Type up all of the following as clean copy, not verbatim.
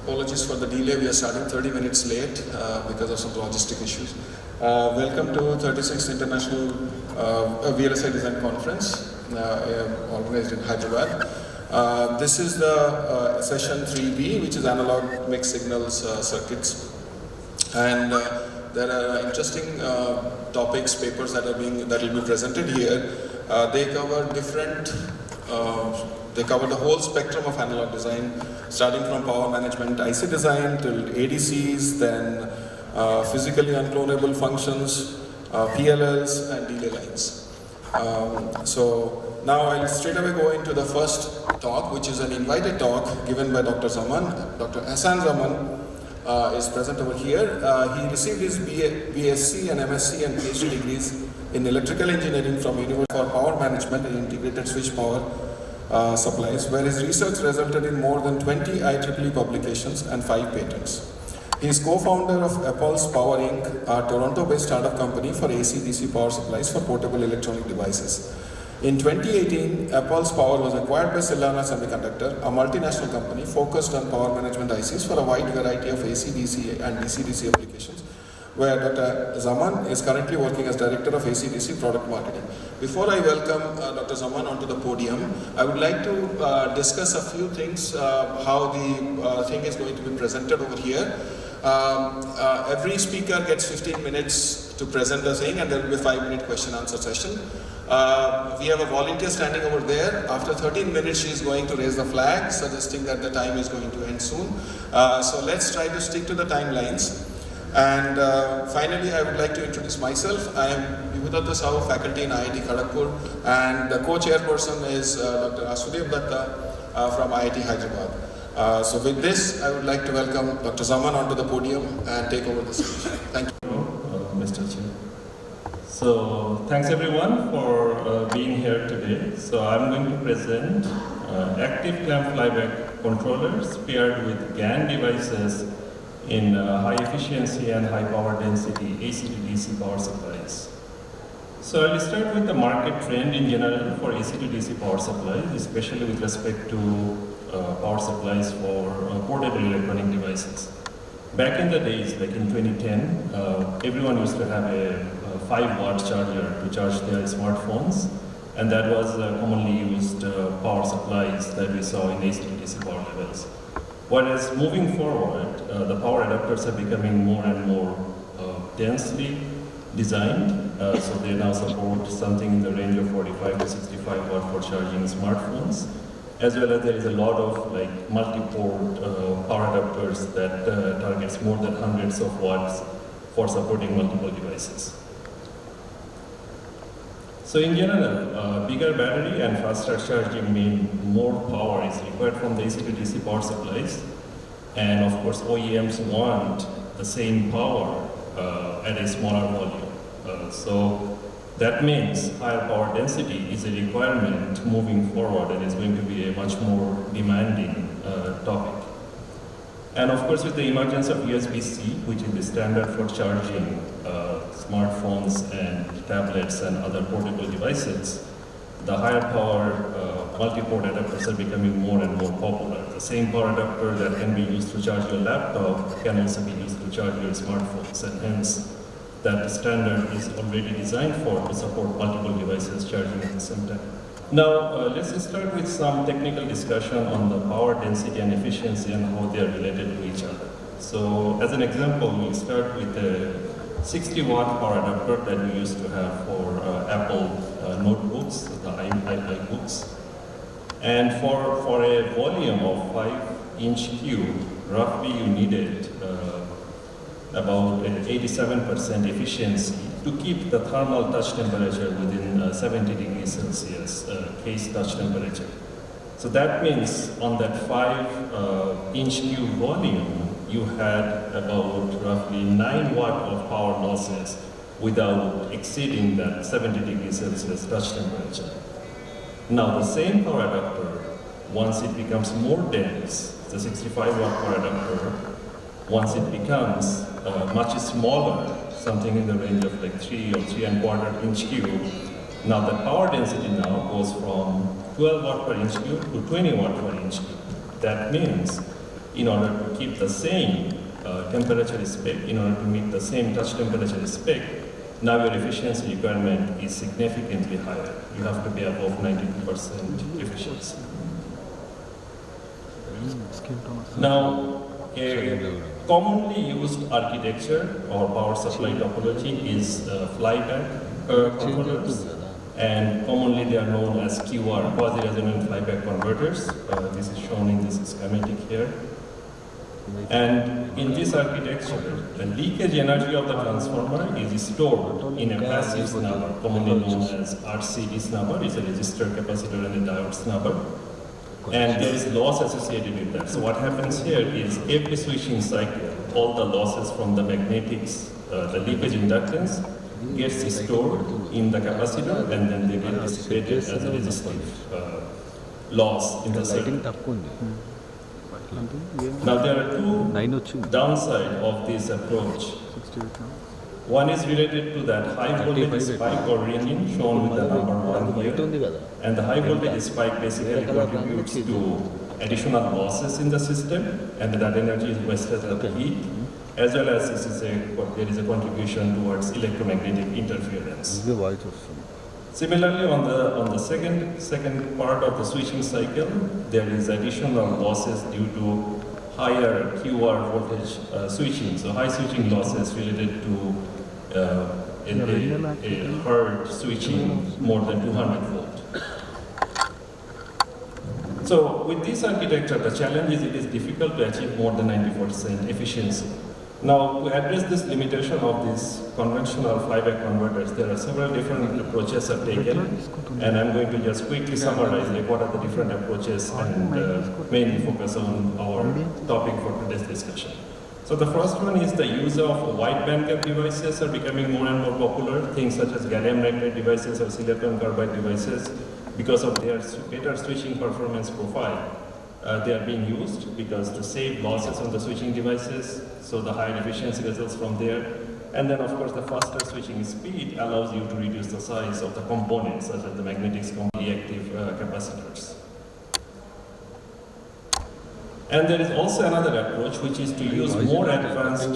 Apologies for the delay. We are starting 30 minutes late because of some logistic issues. Welcome to 36th International VLSI Design Conference organized in Hyderabad. This is the session 3B, which is analog mixed signals circuits. And there are interesting topics, papers that will be presented here. They cover different they cover the whole spectrum of analog design, starting from power management IC design till ADCs, then physically unclonable functions, PLLs, and delay lines. So now I'll straight away go into the first talk, which is an invited talk given by Dr. Zaman. Dr. Hassan Zaman is present over here. He received his BSc and MSc and PhD degrees in electrical engineering from University for Power Management and Integrated Switch Power supplies, where his research resulted in more than 20 IEEE publications and 5 patents. He is co-founder of Apple's Power Inc., a Toronto-based startup company for AC/DC power supplies for portable electronic devices. In 2018, Apple's Power was acquired by Semiconductors, a multinational company focused on power management ICs for a wide variety of AC/DC and DC/DC applications, where Dr. Zaman is currently working as Director of AC/DC Product Marketing. Before I welcome Dr. Zaman onto the podium, I would like to discuss a few things, how the thing is going to be presented over here. Every speaker gets 15 minutes to present the thing, and there will be a 5-minute question-answer session. We have a volunteer standing over there. After 13 minutes, she is going to raise the flag, suggesting that the time is going to end soon. So let's try to stick to the timelines. And finally, I would like to introduce myself. I am Vibhudatta Sahu, faculty in IIT Kharagpur, and the co-chairperson is Dr. Asudev Datta from IIT Hyderabad. So with this, I would like to welcome Dr. Zaman onto the podium and take over the stage. Thank you. Mr. Chair. So thanks everyone for being here today. So I'm going to present active clamp flyback controllers paired with GaN devices in high efficiency and high power density AC to DC power supplies. So I'll start with the market trend in general for AC to DC power supplies, especially with respect to power supplies for portable electronic devices. Back in the days, like in 2010, everyone used to have a 5-watt charger to charge their smartphones, and that was commonly used power supplies that we saw in AC to DC power levels. Whereas moving forward, the power adapters are becoming more and more densely designed, so they now support something in the range of 45 to 65 watt for charging smartphones, as well as there is a lot of like multi-port power adapters that targets more than hundreds of watts for supporting multiple devices. So in general, bigger battery and faster charging mean more power is required from the AC to DC power supplies. And of course, OEMs want the same power at a smaller volume. So that means higher power density is a requirement moving forward, and is going to be a much more demanding topic. And of course, with the emergence of USB-C, which is the standard for charging smartphones and tablets and other portable devices, the higher power multi-port adapters are becoming more and more popular. The same power adapter that can be used to charge your laptop can also be used to charge your smartphones, and hence that standard is already designed to support multiple devices charging at the same time. Now, let's start with some technical discussion on the power density and efficiency and how they are related to each other. So, as an example, we'll start with a 60-watt power adapter that we used to have for Apple notebooks, the iBooks. And for a volume of 5-inch cube, roughly you needed about 87% efficiency to keep the thermal touch temperature within 70 degrees Celsius case touch temperature. So that means on that 5-inch cube volume, you had about roughly 9 watt of power losses without exceeding that 70 degrees Celsius touch temperature. Now the same power adapter, once it becomes more dense, the 65 watt power adapter, once it becomes much smaller, something in the range of like 3 or 3¼ inch cube, now the power density now goes from 12 watt per inch cube to 20 watt per inch cube. That means in order to keep the same temperature spec, in order to meet the same touch temperature spec, now your efficiency requirement is significantly higher. You have to be above 92% efficiency. Now, a commonly used architecture or power supply topology is flyback controllers, and commonly they are known as QR, quasi-resonant flyback converters. This is shown in this schematic here. And in this architecture, the leakage energy of the transformer is stored in a passive snubber, commonly known as RCD snubber. It's a resistor, capacitor, and a diode snubber. And there is loss associated with that. So what happens here is every switching cycle, all the losses from the magnetics, the leakage inductance, gets stored in the capacitor, and then they get dissipated as a resistive loss in the circuit. Now there are two downsides of this approach. One is related to that high voltage spike or ringing, shown with the number 1 here. And the high voltage spike basically contributes to additional losses in the system, and that energy is wasted at the heat, as well as there is a contribution towards electromagnetic interference. Similarly, on the second part of the switching cycle, there is additional losses due to higher QR voltage switching. So high switching losses related to a hard switching more than 200 volt. So with this architecture, the challenge is it is difficult to achieve more than 94% efficiency. Now, to address this limitation of these conventional flyback converters, there are several different approaches are taken, and I'm going to just quickly summarize what are the different approaches and mainly focus on our topic for today's discussion. So the first one is the use of wide bandgap devices are becoming more and more popular. Things such as gallium nitride devices or silicon carbide devices, because of their better switching performance profile, they are being used because to save losses on the switching devices, so the higher efficiency results from there. And then of course the faster switching speed allows you to reduce the size of the components such as the magnetics, reactive capacitors. And there is also another approach which is to use more advanced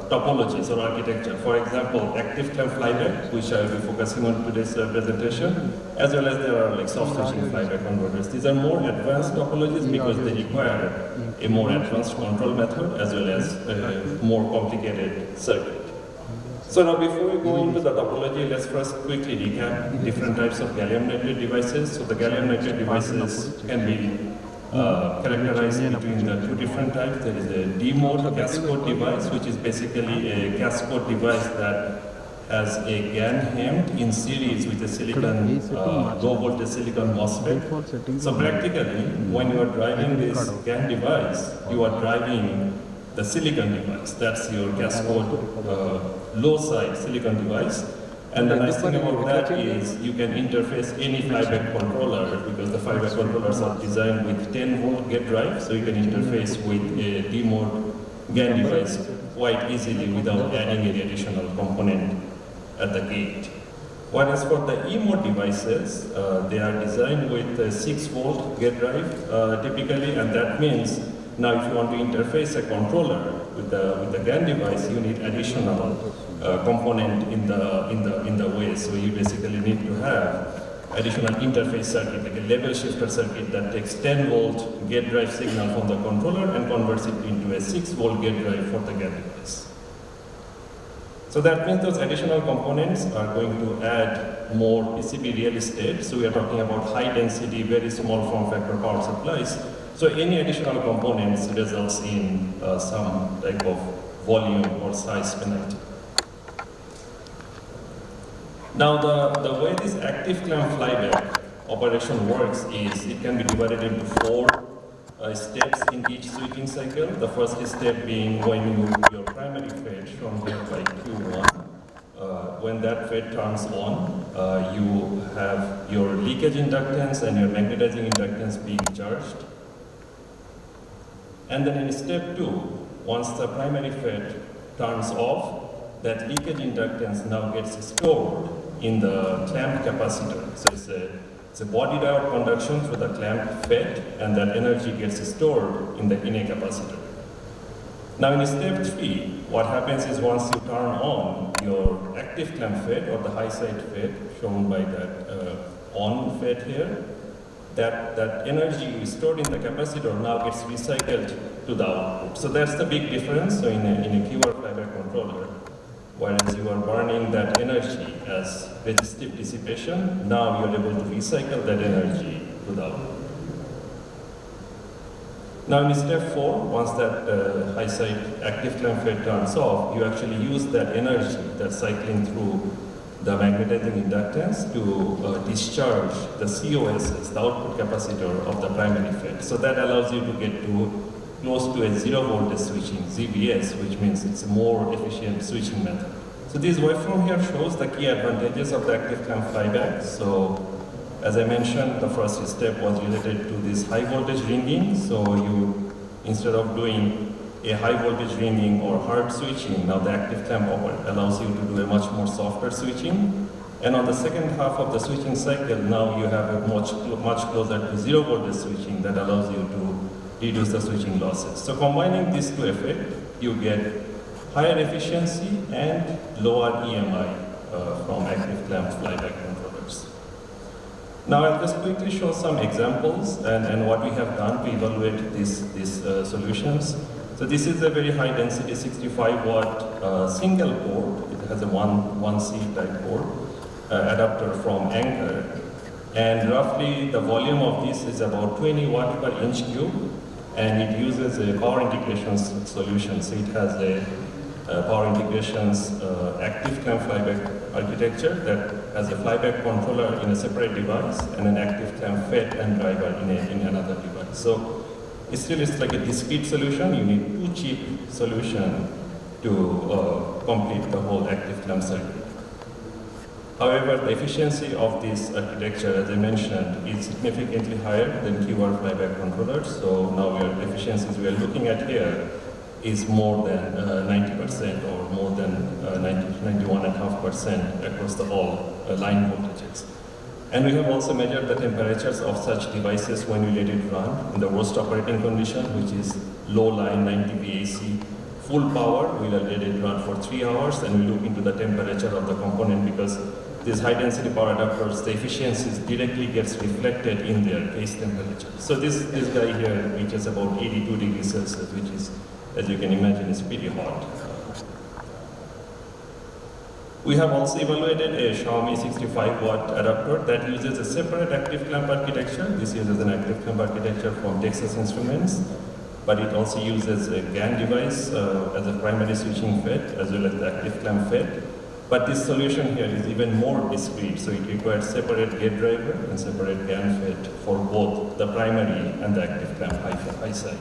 topologies or architecture. For example, active clamp flyback, which I will be focusing on today's presentation, as well as there are like soft switching flyback converters. These are more advanced topologies because they require a more advanced control method as well as a more complicated circuit. So now before we go into the topology, let's first quickly recap different types of gallium nitride devices. So the gallium nitride devices can be characterized between the two different types. There is a D-mode cascode device, which is basically a cascode device that has a GaN hemmed in series with a silicon, low voltage silicon MOSFET. So practically, when you are driving this GaN device, you are driving the silicon device. That's your cascode low side silicon device. And the nice thing about that is you can interface any flyback controller because the flyback controllers are designed with 10 volt gate drive, so you can interface with a D-mode GaN device quite easily without adding any additional component at the gate. Whereas for the E-mode devices, they are designed with a 6 volt gate drive typically, and that means now if you want to interface a controller with the GaN device, you need additional component in the way. So you basically need to have additional interface circuit, like a level shifter circuit that takes 10 volt gate drive signal from the controller and converts it into a 6 volt gate drive for the GaN device. So that means those additional components are going to add more PCB real estate. So we are talking about high density, very small form factor power supplies. So any additional components results in some type of volume or size penalty. Now the way this active clamp flyback operation works is it can be divided into 4 steps in each switching cycle. The first step being when your primary FET, shown here by Q1, when that FET turns on, you have your leakage inductance and your magnetizing inductance being charged. And then in step 2, once the primary FET turns off, that leakage inductance now gets stored in the clamp capacitor. So it's a It's a body diode conduction through the clamp FET, and that energy gets stored in a capacitor. Now in step 3, what happens is once you turn on your active clamp FET or the high side FET, shown by that on FET here, that energy stored in the capacitor now gets recycled to the output. So that's the big difference. So in a QR flyback controller, whereas you are burning that energy as resistive dissipation, now you're able to recycle that energy to the output. Now in step 4, once that high side active clamp FET turns off, you actually use that energy that's cycling through the magnetizing inductance to discharge the COSs, the output capacitor of the primary FET. So that allows you to get to close to a zero voltage switching, ZVS, which means it's a more efficient switching method. So this waveform here shows the key advantages of the active clamp flyback. So as I mentioned, the first step was related to this high voltage ringing. So you, instead of doing a high voltage ringing or hard switching, now the active clamp allows you to do a much more softer switching. And on the second half of the switching cycle, now you have a much closer to zero voltage switching that allows you to reduce the switching losses. So combining these two effects, you get higher efficiency and lower EMI from active clamp flyback controllers. Now I'll just quickly show some examples and what we have done to evaluate these solutions. So this is a very high density 65 watt single port. It has a 1C type port adapter from Anchor. And roughly the volume of this is about 20 watt per inch cube. And it uses a power integrations solution. So it has a power integrations active clamp flyback architecture that has a flyback controller in a separate device and an active clamp FET and driver in another device. So it's like a discrete solution. You need two chip solution to complete the whole active clamp circuit. However, the efficiency of this architecture, as I mentioned, is significantly higher than QR flyback controllers. So now your efficiencies we are looking at here is more than 90% or more than 91.5% across the all line voltages. And we have also measured the temperatures of such devices when we let it run in the worst operating condition, which is low line 90 VAC. Full power, we will let it run for 3 hours, and we look into the temperature of the component because these high density power adapters, the efficiencies directly gets reflected in their base temperature. So this guy here reaches about 82 degrees Celsius, which is, as you can imagine, is pretty hot. We have also evaluated a Xiaomi 65 watt adapter that uses a separate active clamp architecture. This uses an active clamp architecture from Texas Instruments, but it also uses a GAN device as a primary switching FET as well as the active clamp FET. But this solution here is even more discrete, so it requires separate gate driver and separate GAN FET for both the primary and the active clamp high side.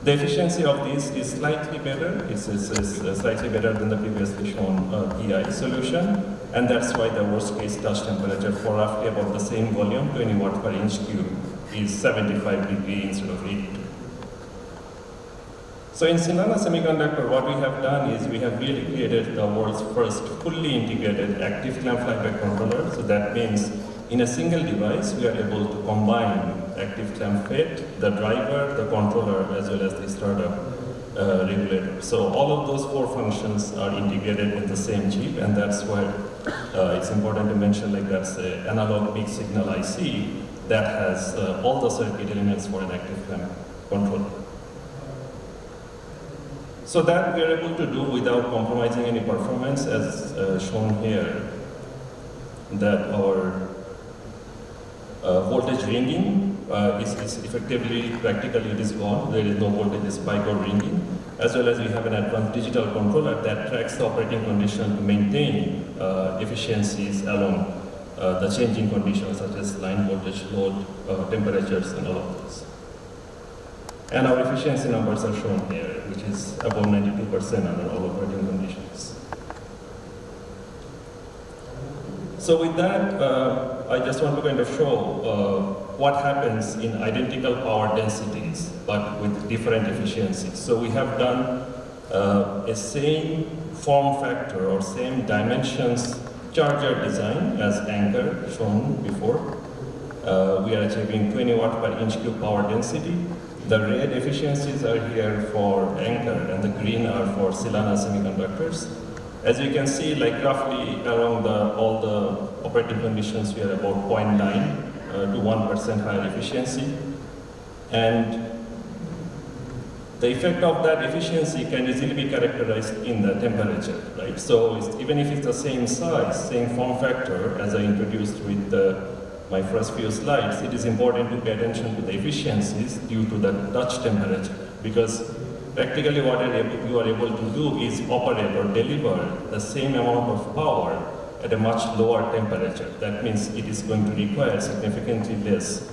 The efficiency of this is slightly better. It's slightly better than the previously shown PI solution, and that's why the worst case touch temperature for roughly about the same volume, 20 watt per inch cube, is 75 degrees instead of 82. So in Sinana Semiconductor, what we have done is we have really created the world's first fully integrated active clamp flyback controller. So that means in a single device, we are able to combine active clamp FET, the driver, the controller, as well as the startup regulator. So all of those four functions are integrated in the same chip, and that's why it's important to mention like that's an analog mixed signal IC that has all the circuit elements for an active clamp controller. So that we are able to do without compromising any performance, as shown here, that our voltage ringing is effectively, practically it is gone. There is no voltage spike or ringing, as well as we have an advanced digital controller that tracks the operating condition to maintain efficiencies along the changing conditions such as line voltage, load, temperatures, and all of those. And our efficiency numbers are shown here, which is above 92% under all operating conditions. So with that, I just want to kind of show what happens in identical power densities, but with different efficiencies. So we have done a same form factor or same dimensions charger design as anchor shown before. We are achieving 20 watt per inch cube power density. The red efficiencies are here for anchor and the green are for Silana Semiconductors. As you can see, like roughly around all the operating conditions, we are about 0.9 to 1% higher efficiency. And the effect of that efficiency can easily be characterized in the temperature, right? So even if it's the same size, same form factor as I introduced with my first few slides, it is important to pay attention to the efficiencies due to the touch temperature, because practically what you are able to do is operate or deliver the same amount of power at a much lower temperature. That means it is going to require significantly less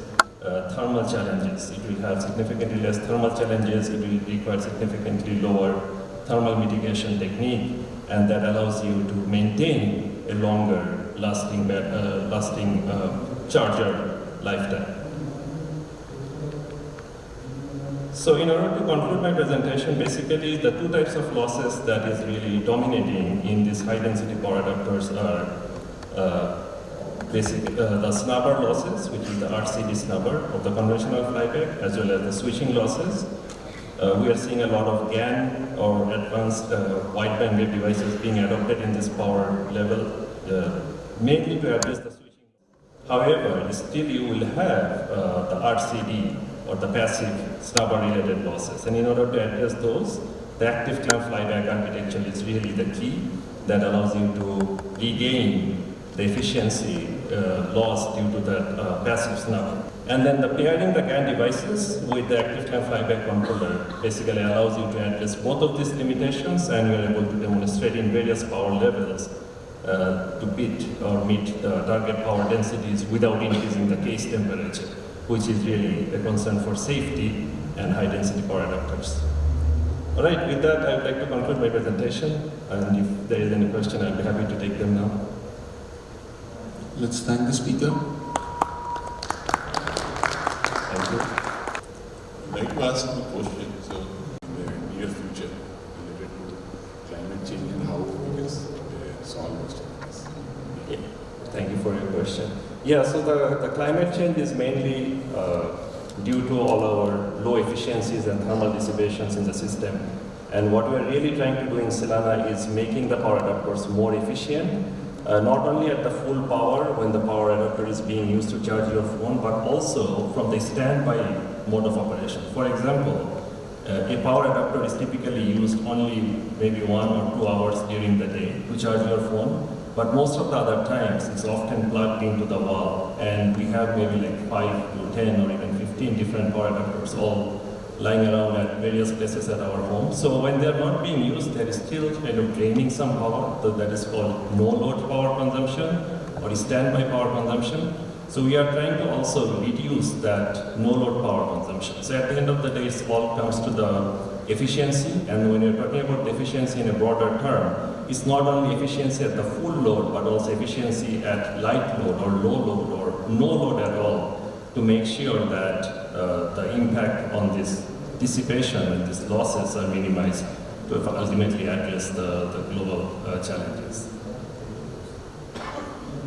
thermal challenges. It will have significantly less thermal challenges, it will require significantly lower thermal mitigation technique, and that allows you to maintain a longer lasting charger lifetime. So in order to conclude my presentation, basically the two types of losses that is really dominating in these high density power adapters are the snubber losses, which is the RCD snubber of the conventional flyback, as well as the switching losses. We are seeing a lot of GaN or advanced wide bandwidth devices being adopted in this power level, mainly to address the switching. However, still you will have the RCD or the passive snubber related losses. And in order to address those, the active clamp flyback architecture is really the key that allows you to regain the efficiency loss due to that passive snubber. And then the pairing the GaN devices with the active clamp flyback controller basically allows you to address both of these limitations, and we are able to demonstrate in various power levels to beat or meet the target power densities without increasing the case temperature, which is really a concern for safety and high density power adapters. All right, with that, I would like to conclude my presentation, and if there is any question, I'll be happy to take them now. Let's thank the speaker. Thank you. I'd like to ask you a question. So, in the near future, related to climate change and how we can solve most of this. Yeah. Thank you for your question. Yeah, so the climate change is mainly due to all our low efficiencies and thermal dissipations in the system. And what we're really trying to do in Silana is making the power adapters more efficient, not only at the full power when the power adapter is being used to charge your phone, but also from the standby mode of operation. For example, a power adapter is typically used only maybe 1 or 2 hours during the day to charge your phone, but most of the other times it's often plugged into the wall, and we have maybe like 5 to 10 or even 15 different power adapters all lying around at various places at our home. So when they're not being used, there is still kind of draining some power, so that is called no-load power consumption or standby power consumption. So we are trying to also reduce that no-load power consumption. So at the end of the day, it all comes to the efficiency, and when you're talking about the efficiency in a broader term, it's not only efficiency at the full load, but also efficiency at light load or low load or no load at all, to make sure that the impact on this dissipation and these losses are minimized to ultimately address the global challenges.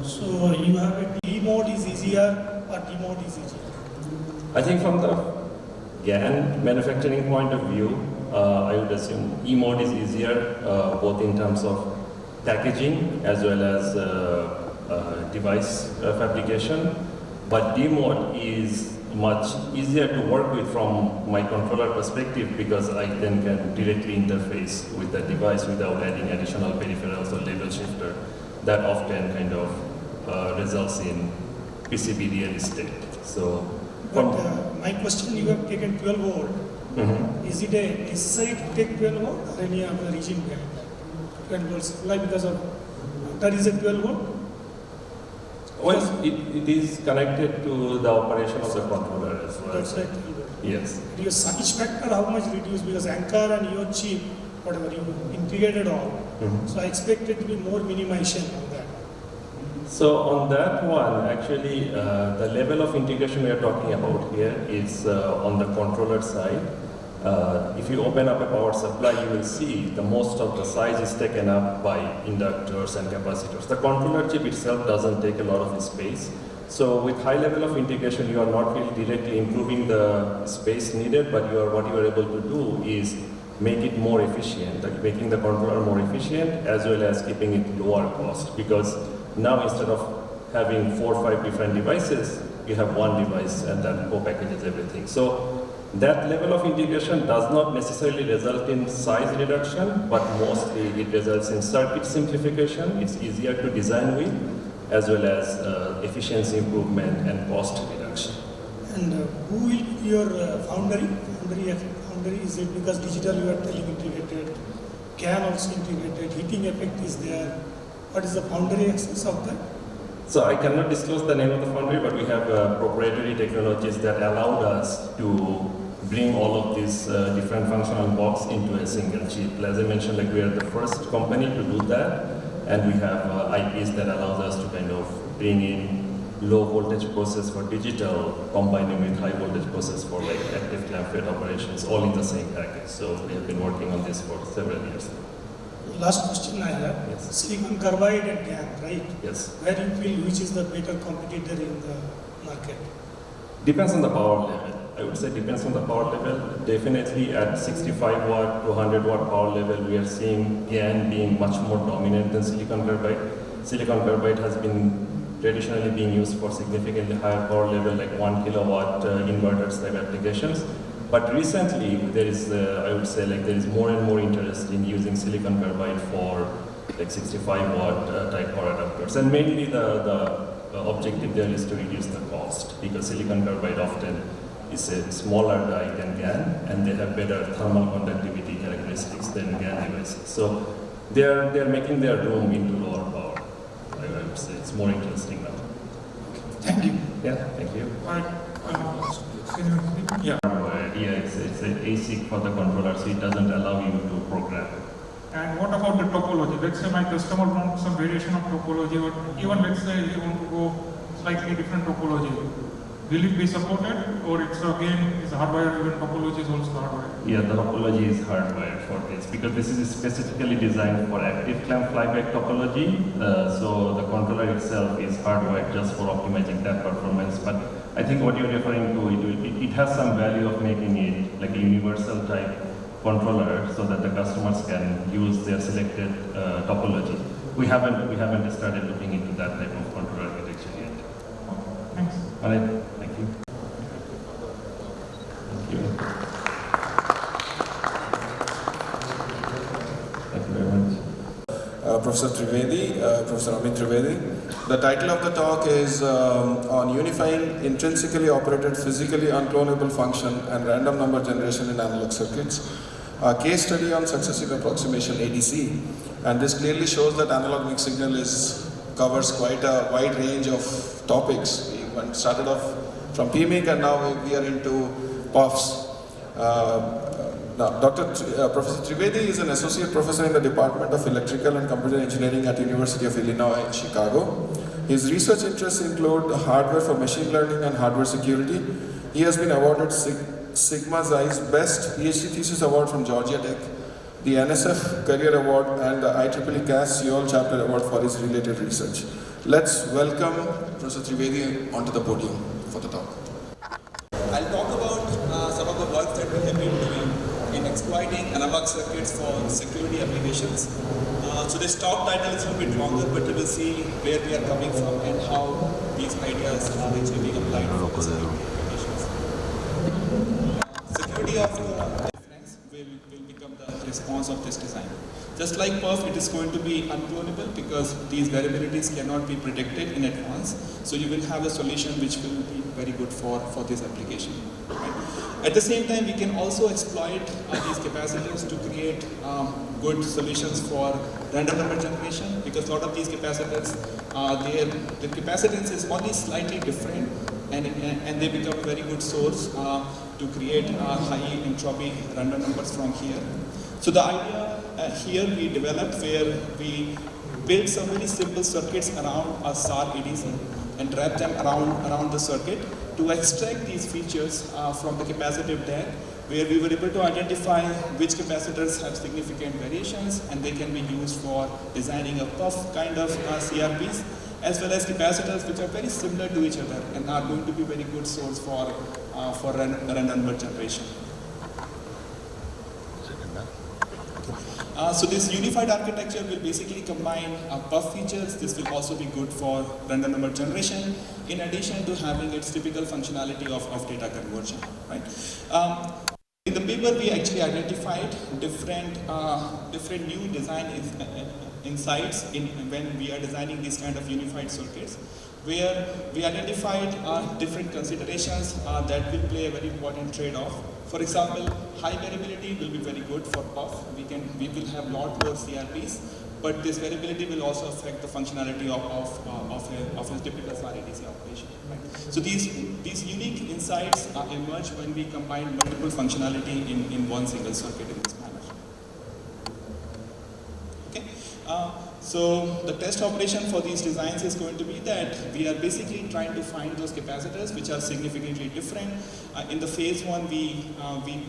So you have a D mode is easier or D mode is easier? I think from the GaN manufacturing point of view, I would assume E mode is easier, both in terms of packaging as well as device fabrication. But D mode is much easier to work with from my controller perspective, because I then can directly interface with the device without adding additional peripherals or label shifter. That often kind of results in PCB real estate. So, But my question, you have taken 12 volt. Is it a necessary to take 12 volt or any other regime behind that? 12 volt supply because of that is a 12 volt? well, it is connected to the operation of the controller as well. That's right. Yes. Your size factor, how much reduced? Because anchor and your chip, whatever you integrated all. So I expect it to be more minimization on that. So on that one, actually, the level of integration we are talking about here is on the controller side. If you open up a power supply, you will see the most of the size is taken up by inductors and capacitors. The controller chip itself doesn't take a lot of space. So with high level of integration, you are not really directly improving the space needed, but what you are able to do is make it more efficient, like making the controller more efficient as well as keeping it lower cost. Because now instead of having 4 or 5 different devices, you have one device and that co-packages everything. So that level of integration does not necessarily result in size reduction, but mostly it results in circuit simplification. It's easier to design with, as well as efficiency improvement and cost reduction. And who will be your foundry? Foundry, is it because digital you are telling integrated, CAN also integrated, heating effect is there. What is the foundry access of that? So I cannot disclose the name of the foundry, but we have proprietary technologies that allowed us to bring all of these different functional blocks into a single chip. As I mentioned, like we are the first company to do that, and we have IPs that allows us to kind of bring in low voltage process for digital, combining with high voltage process for like active clamp FET operations, all in the same package. So we have been working on this for several years. Last question I have. Yes. Silicon carbide and GaN, right? Yes. Where you feel which is the better competitor in the market? Depends on the power level. I would say depends on the power level. Definitely at 65 watt to 100 watt power level, we are seeing GaN being much more dominant than silicon carbide. Silicon carbide has been traditionally being used for significantly higher power level, like 1 kilowatt inverters type applications. But recently, there is, I would say, like there is more and more interest in using silicon carbide for like 65 watt type power adapters. And mainly the objective there is to reduce the cost, because silicon carbide often is a smaller die than GaN, and they have better thermal conductivity characteristics than GaN devices. So they are making their room into lower power. I would say it's more interesting now. Thank you. Yeah, thank you. Can you repeat? Yeah, it's an ASIC for the controller, so it doesn't allow you to program. And what about the topology? Let's say my customer wants some variation of topology, or even let's say you want to go slightly different topology. Will it be supported, or it's again is hardwired, even topology is also hardwired? Yeah, the topology is hardwired for this, because this is specifically designed for active clamp flyback topology. So the controller itself is hardwired just for optimizing that performance. But I think what you're referring to, it has some value of making it like a universal type controller, so that the customers can use their selected topology. We haven't started looking into that type of controller architecture yet. Thanks. All right, thank you. Thank you. Thank you very much. Professor Amit Trivedi. The title of the talk is on unifying intrinsically operated physically unclonable function and random number generation in analog circuits. A case study on successive approximation ADC, and this clearly shows that analog mixed signal covers quite a wide range of topics. We started off from PMIC and now we are into POFs. Professor Trivedi is an associate professor in the Department of Electrical and Computer Engineering at University of Illinois in Chicago. His research interests include hardware for machine learning and hardware security. He has been awarded Sigma Xi's Best PhD Thesis Award from Georgia Tech, the NSF Career Award, and the IEEE CAS Seoul Chapter Award for his related research. Let's welcome Professor Trivedi onto the podium for the talk. I'll talk about some of the work that we have been doing in exploiting analog circuits for security applications. So this talk title is a little bit longer, but we will see where we are coming from and how these ideas are actually being applied for security applications. Security of difference will become the response of this design. Just like PERF, it is going to be unclonable because these variabilities cannot be predicted in advance. So you will have a solution which will be very good for this application. Right? At the same time, we can also exploit these capacitors to create good solutions for random number generation, because a lot of these capacitors, the capacitance is only slightly different, and they become a very good source to create high entropy random numbers from here. So the idea here we developed where we build some very simple circuits around a SAR ADC and wrap them around the circuit to extract these features from the capacitive DAC where we were able to identify which capacitors have significant variations and they can be used for designing a puff kind of CRPs, as well as capacitors which are very similar to each other and are going to be very good source for random number generation. So this unified architecture will basically combine puff features. This will also be good for random number generation, in addition to having its typical functionality of data conversion. Right? In the paper, we actually identified different new design insights when we are designing these kind of unified circuits, where we identified different considerations that will play a very important trade-off. For example, high variability will be very good for puff. We will have lot more CRPs, but this variability will also affect the functionality of a typical RADC operation. Right? So these unique insights emerge when we combine multiple functionality in one single circuit in this manner. Okay. So the test operation for these designs is going to be that we are basically trying to find those capacitors which are significantly different. In the phase one, we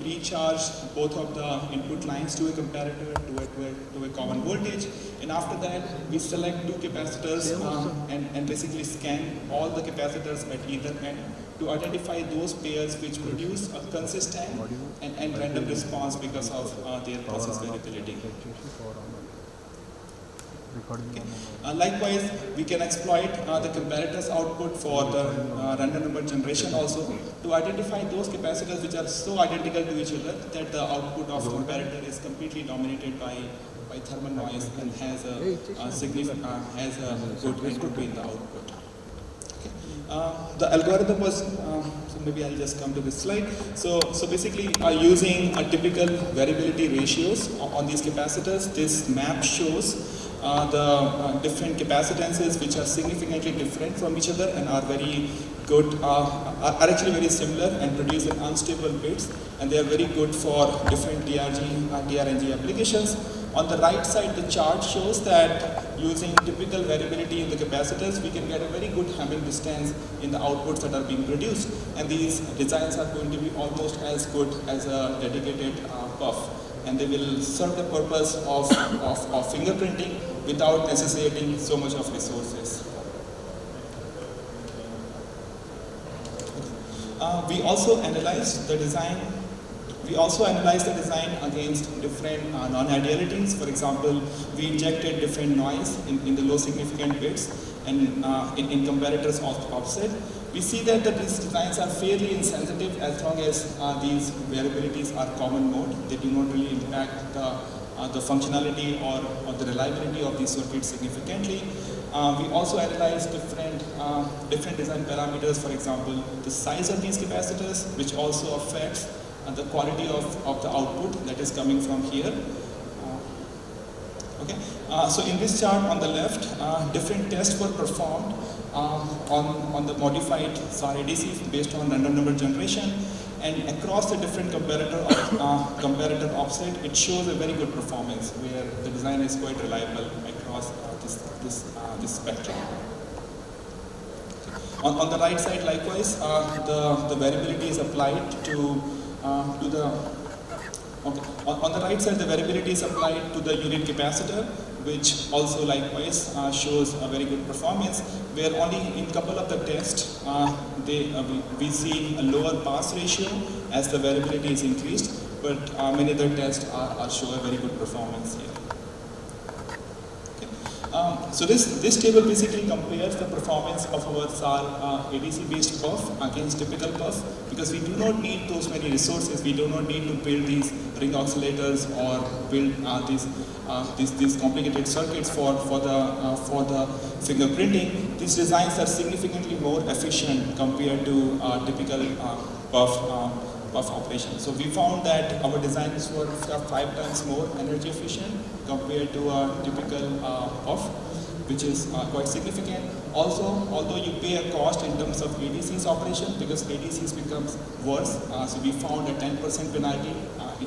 pre-charge both of the input lines to a comparator to a common voltage, and after that we select two capacitors and basically scan all the capacitors at either end to identify those pairs which produce a consistent and random response because of their process variability. Okay. Likewise, we can exploit the comparators output for the random number generation also to identify those capacitors which are so identical to each other that the output of comparator is completely dominated by thermal noise and has a good entropy in the output. Okay. The algorithm was, so maybe I'll just come to this slide. So basically using a typical variability ratios on these capacitors, this map shows the different capacitances which are significantly different from each other and are very good, are actually very similar and produce an unstable bits, and they are very good for different DRNG applications. On the right side, the chart shows that using typical variability in the capacitors, we can get a very good Hamming distance in the outputs that are being produced, and these designs are going to be almost as good as a dedicated puff, and they will serve the purpose of fingerprinting without necessitating so much of resources. We also analyzed the design against different non-idealities. For example, we injected different noise in the low significant bits and in comparators offset. We see that these designs are fairly insensitive as long as these variabilities are common mode. They do not really impact the functionality or the reliability of these circuits significantly. We also analyzed different design parameters, for example, the size of these capacitors, which also affects the quality of the output that is coming from here. Okay. So in this chart on the left, different tests were performed on the modified SAR ADC based on random number generation, and across the different comparator offset, it shows a very good performance where the design is quite reliable across this spectrum. On the right side, likewise, the variability is applied to the. Okay. On the right side, the variability is applied to the unit capacitor, which also likewise shows a very good performance, where only in couple of the tests we see a lower pass ratio as the variability is increased, but many other tests show a very good performance here. So this table basically compares the performance of our SAR ADC based puff against typical puff, because we do not need those many resources. We do not need to build these ring oscillators or build these complicated circuits for the fingerprinting. These designs are significantly more efficient compared to typical puff operation. So we found that our designs were 5 times more energy efficient compared to a typical puff, which is quite significant. Also, although you pay a cost in terms of ADC's operation, because ADC's becomes worse, so we found a 10% penalty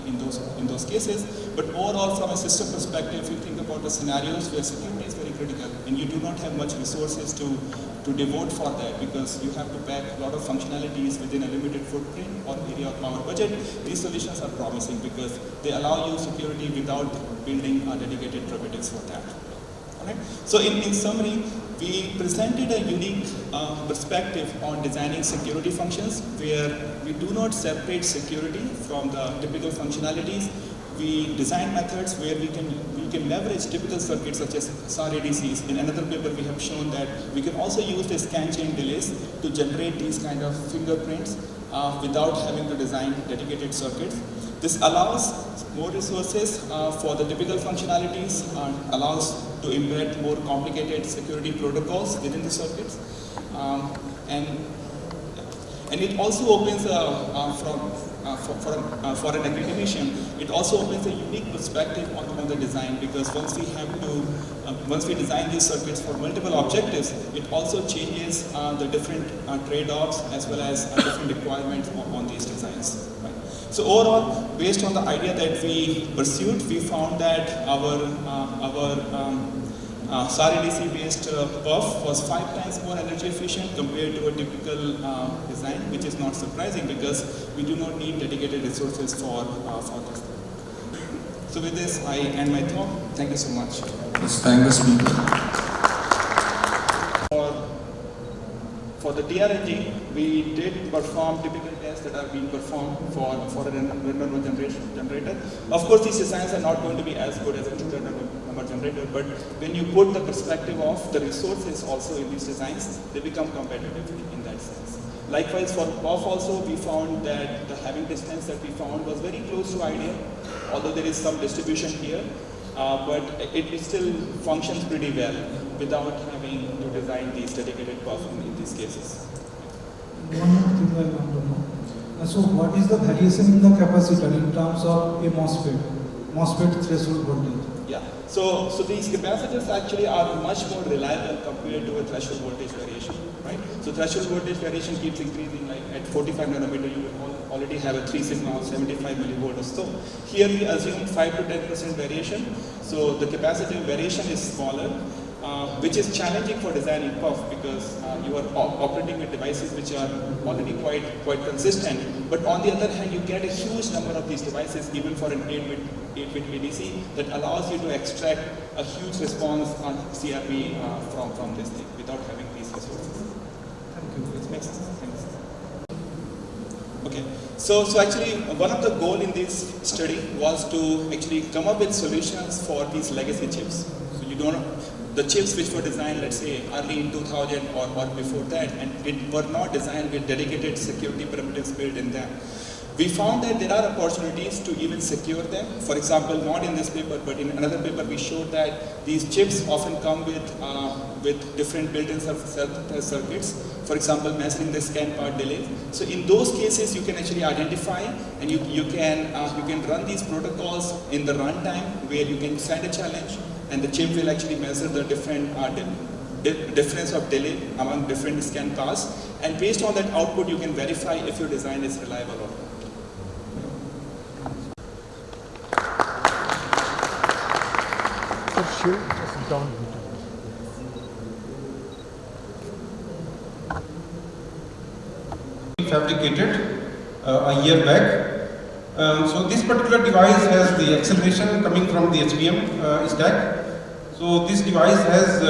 in those cases. But overall, from a system perspective, if you think about the scenarios where security is very critical and you do not have much resources to to devote for that, because you have to pack a lot of functionalities within a limited footprint or area of power budget. These solutions are promising because they allow you security without building a dedicated robotics for that. Alright? So in summary, we presented a unique perspective on designing security functions where we do not separate security from the typical functionalities. We design methods where we can leverage typical circuits such as SAR ADCs. In another paper we have shown that we can also use the scan chain delays to generate these kind of fingerprints without having to design dedicated circuits. This allows more resources for the typical functionalities and allows to embed more complicated security protocols within the circuits. And it also opens for an academician, it also opens a unique perspective on the design, because once we design these circuits for multiple objectives, it also changes the different trade-offs as well as different requirements on these designs. Right? So overall, based on the idea that we pursued, we found that our SAR ADC based PUF was 5 times more energy efficient compared to a typical design, which is not surprising because we do not need dedicated resources for this. So with this, I end my talk. Thank you so much. Let's thank the speaker. For the DRNG, we did perform typical tests that are being performed for a random number generator. Of course, these designs are not going to be as good as a true random number generator, but when you put the perspective of the resources also in these designs, they become competitive in that sense. Likewise, for PUF also, we found that the having distance that we found was very close to ideal, although there is some distribution here, but it still functions pretty well without having to design these dedicated PUF in these cases. One more thing I want to know. So what is the variation in the capacitor in terms of a MOSFET threshold voltage? Yeah, so these capacitors actually are much more reliable compared to a threshold voltage variation, right? So threshold voltage variation keeps increasing, like at 45 nanometer you will already have a 3 sigma of 75 millivolt or so. Here we assume 5 to 10% variation, so the capacitive variation is smaller, which is challenging for designing PUF because you are operating with devices which are already quite consistent. But on the other hand, you get a huge number of these devices even for an 8-bit ADC that allows you to extract a huge response on CRP from this thing without having these resources. Thank you. Which makes sense. Thanks. Okay, so actually one of the goals in this study was to actually come up with solutions for these legacy chips. So you don't. The chips which were designed, let's say, early in 2000 or before that, and it were not designed with dedicated security primitives built in them. We found that there are opportunities to even secure them. For example, not in this paper, but in another paper, we showed that these chips often come with different built-in circuits. For example, measuring the scan part delay. So in those cases, you can actually identify and you can run these protocols in the runtime where you can send a challenge, and the chip will actually measure the different difference of delay among different scan paths, and based on that output you can verify if your design is reliable or not. Fabricated a year back. So this particular device has the acceleration coming from the HBM stack. So this device has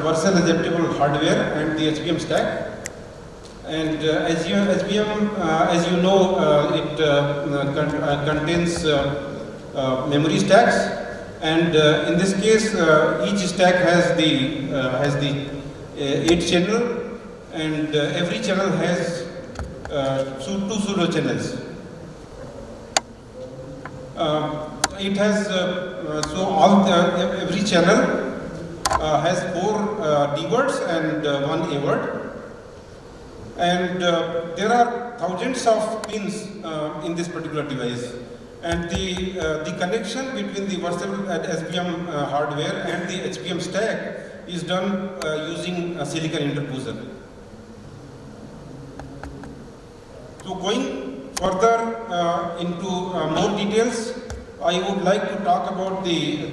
Versal adaptable hardware and the HBM stack. And as you know, it contains memory stacks. And in this case, each stack has the 8 channel, and every channel has 2 pseudo channels. It has every channel has 4 D words and 1 A word, and there are thousands of pins in this particular device. And the connection between the versatile SBM hardware and the HBM stack is done using a silicon interposer. So going further into more details, I would like to talk about the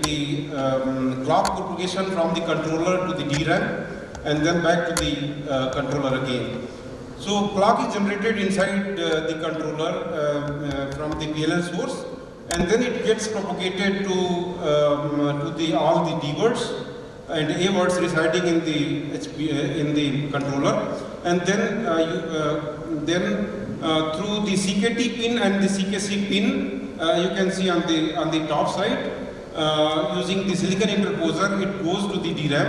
clock propagation from the controller to the DRAM and then back to the controller again. So clock is generated inside the controller from the PLL source, and then it gets propagated to all the D words and A words residing in the controller, and then through the CKT pin and the CKC pin, you can see on the top side, using the silicon interposer, it goes to the DRAM,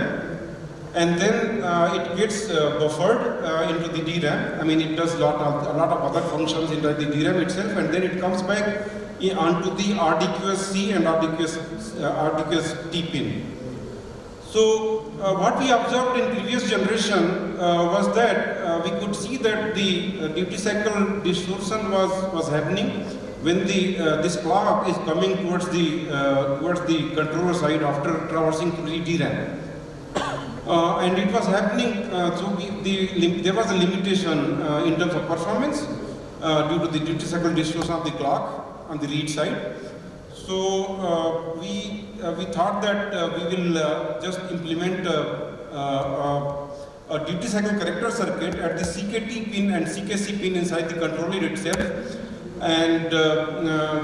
and then it gets buffered into the DRAM. I mean, it does a lot of other functions inside the DRAM itself, and then it comes back onto the RDQS-C and RDQS-T pin. So what we observed in previous generation was that we could see that the duty cycle distortion was happening when this clock is coming towards the controller side after traversing through the DRAM. And it was happening, there was a limitation in terms of performance due to the duty cycle distortion of the clock on the read side. So we thought that we will just implement a duty cycle corrector circuit at the CKT pin and CKC pin inside the controller itself, and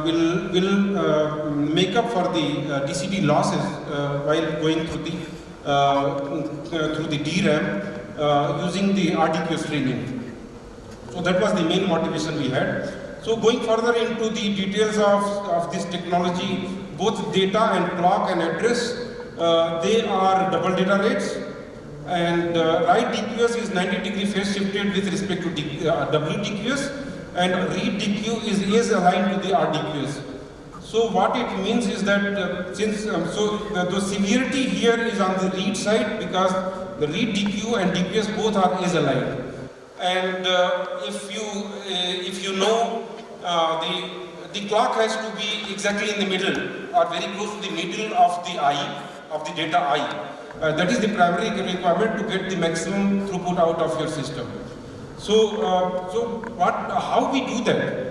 will make up for the DCD losses while going through the DRAM using the RDQS training. So that was the main motivation we had. So going further into the details of this technology, both data and clock and address, they are double data rates, and write DQS is 90-degree phase shifted with respect to WDQS, and read DQ is aligned to the RDQS. So what it means is that the severity here is on the read side, because the read DQ and DQS both are is aligned. And if you know, the clock has to be exactly in the middle or very close to the middle of the data I. That is the primary requirement to get the maximum throughput out of your system. So, how we do that?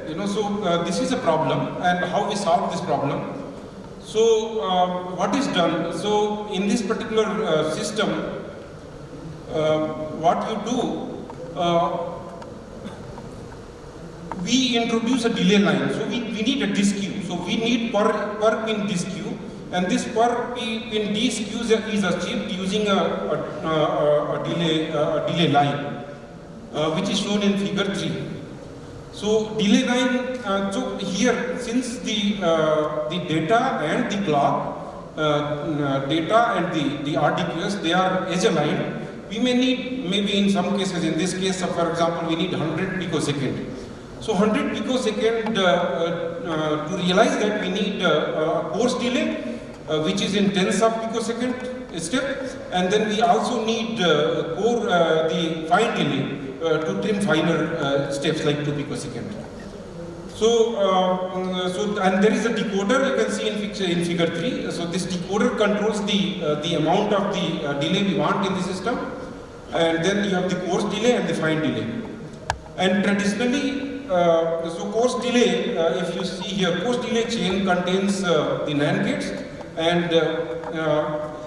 This is a problem, and how we solve this problem. So, what is done? So, in this particular system, what you do, we introduce a delay line. So, we need a DISQ. So, we need per pin DISQ, and this per pin DISQ is achieved using a delay line. Which is shown in figure 3. So delay line, so here, since the data and the clock, data and the RDQS, they are edge aligned, we may need, maybe in some cases, in this case, for example, we need 100 picosecond. So 100 picosecond, to realize that we need a coarse delay, which is in tens of picosecond step, and then we also need the fine delay to trim finer steps like 2 picosecond. So, and there is a decoder you can see in figure 3. So this decoder controls the amount of the delay we want in the system, and then you have the coarse delay and the fine delay. And traditionally, so coarse delay, if you see here, coarse delay chain contains the NAND gates, and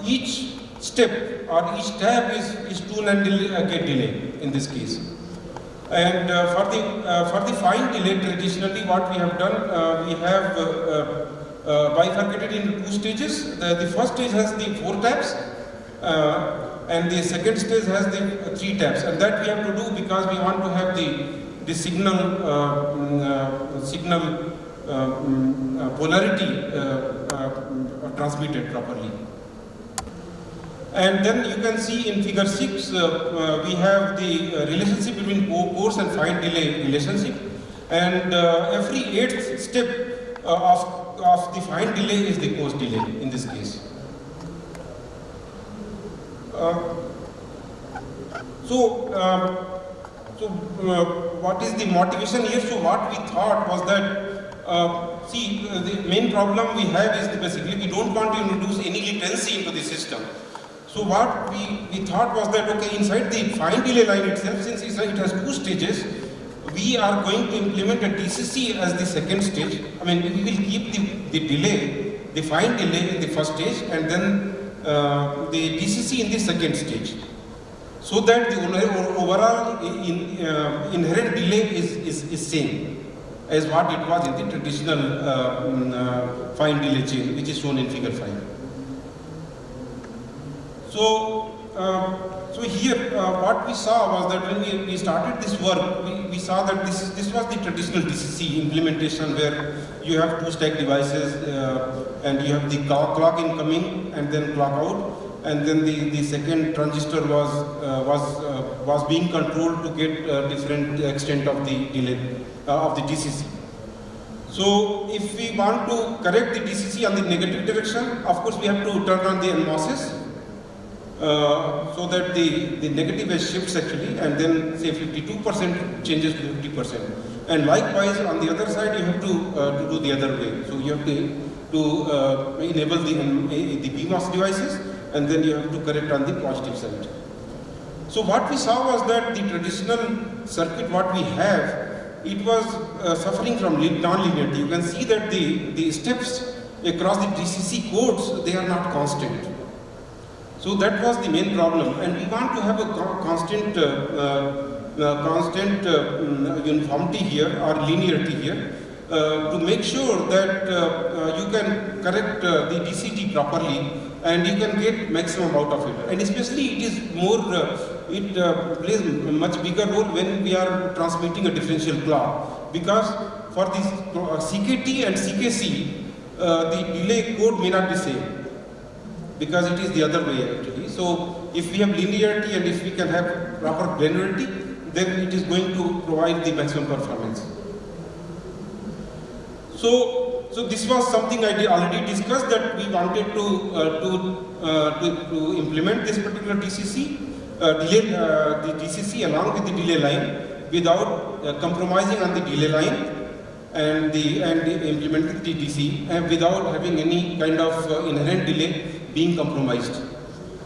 each step or each tab is 2 NAND gate delay in this case. And for the fine delay, traditionally what we have done, we have bifurcated into 2 stages. The first stage has the 4 tabs, and the second stage has the 3 tabs, and that we have to do because we want to have the signal polarity transmitted properly. And then you can see in figure 6, we have the relationship between coarse and fine delay relationship, and every 8th step of the fine delay is the coarse delay in this case. What is the motivation here? So what we thought was that, the main problem we have is basically we don't want to introduce any latency into the system. So what we thought was that, okay, inside the fine delay line itself, since it has 2 stages, we are going to implement a DCC as the second stage. I mean, we will keep the delay, the fine delay in the first stage, and then the DCC in the second stage. so that the overall inherent delay is same as what it was in the traditional fine delay chain, which is shown in figure 5. So here what we saw was that when we started this work, we saw that this was the traditional DCC implementation, where you have two stack devices and you have the clock incoming and then clock out, and then the second transistor was being controlled to get different extent of the delay of the DCC. So if we want to correct the DCC on the negative direction, of course we have to turn on the NMOSes. So that the negative edge shifts actually, and then say 52% changes to 50%. And likewise on the other side you have to do the other way. So you have to enable the PMOS devices, and then you have to correct on the positive side. So what we saw was that the traditional circuit what we have, it was suffering from non-linearity. You can see that the steps across the DCC codes, they are not constant. So that was the main problem, and we want to have a constant uniformity here or linearity here to make sure that you can correct the DCT properly and you can get maximum out of it. And especially it is more, it plays a much bigger role when we are transmitting a differential clock, because for this CKT and CKC, the delay code may not be same, because it is the other way actually. So if we have linearity and if we can have proper granularity, then it is going to provide the maximum performance. So this was something I already discussed, that we wanted to implement this particular DCC, the DCC along with the delay line without compromising on the delay line and implementing the DC, and without having any kind of inherent delay being compromised.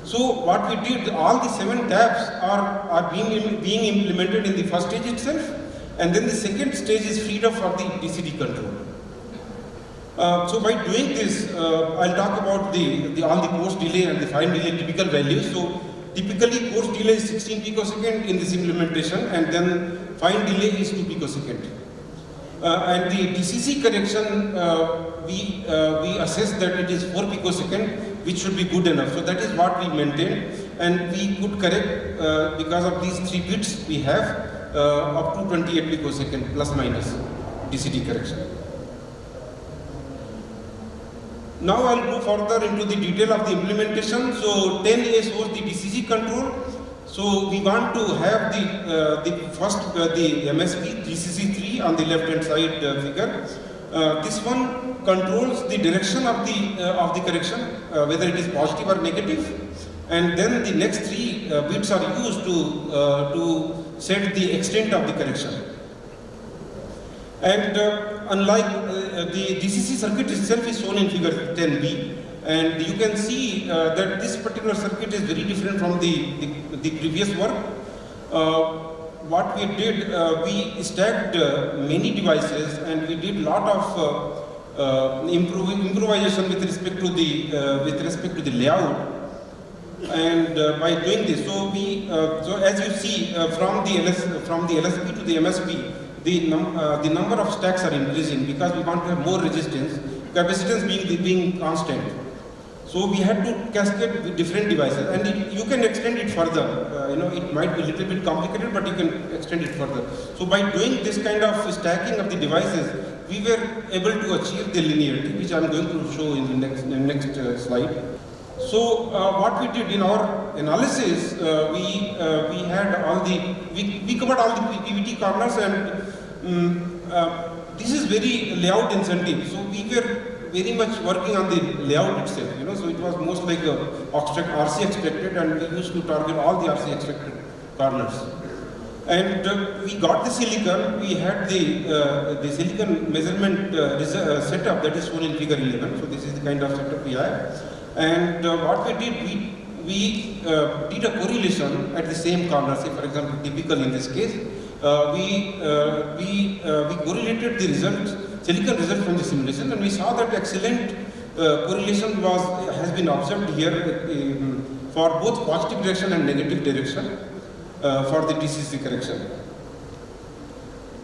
So what we did, all the 7 tabs are being implemented in the first stage itself, and then the second stage is freed up for the DCD control. So by doing this, I'll talk about all the course delay and the fine delay typical values. So typically course delay is 16 picosecond in this implementation, and then fine delay is 2 picosecond. And the DCC correction, we assess that it is 4 picosecond, which should be good enough. So that is what we maintained, and we could correct because of these 3 bits we have up to 28 picosecond plus minus DCD correction. Now I'll go further into the detail of the implementation. So 10A shows the DCC control. So we want to have the MSP DCC3 on the left hand side figure. This one controls the direction of the correction, whether it is positive or negative, and then the next 3 bits are used to set the extent of the correction. And unlike the DCC circuit itself is shown in figure 10B, and you can see that this particular circuit is very different from the previous work. What we did, we stacked many devices, and we did lot of improvisation with respect to the layout. And by doing this, so as you see from the LSP to the MSP, the number of stacks are increasing because we want to have more resistance, capacitance being constant. So we had to cascade with different devices, and you can extend it further. It might be a little bit complicated, but you can extend it further. So by doing this kind of stacking of the devices, we were able to achieve the linearity, which I'm going to show in the next slide. So what we did in our analysis, we covered all the PVT corners, and this is very layout incentive. So we were very much working on the layout itself, so it was most like a RC extracted, and we used to target all the RC extracted corners. And we got the silicon, we had the silicon measurement setup that is shown in figure 11, so this is the kind of setup we have. And what we did, we did a correlation at the same corner, say for example typical in this case, we correlated the results, silicon result from the simulation, and we saw that excellent correlation has been observed here for both positive direction and negative direction for the DCC correction.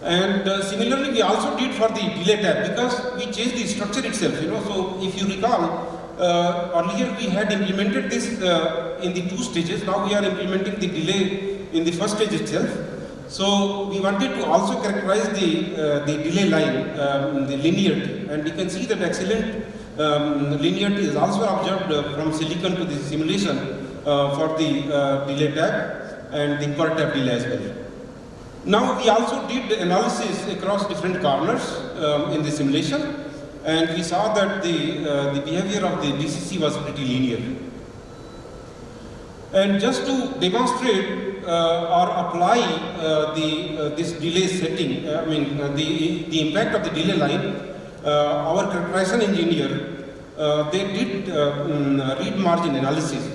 And similarly, we also did for the delay tab, because we changed the structure itself, So if you recall, earlier we had implemented this in the 2 stages. Now we are implementing the delay in the first stage itself. So we wanted to also characterize the delay line, the linearity, and you can see that excellent linearity is also observed from silicon to the simulation for the delay tab and the per tab delay as well. Now we also did analysis across different corners in the simulation, and we saw that the behavior of the DCC was pretty linear. And just to demonstrate or apply this delay setting, the impact of the delay line, our characterization engineer, they did read margin analysis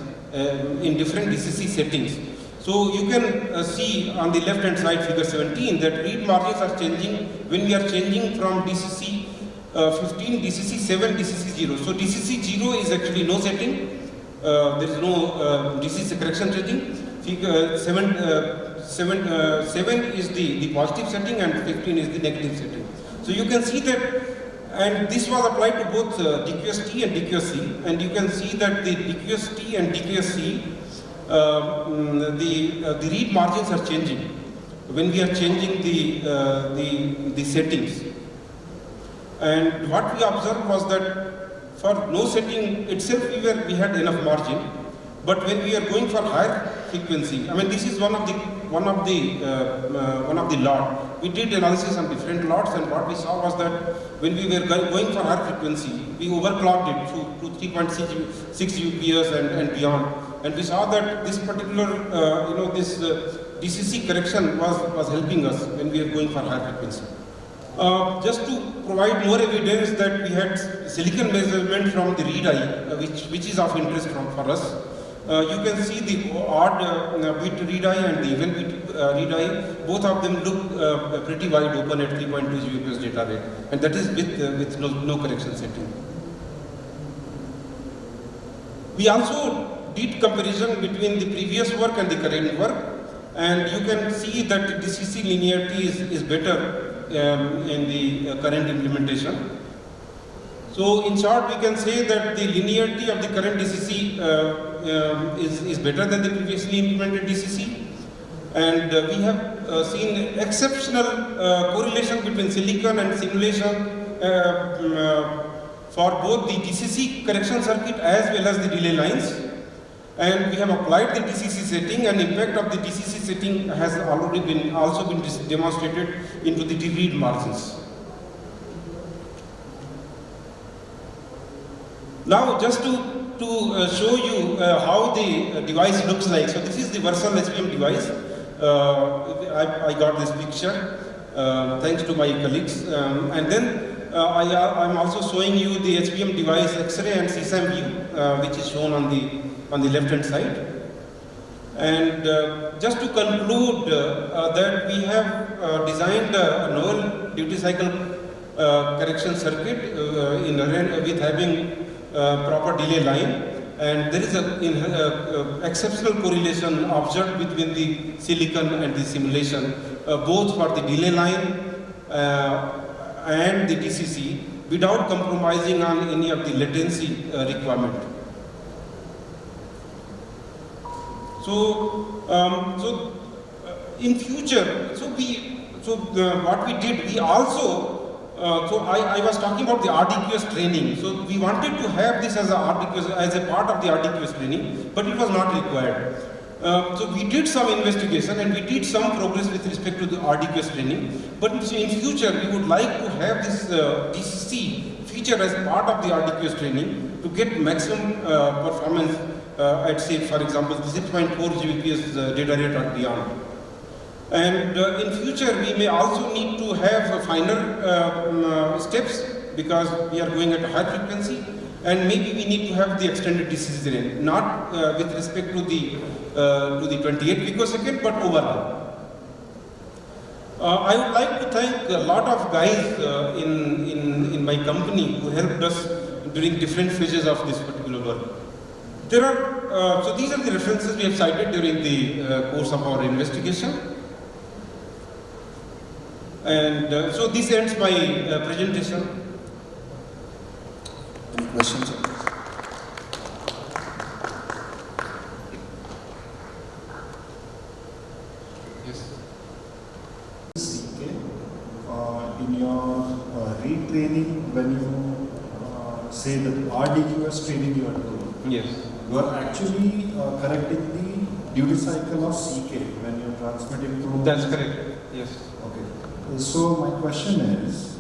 in different DCC settings. So you can see on the left hand side, figure 17, that read margins are changing when we are changing from DCC 15, DCC 7, DCC 0. So DCC 0 is actually no setting. There is no DCC correction setting. Figure 7 is the positive setting and 15 is the negative setting. So you can see that, and this was applied to both DQST and DQSC, and you can see that the DQST and DQSC, the read margins are changing when we are changing the settings. And what we observed was that for no setting itself, we had enough margin, but when we are going for higher frequency, this is one of the lot. We did analysis on different lots, and what we saw was that when we were going for higher frequency, we overclocked it to 3.6 UPS and beyond. And we saw that this particular, this DCC correction was helping us when we are going for higher frequency. Just to provide more evidence that we had silicon measurement from the read eye, which is of interest for us. You can see the odd bit read eye and the even bit read eye. Both of them look pretty wide open at 3.2 Gbps data rate, and that is with no correction setting. We also did comparison between the previous work and the current work, and you can see that the DCC linearity is better in the current implementation. So in short, we can say that the linearity of the current DCC is better than the previously implemented DCC, and we have seen exceptional correlation between silicon and simulation for both the DCC correction circuit as well as the delay lines. And we have applied the DCC setting, and impact of the DCC setting has already been demonstrated into the read margins. Now, just to show you how the device looks like. So this is the Versal HBM device. I got this picture thanks to my colleagues, and then I'm also showing you the HBM device X-ray and CSAM view, which is shown on the left hand side. And just to conclude that we have designed a novel duty cycle correction circuit with having proper delay line, and there is an exceptional correlation observed between the silicon and the simulation, both for the delay line and the DCC, without compromising on any of the latency requirement. So, in future, what we did, we also, I was talking about the RDQS training. So we wanted to have this as a part of the RDQS training, but it was not required. So we did some investigation and we did some progress with respect to the RDQS training. But in future, we would like to have this DCC feature as part of the RDQS training to get maximum performance at, say, for example, 6.4 Gbps data rate or beyond. And in future, we may also need to have finer steps, because we are going at a high frequency, and maybe we need to have the extended DCC range, not with respect to the 28 picosecond, but overall. I would like to thank a lot of guys in my company who helped us during different phases of this particular work. There are, so these are the references we have cited during the course of our investigation. And so this ends my presentation. Any questions on this? In your retraining, when you say that RDQS training you are doing, Yes. you are actually correcting the duty cycle of CK when you are transmitting to. That's correct. Yes. Okay. So my question is,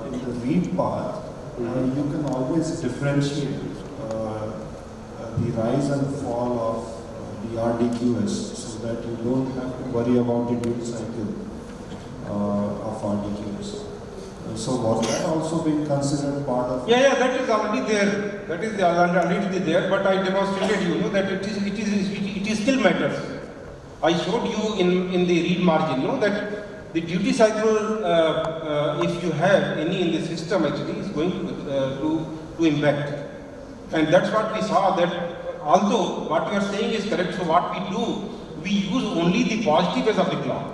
in the read path, you can always differentiate the rise and fall of the RDQS, so that you don't have to worry about the duty cycle of RDQS. So was that also being considered part of? Yeah, that is already there. That is already there. But I demonstrated that it still matters. I showed you in the read margin, that the duty cycle, if you have any in the system, actually is going to impact. And that's what we saw, that although what you are saying is correct, so what we do, we use only the positive edge of the clock.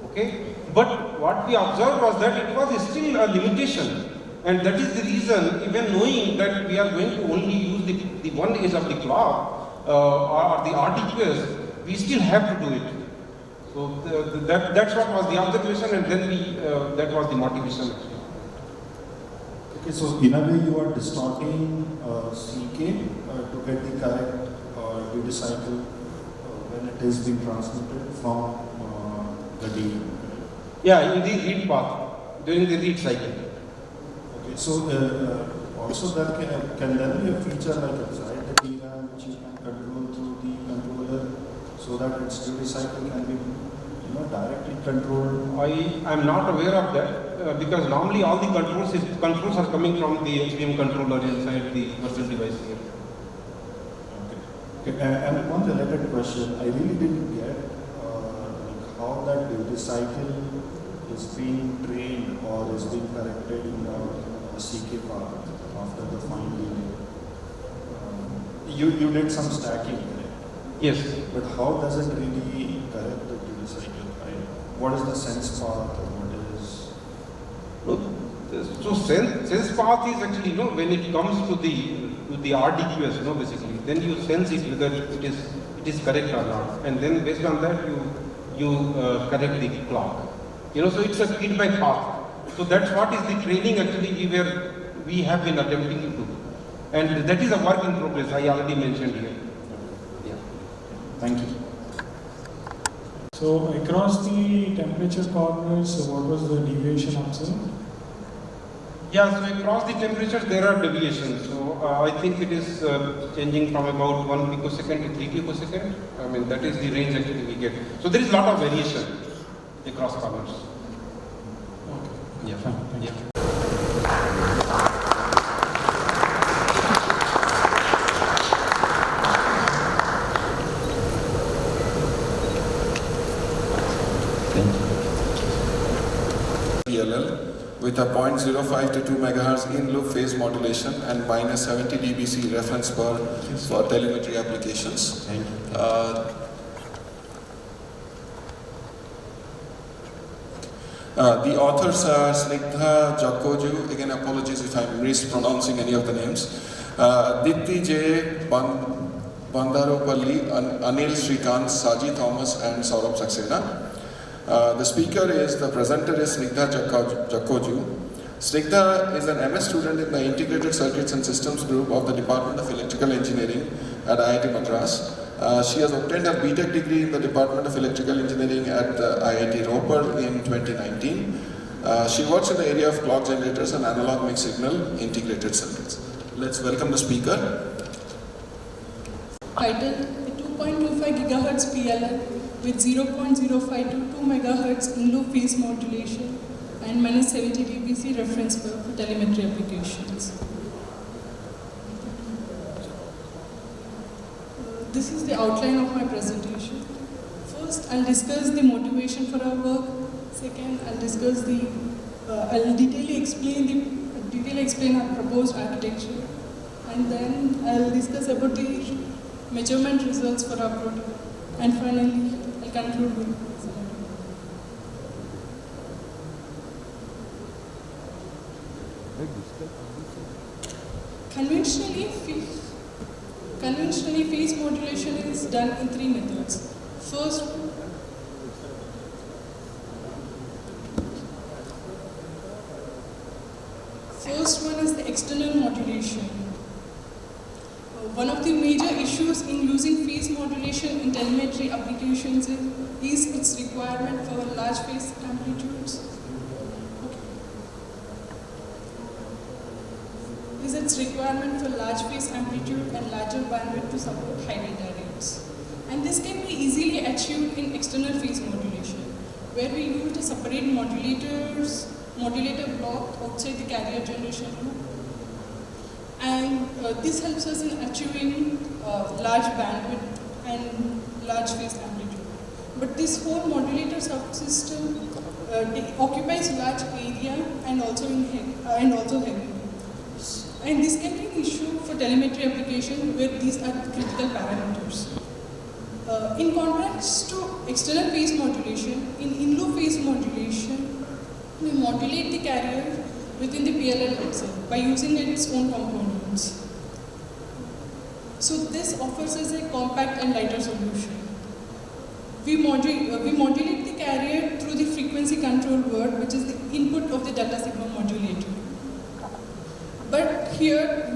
Okay? But what we observed was that it was still a limitation. And that is the reason, even knowing that we are going to only use the one edge of the clock or the RDQS, we still have to do it. So that's what was the observation, and then that was the motivation. Okay, so in a way you are distorting CK to get the correct duty cycle when it is being transmitted from the D. Yeah, in the read path, during the read cycle. Okay, so also there can there be a feature like inside the DRAM which you can control through the controller, so that its duty cycle can be directly controlled? I am not aware of that because normally all the controls are coming from the HBM controller inside the virtual device here. Okay. And one related question, I really didn't get how that duty cycle is being trained or is being corrected in the CK path after the fine delay. You did some stacking, right? Yes. But how does it really correct the duty cycle? What is the sense path or what is? So sense path is actually, when it comes to the RDQS, basically, then you sense it whether it is correct or not, and then based on that you correct the clock. So it's a feedback path. So that's what is the training actually we have been attempting to do, and that is a work in progress. I already mentioned here. Yeah. Thank you. So across the temperature corners, what was the deviation observed? Yeah, so across the temperatures there are deviations. So I think it is changing from about 1 picosecond to 3 picosecond. I mean, that is the range actually we get. So there is a lot of variation across corners. Okay. Yeah. Fine. Thank you. With a 0.05 to 2 megahertz in-loop phase modulation and minus 70 dBc reference per for telemetry applications. The authors are Snigdha Jakkoju, again apologies if I'm mispronouncing any of the names, Dipti J. Bandaropalli, Anil Srikant, Saji Thomas and Saurabh Saxena. The speaker is, the presenter is Snigdha Jakkoju. Snigdha is an MS student in the Integrated Circuits and Systems group of the Department of Electrical Engineering at IIT Madras. She has obtained her BTech degree in the Department of Electrical Engineering at IIT Ropar in 2019. She works in the area of clock generators and analog mixed signal integrated circuits. Let's welcome the speaker. Title 2.25 GHz PLL with 0.05 to 2 MHz in-loop phase modulation and minus 70 dBc reference curve for telemetry applications. This is the outline of my presentation. First, I'll discuss the motivation for our work. Second, I'll discuss I'll detail explain our proposed architecture. and then I'll discuss about the measurement results for our product. And finally, I'll conclude with Conventionally, phase modulation is done in 3 methods. First one is the external modulation. One of the major issues in using phase modulation in telemetry applications is its requirement for large phase amplitudes. And larger bandwidth to support high data rates. And this can be easily achieved in external phase modulation, where we use a separate modulator block outside the carrier generation loop. And this helps us in achieving large bandwidth and large phase amplitude. But this whole modulator subsystem occupies large area and also heavy. And this can be an issue for telemetry application where these are critical parameters. In contrast to external phase modulation, in loop phase modulation, we modulate the carrier within the PLL itself by using its own components. So this offers us a compact and lighter solution. We modulate the carrier through the frequency control word, which is the input of the delta sigma modulator. But here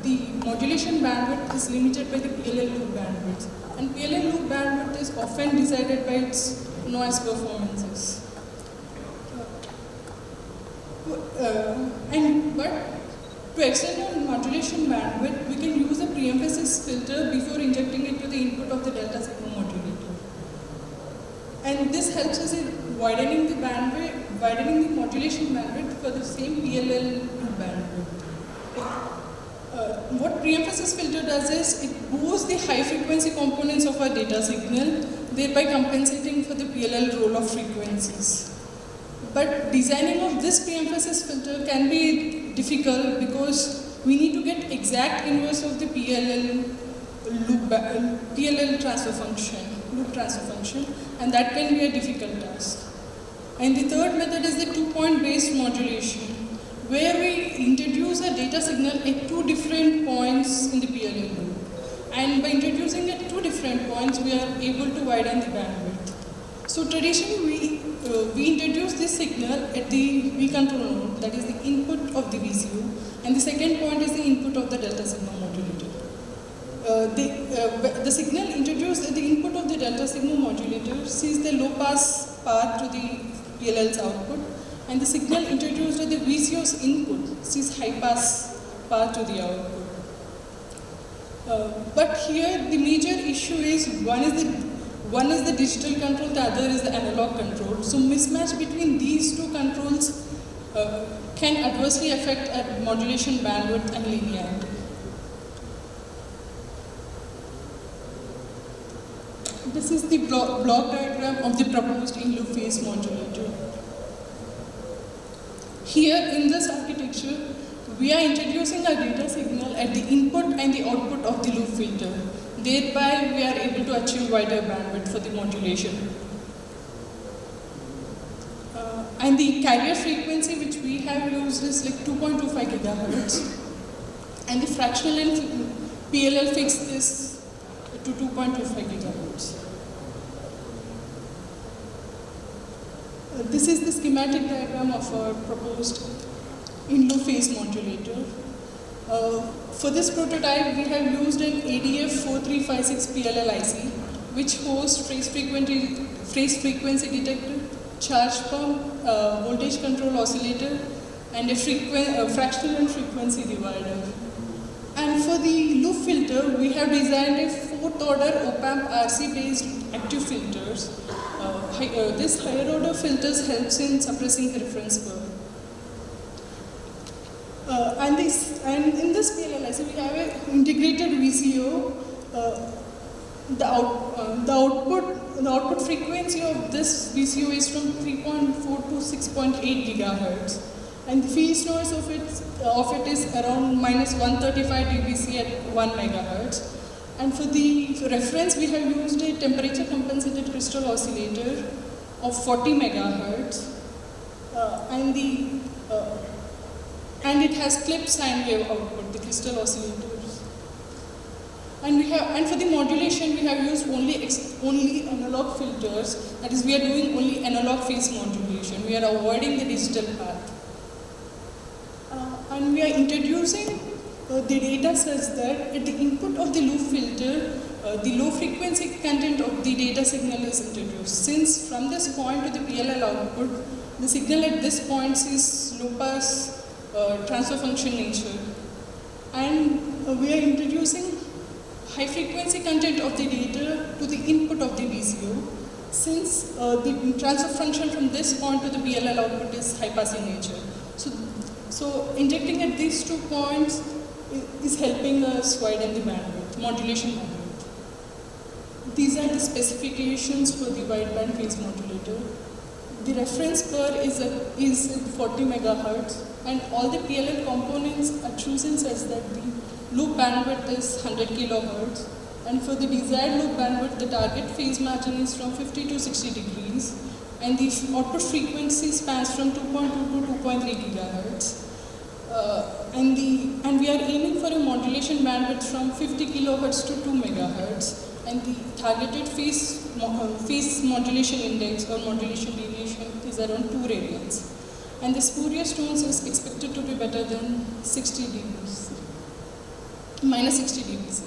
the modulation bandwidth is limited by the PLL loop bandwidth, and PLL loop bandwidth is often decided by its noise performances. But to extend our modulation bandwidth, we can use a pre-emphasis filter before injecting it to the input of the delta sigma modulator. And this helps us in widening the modulation bandwidth for the same PLL loop bandwidth. What pre-emphasis filter does is it boosts the high frequency components of our data signal, thereby compensating for the PLL role of frequencies. But designing of this pre-emphasis filter can be difficult because we need to get exact inverse of the PLL transfer function, and that can be a difficult task. And the third method is the 2-point based modulation, where we introduce a data signal at 2 different points in the PLL loop. And by introducing at 2 different points, we are able to widen the bandwidth. So traditionally, we introduce this signal at the V control node, that is the input of the VCU, and the second point is the input of the delta sigma modulator. The signal introduced at the input of the delta sigma modulator sees the low pass path to the PLL's output, and the signal introduced at the VCO's input sees high pass path to the output. But here the major issue is one is the digital control, the other is the analog control. So mismatch between these 2 controls can adversely affect our modulation bandwidth and linearity. This is the block diagram of the proposed in-loop phase modulator. Here in this architecture, we are introducing a data signal at the input and the output of the loop filter. Thereby, we are able to achieve wider bandwidth for the modulation. And the carrier frequency which we have used is like 2.25 gigahertz. And the fractional and PLL fixed this to 2.25 gigahertz. This is the schematic diagram of our proposed in-loop phase modulator. For this prototype, we have used an ADF4356 PLL IC, which hosts phase frequency detector, charge pump, voltage control oscillator, and a fractional and frequency divider. And for the loop filter, we have designed a 4th order op-amp RC-based active filters. This higher order filters helps in suppressing the reference curve. And in this PLL IC, we have an integrated VCO. The output frequency of this VCO is from 3.4 to 6.8 gigahertz. And the phase noise of it is around minus 135 dBc at 1 megahertz. And for the reference, we have used a temperature compensated crystal oscillator of 40 megahertz, and it has clipped sine wave output, the crystal oscillators. And for the modulation, we have used only analog filters. That is, we are doing only analog phase modulation. We are avoiding the digital path. And we are introducing the data such that at the input of the loop filter, the low frequency content of the data signal is introduced. Since from this point to the PLL output, the signal at this point is low pass transfer function nature. And we are introducing high frequency content of the data to the input of the VCO, since the transfer function from this point to the PLL output is high pass in nature. So injecting at these 2 points is helping us widen the bandwidth, modulation bandwidth. These are the specifications for the wideband phase modulator. The reference per is at 40 megahertz, and all the PLL components are chosen such that the loop bandwidth is 100 kilohertz, and for the desired loop bandwidth, the target phase margin is from 50 to 60 degrees, and the output frequency spans from 2.2 to 2.3 gigahertz. And we are aiming for a modulation bandwidth from 50 kilohertz to 2 megahertz, and the targeted phase modulation index or modulation deviation is around 2 radians. And the spurious tones is expected to be better than 60 dBc, minus 60 dBc.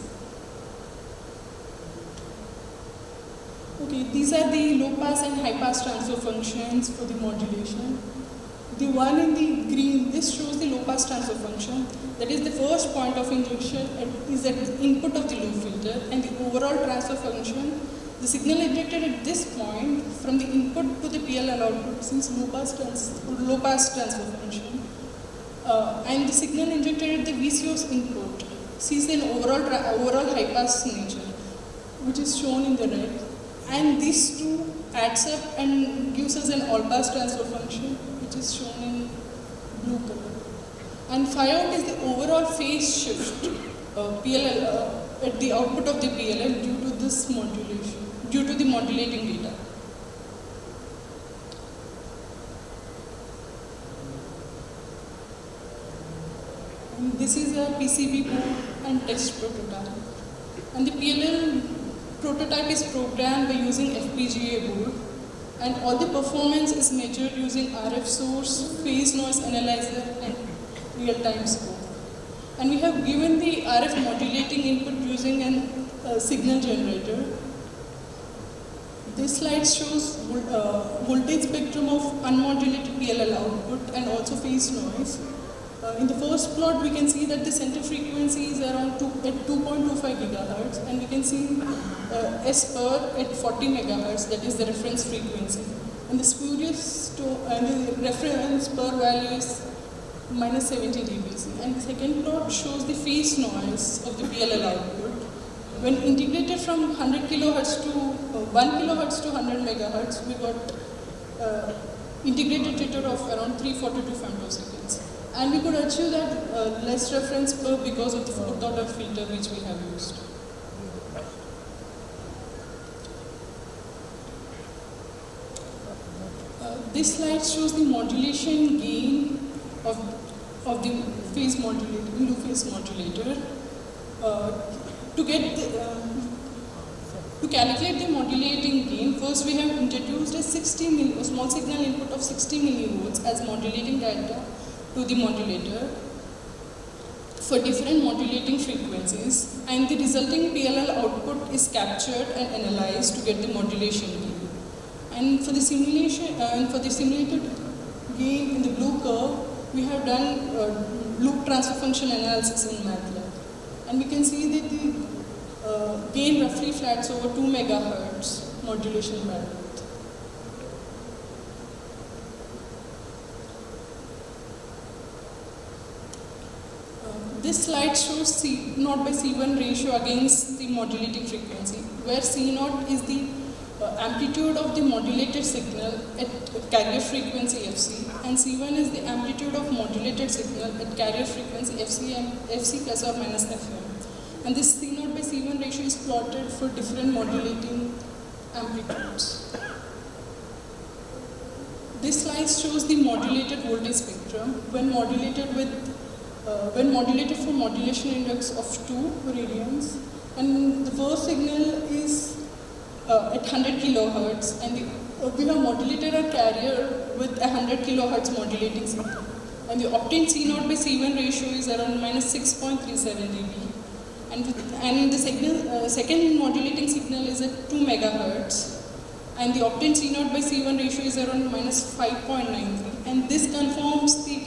Okay, these are the low pass and high pass transfer functions for the modulation. The one in the green, this shows the low pass transfer function. That is, the first point of injection is at the input of the loop filter, and the overall transfer function, the signal injected at this point from the input to the PLL output since low pass transfer function, and the signal injected at the VCO's input sees an overall high pass nature, which is shown in the red. And these two adds up and gives us an all pass transfer function, which is shown in blue color. And phi out is the overall phase shift PLL at the output of the PLL due to this modulation, due to the modulating data. And this is a PCB board and test prototype. And the PLL prototype is programmed by using FPGA board, and all the performance is measured using RF source, phase noise analyzer, and real-time scope. And we have given the RF modulating input using a signal generator. This slide shows voltage spectrum of unmodulated PLL output and also phase noise. In the first plot, we can see that the center frequency is around 2.25 gigahertz, and we can see S per at 40 megahertz, that is the reference frequency. And the spurious and the reference per value is minus 70 dBc. And the second plot shows the phase noise of the PLL output. When integrated from 100 kilohertz to 1 kilohertz to 100 megahertz, we got integrated jitter of around 342 femtoseconds. And we could achieve that less reference per because of the fourth order filter which we have used. This slide shows the modulation gain of the phase modulator, loop phase modulator. To calculate the modulating gain, first we have introduced a small signal input of 60 millivolts as modulating data to the modulator for different modulating frequencies, and the resulting PLL output is captured and analyzed to get the modulation gain. And for the simulation for the simulated gain in the blue curve, we have done loop transfer function analysis in MATLAB, and we can see that the gain roughly flats over 2 megahertz modulation bandwidth. This slide shows C0 by C1 ratio against the modulating frequency, where C0 is the amplitude of the modulated signal at carrier frequency Fc, and C1 is the amplitude of modulated signal at carrier frequency FC plus or minus FM. And this C0 by C1 ratio is plotted for different modulating amplitudes. This slide shows the modulated voltage spectrum when modulated for modulation index of 2 radians, and the first signal is at 100 kilohertz, and we have modulated our carrier with a 100 kilohertz modulating signal, and the obtained C0 by C1 ratio is around minus 6.37 dB, and the second modulating signal is at 2 megahertz. And the obtained C0 by C1 ratio is around minus 5.93, and this confirms the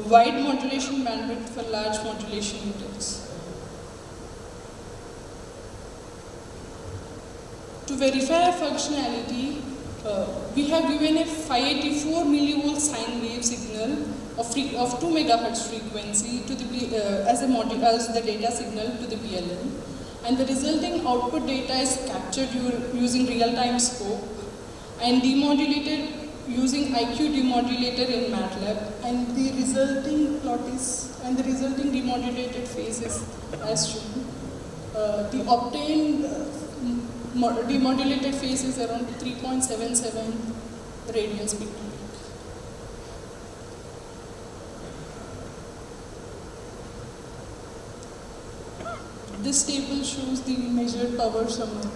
wide modulation bandwidth for large modulation index. To verify our functionality, we have given a 584 millivolt sine wave signal of 2 megahertz frequency to the as the data signal to the PLL. And the resulting output data is captured using real-time scope and demodulated using IQ demodulator in MATLAB, and the resulting demodulated phase is as shown. The obtained demodulated phase is around 3.77 radians per minute. This table shows the measured power summary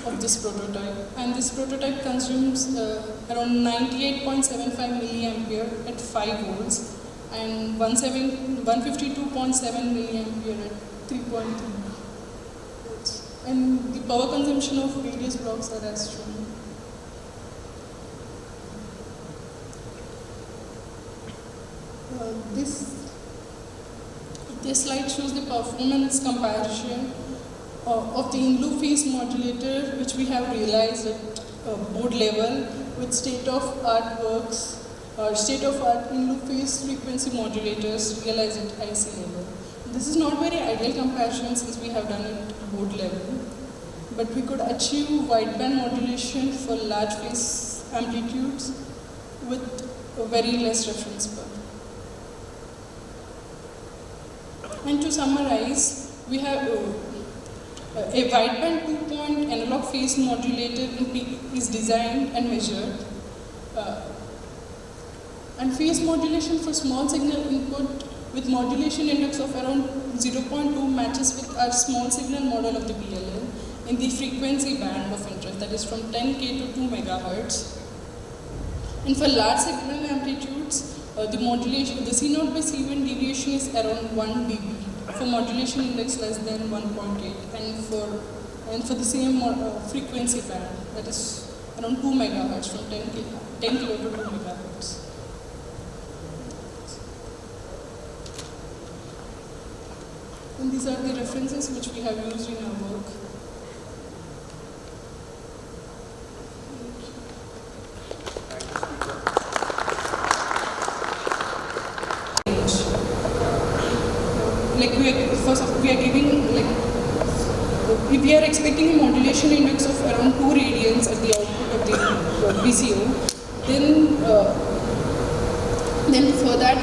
of this prototype, and this prototype consumes around 98.75 milliampere at 5 volts and 152.7 milliampere at 3.3 volts. And the power consumption of various blocks are as shown. This slide shows the performance comparison of the in-loop phase modulator, which we have realized at board level, with state-of-art in-loop phase frequency modulators realized at IC level. This is not very ideal comparison since we have done it at board level, but we could achieve wideband modulation for large phase amplitudes with very less reference power. And to summarize, we have a wideband 2-point analog phase modulator is designed and measured, and phase modulation for small signal input with modulation index of around 0.2 matches with our small signal model of the PLL in the frequency band of interest, that is from 10K to 2 megahertz. And for large signal amplitudes, the C0 by C1 deviation is around 1 dB for modulation index less than 1.8, and for the same frequency band, that is around 2 megahertz from 10 kilo to 2 megahertz. And these are the references which we have used in our work. We are giving, if we are expecting a modulation index of around 2 radians at the output of the VCO, then for that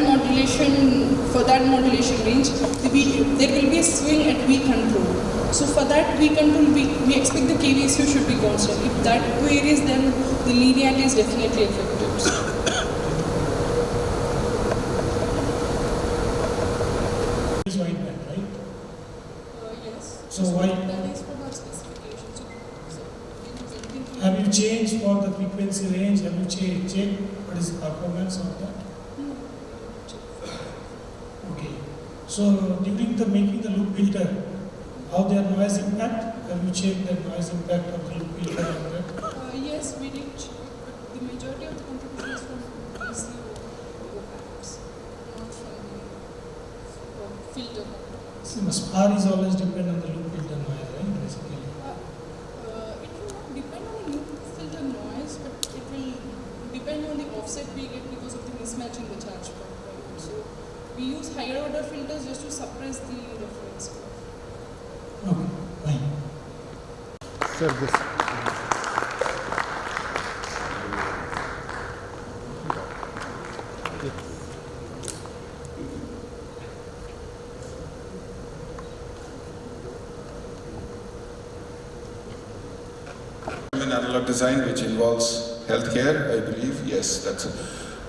modulation range, there will be a swing at V control. So for that V control, we expect the K ratio should be constant. If that varies, then the linearity is definitely affected. So why? Have you changed for the frequency range? Have you checked what is the performance of that? No. Okay. So during the making the loop filter, how their noise impact? Have you checked the noise impact of the loop filter on that? Yes, we did check, but the majority of the contribution is from VCO bureaucrats, not from the filter. See, R is always depend on the loop filter noise, right? Basically. It will not depend on the loop filter noise, but it will depend on the offset we get because of the mismatch in the charge point. Right? So we use higher order filters just to suppress the reference curve. Okay, fine. Sir, this. in analog design, which involves healthcare, I believe. Yes, that's it.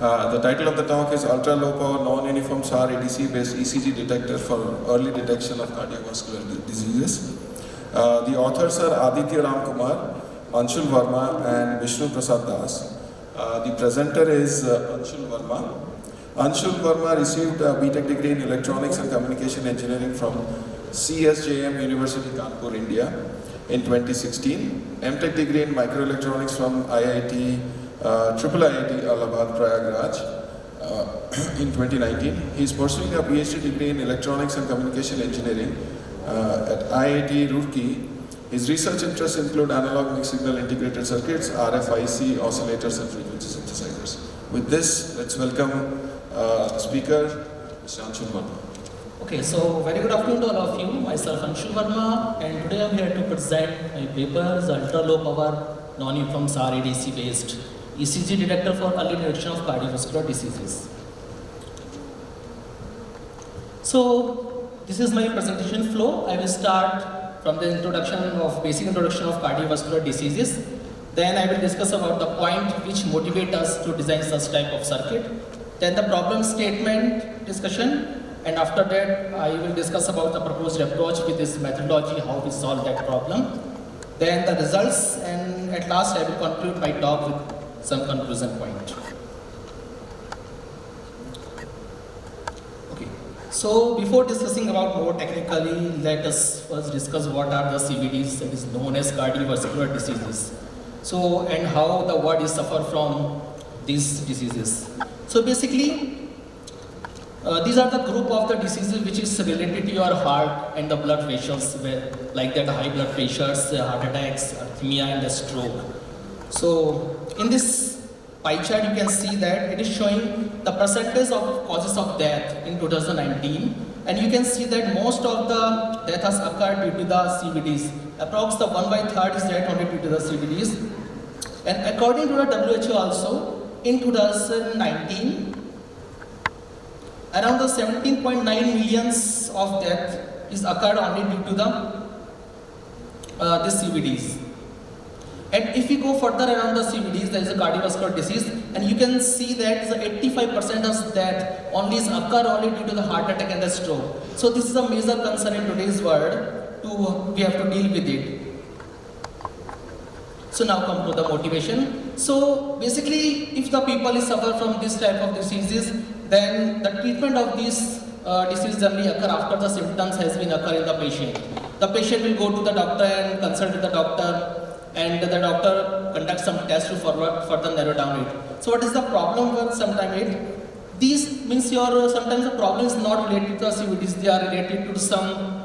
The title of the talk is Ultra Low Power Non-Uniform SAR ADC based ECG detector for early detection of cardiovascular diseases. The authors are Aditya Ram Kumar, Anshul Verma and Vishnu Prasad Das. The presenter is Anshul Verma. Anshul Verma received a BTech degree in Electronics and Communication Engineering from CSJM University, Kanpur, India in 2016. MTech degree in Microelectronics from Triple IIT Allahabad, Prayagraj in 2019. He is pursuing a PhD degree in Electronics and Communication Engineering at IIT Roorkee. His research interests include analog mixed signal integrated circuits, RFIC, oscillators and frequency synthesizers. With this, let's welcome the speaker, Mr. Anshul Verma. Okay, so very good afternoon to all of you. Myself Anshul Verma, and today I'm here to present my paper, the Ultra Low Power Non-Uniform SAR ADC based ECG detector for early detection of cardiovascular diseases. So this is my presentation flow. I will start from the basic introduction of cardiovascular diseases. Then I will discuss about the point which motivate us to design such type of circuit. Then the problem statement discussion, and after that I will discuss about the proposed approach with this methodology, how we solve that problem. Then the results, and at last I will conclude my talk with some conclusion point. Okay, so before discussing about more technically, let us first discuss what are the CVDs, that is known as cardiovascular diseases. So, and how the body suffer from these diseases. So basically, these are the group of the diseases which is related to your heart and the blood vessels, like that high blood pressures, heart attacks, arrhythmia and the stroke. So in this pie chart you can see that it is showing the percentage of causes of death in 2019, and you can see that most of the death has occurred due to the CVDs. Approx the 1/3 is death only due to the CVDs. And according to the WHO also, in 2019, around the 17.9 millions of death is occurred only due to the CVDs. And if we go further around the CVDs, there is a cardiovascular disease, and you can see that the 85% of death only is occur only due to the heart attack and the stroke. So this is a major concern in today's world. We have to deal with it. So now come to the motivation. So basically, if the people suffer from this type of diseases, then the treatment of this disease generally occur after the symptoms has been occur in the patient. The patient will go to the doctor and consult with the doctor, and the doctor conducts some tests to further narrow down it. So what is the problem with sometimes these means sometimes the problem is not related to the CVDs, they are related to some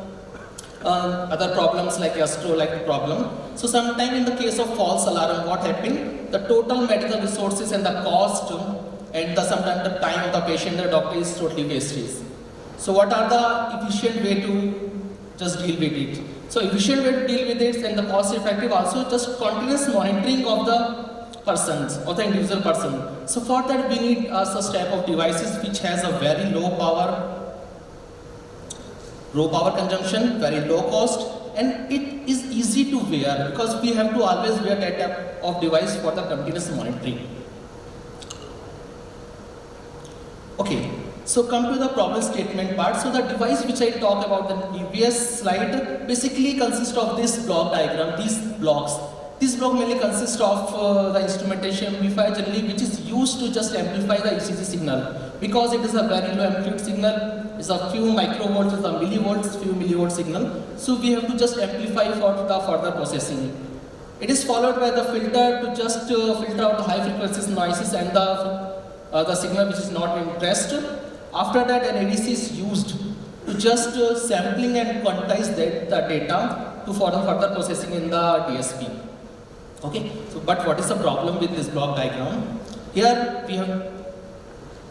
other problems like gastro-like problem. So sometimes in the case of false alarm, what happened? The total medical resources and the cost and sometimes the time of the patient, the doctor is totally wasted. So what are the efficient way to just deal with it? So efficient way to deal with it and the cost effective also just continuous monitoring of the persons or the individual person. So for that we need such type of devices which has a very low power consumption, very low cost, and it is easy to wear because we have to always wear that type of device for the continuous monitoring. Okay, so come to the problem statement part. So the device which I talked about in the previous slide basically consists of this block diagram, these blocks. This block mainly consists of the instrumentation amplifier generally, which is used to just amplify the ECG signal because it is a very low amplitude signal. It's a few microvolts, it's a millivolts, few millivolt signal. So we have to just amplify for the further processing. It is followed by the filter to just filter out the high frequencies noises and the signal which is not interest. After that, an ADC is used to just sampling and quantize the data to further processing in the DSP. Okay, so but what is the problem with this block diagram? Here we have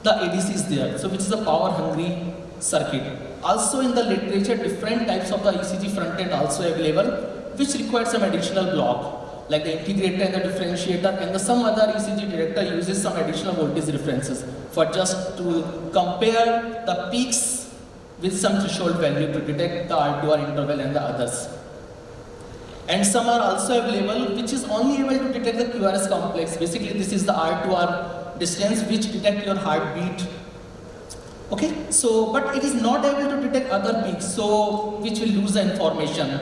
the ADC is there, so which is a power hungry circuit. Also in the literature, different types of the ECG front end also available, which requires some additional block, like the integrator and the differentiator, and some other ECG detector uses some additional voltage references for just to compare the peaks with some threshold value to detect the R2R interval and the others. And some are also available which is only able to detect the QRS complex. Basically this is the R to R distance which detect your heartbeat. Okay, so but it is not able to detect other peaks, so which will lose the information.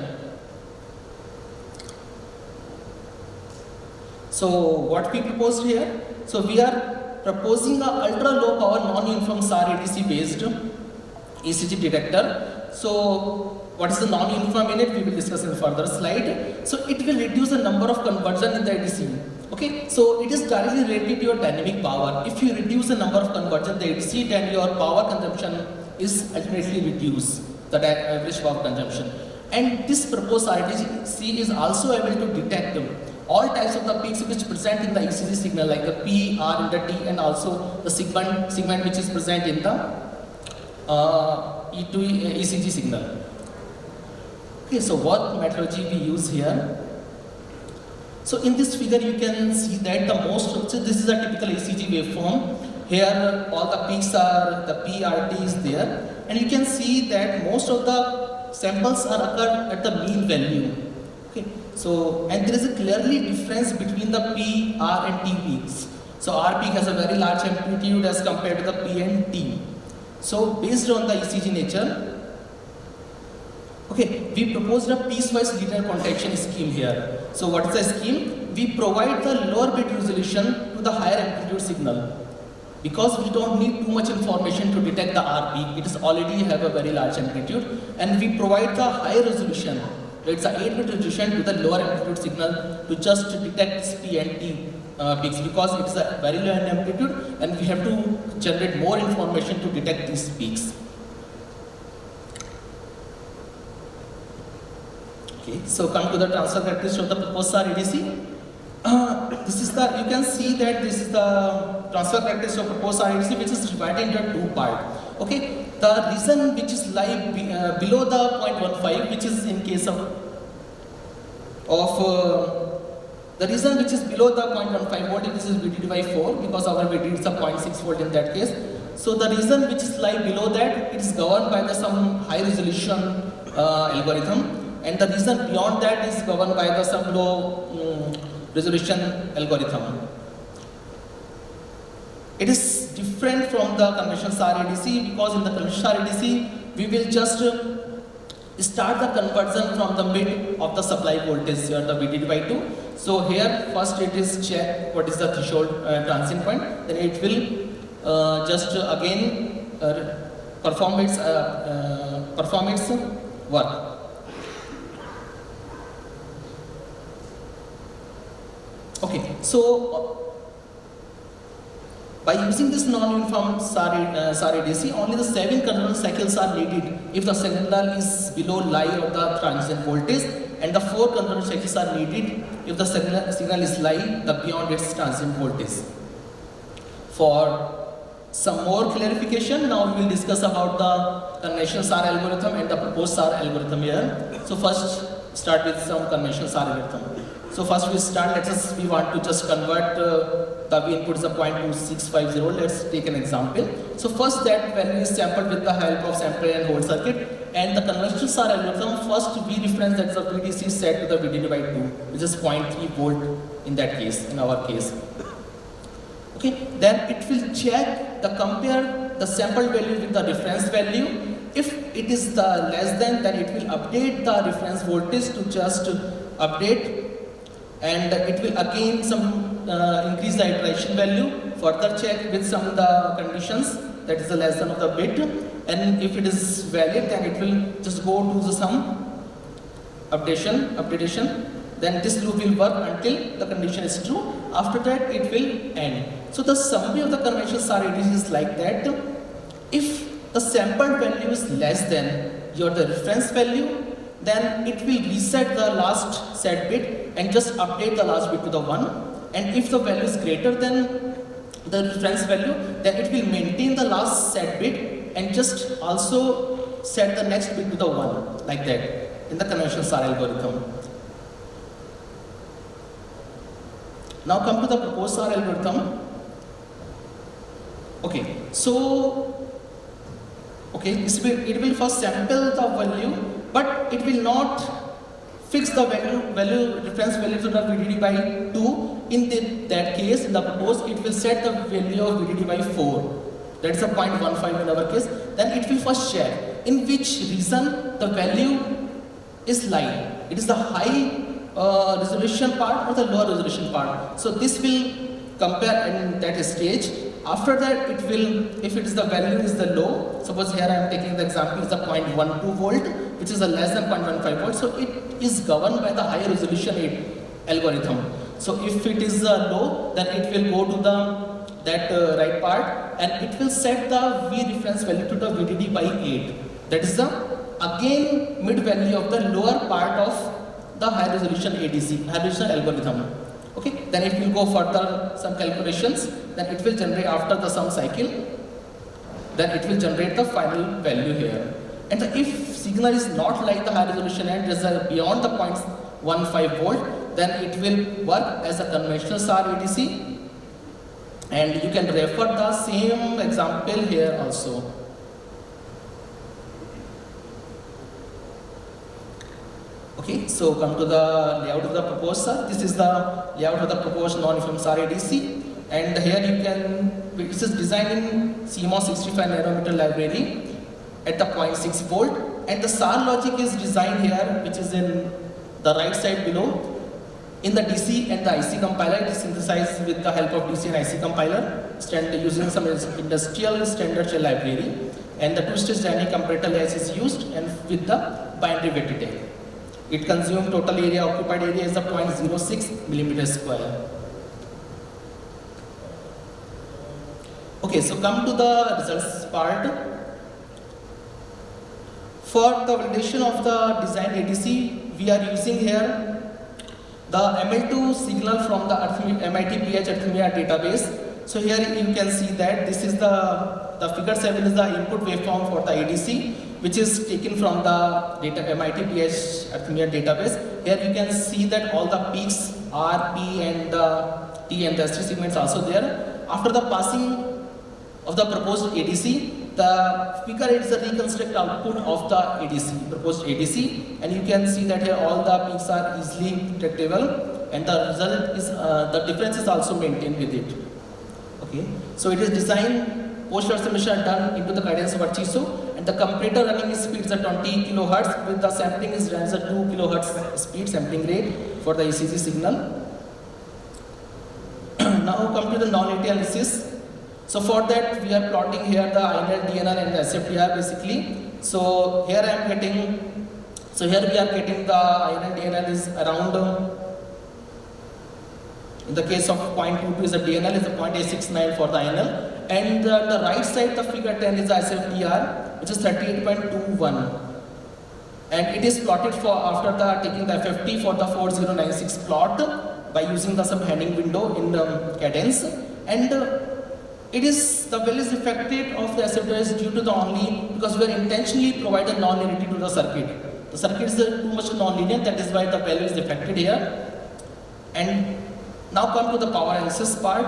So what we proposed here? So we are proposing a ultra low power non-uniform SAR ADC based ECG detector. So what is the non-uniform in it? We will discuss in further slide. So it will reduce the number of conversion in the ADC. Okay, so it is directly related to your dynamic power. If you reduce the number of conversion in the ADC, then your power consumption is ultimately reduced, the average power consumption. And this proposed RDC is also able to detect all types of the peaks which present in the ECG signal, like the P, R, and the T, and also the segment which is present in the E2 ECG signal. Okay, so what methodology we use here? So in this figure you can see that so this is a typical ECG waveform. Here all the peaks are, the P, R, T is there, and you can see that most of the samples are occurred at the mean value. Okay, so and there is a clearly difference between the P, R, and T peaks. So R peak has a very large amplitude as compared to the P and T. So based on the ECG nature, okay, we proposed a piecewise linear contaction scheme here. So what is the scheme? We provide the lower bit resolution to the higher amplitude signal. Because we don't need too much information to detect the R peak, it is already have a very large amplitude, and we provide the higher resolution. It's an 8-bit resolution to the lower amplitude signal to just detect this P and T peaks, because it's a very low amplitude and we have to generate more information to detect these peaks. Okay, so come to the transfer characteristics of the proposed SAR ADC. This is the, you can see that this is the transfer characteristics of proposed SAR ADC, which is divided into two parts. Okay, the region which is lie below the 0.15, which is in case of the region which is below the 0.15 volt, this is VDD by 4, because our VDD is a 0.6 volt in that case. So the region which is lie below that, it is governed by some high resolution algorithm. And the region beyond that is governed by some low resolution algorithm. It is different from the conventional SAR ADC, because in the conventional SAR ADC, we will just start the conversion from the mid of the supply voltage here, the VDD by 2. So here first it is check what is the threshold transient point, then it will just again perform its work. Okay, so by using this non-uniform SAR ADC, only the 7 conversion cycles are needed if the signal is below lie of the transient voltage, and the 4 conversion cycles are needed if the signal is lie beyond its transient voltage. For some more clarification, now we will discuss about the conventional SAR algorithm and the proposed SAR algorithm here. So first start with some conventional SAR algorithm. So first we start, we want to just convert the V input is a 0.2650, let's take an example. So first that value is sampled with the help of sampler and hold circuit, and the conventional SAR algorithm, first V reference, that is the VDC, set to the VDD by 2, which is 0.3 volt in that case, in our case. Okay, then it will check, compare the sample value with the reference value. If it is the less than, then it will update the reference voltage to just update, and it will again increase the iteration value, further check with some the conditions, that is the less than of the bit, and if it is valid, then it will just go to some updation, then this loop will work until the condition is true. After that it will end. So the summary of the conventional SAR ADC is like that: if the sampled value is less than the reference value, then it will reset the last set bit and just update the last bit to the 1. And if the value is greater than the reference value, then it will maintain the last set bit and just also set the next bit to the 1, like that, in the conventional SAR algorithm. Now come to the proposed SAR algorithm. Okay, so it will first sample the value, but it will not fix the reference value to the VDD by 2. In that case, in the proposed, it will set the value of VDD by 4. That is a 0.15 in our case. Then it will first check in which region the value is lying. It is the high resolution part or the lower resolution part. So this will compare in that stage. After that, it will, if it is the value is the low, suppose here I am taking the example is the 0.12 volt, which is a less than 0.15 volt. So it is governed by the high resolution algorithm. So if it is low, then it will go to the right part, and it will set the V reference value to the VDD by 8. That is the again mid value of the lower part of the high resolution ADC, high resolution algorithm. Okay, then it will go further some calculations, then it will generate after the sum cycle, then it will generate the final value here. And if signal is not like the high resolution and is beyond the 0.15 volt, then it will work as a conventional SAR ADC, and you can refer the same example here also. Okay, so come to the layout of the proposed SAR. This is the layout of the proposed non-uniform SAR ADC, and here you can, this is designed in CMOS 65 nanometer library at the 0.6 volt, and the SAR logic is designed here, which is in the right side below. In the DC and the IC compiler, it is synthesized with the help of DC and IC compiler, using some industrial standard shell library, and the two-stage dynamic comparator layers is used, and with the binary weighted tag. It consumes total area, occupied area is a 0.06 millimeter square. Okay, so come to the results part. For the validation of the design ADC, we are using here the ML2 signal from the MIT PH Arithmetic database. So here you can see that this is the figure 7 is the input waveform for the ADC, which is taken from the MIT PH Arithmetic database. Here you can see that all the peaks R, P, and the T and the S3 segments also there. After the passing of the proposed ADC, the figure is a reconstruct output of the ADC, proposed ADC, and you can see that here all the peaks are easily detectable, and the result is the difference is also maintained with it. Okay, so it is designed post-transformation done into the guidance of Archiso, and the comparator running speed is at 20 kHz with the sampling is runs at 2 kHz speed sampling rate for the ECG signal. Now come to the non-AT analysis. So for that we are plotting here the INL, DNL and the SFDR basically. So here I am getting, so here we are getting the INL, DNL is around, in the case of 0.22 is the DNL is the 0.869 for the INL, and the right side the figure 10 is the SFDR, which is 38.21, and it is plotted for after the taking the FFT for the 4096 plot by using the some handing window in the cadence, and it is the value is affected of the SFDR is due to the only because we are intentionally provided non-linearity to the circuit. The circuit is too much non-linear, that is why the value is affected here. And now come to the power analysis part.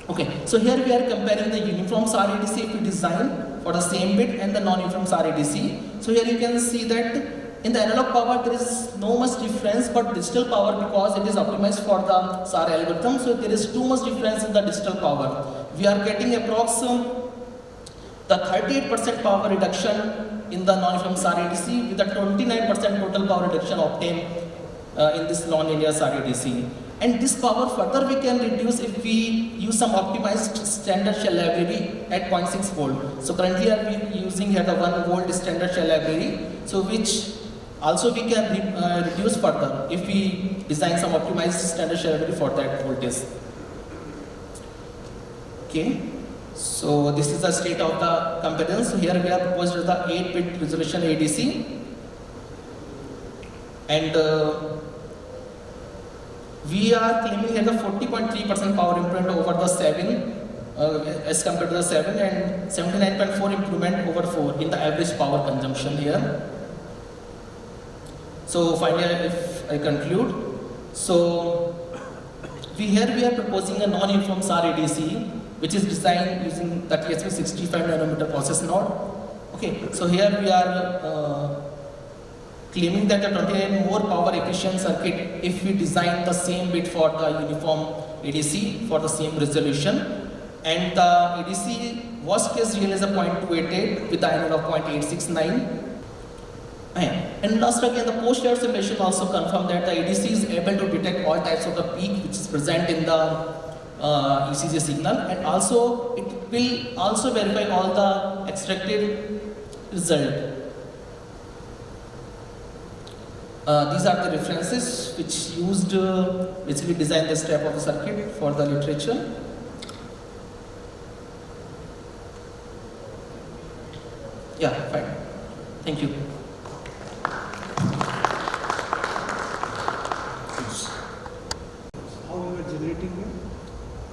Okay, so here we are comparing the uniform SAR ADC if we design for the same bit and the non-uniform SAR ADC. So here you can see that in the analog power there is no much difference, but digital power, because it is optimized for the SAR algorithm, so there is too much difference in the digital power. We are getting approximately the 38% power reduction in the non-uniform SAR ADC with a 29% total power reduction obtained in this non-linear SAR ADC. And this power further we can reduce if we use some optimized standard shell library at 0.6 volt. So currently we are using here the 1 volt standard shell library, so which also we can reduce further if we design some optimized standard shell library for that voltage. Okay, so this is the state of the competence. So here we are proposed the 8-bit resolution ADC, and we are claiming here the 40.3% power improvement over the 7 as compared to the 7, and 79.4 improvement over 4 in the average power consumption here. So finally, if I conclude, so we are proposing a non-uniform SAR ADC, which is designed using the TSP 65 nanometer process node. Okay, so here we are claiming that the 29 more power efficient circuit if we design the same bit for the uniform ADC for the same resolution, and the ADC worst case real is a 0.288 with the angle of 0.869. And last again, the post-error simulation also confirmed that the ADC is able to detect all types of the peak which is present in the ECG signal, and also it will also verify all the extracted result. These are the references which used basically design this type of the circuit for the literature. Yeah, fine. Thank you. How you are generating them?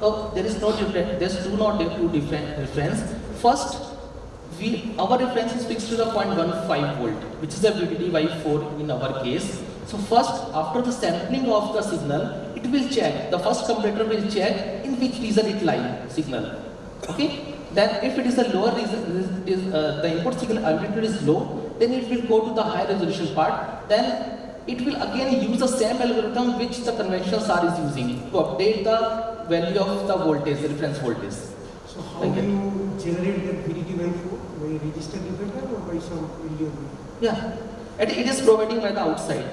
Oh, there is no difference. There's two different reference. First, our reference is fixed to the 0.15 volt, which is a VDD by 4 in our case. So first, after the sampling of the signal, it will check. The first comparator will check in which region it lies signal. Okay. Then, if it is a lower region, the input signal amplitude is low, then it will go to the high resolution part. Then it will again use the same algorithm which the conventional SAR is using to update the value of the voltage, the reference voltage. So how do you generate that VDD by 4? By a register divider or by some video? Yeah, and it is providing by the outside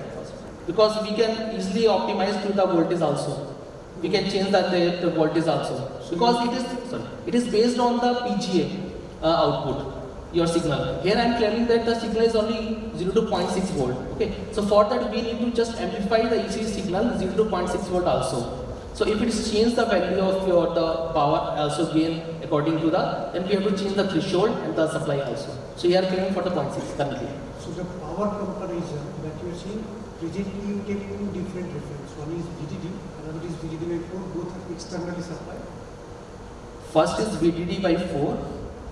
because we can easily optimize to the voltage also. We can change the voltage also because it is based on the PGA output. Your signal. Here I am claiming that the signal is only 0 to 0.6 volt. Okay. So for that we need to just amplify the ECG signal 0 to 0.6 volt also. So if it is change the value of the power also gain according to the, then we have to change the threshold and the supply also. So you are claiming for the 0.6 currently. So the power comparison that you are seeing, presently you take two different reference. One is VDD, another is VDD by 4. Both are externally supplied. First is VDD by 4.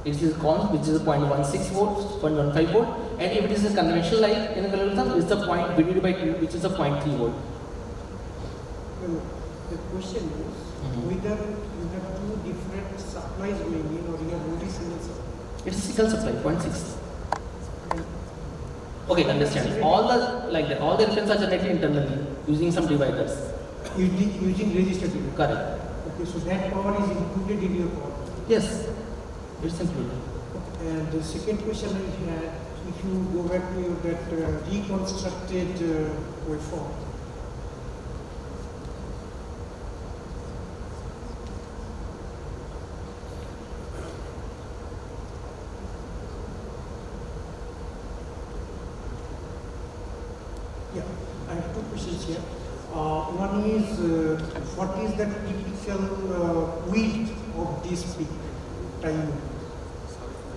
It is cons, which is 0.16 volts, 0.15 volt, and if it is a conventional like in a algorithm, it's the point VDD by 2, which is a 0.3 volt. Well, the question is whether you have two different supplies going in or you have only single supply. It's single supply, 0.6. Okay, understand. All the references are generated internally using some dividers. Using register divider. Correct. Okay, so that power is included in your power. Yes. It's included. And the second question I had, if you go back to that reconstructed waveform, yeah, I have two questions here. One is, what is the typical width of this peak time?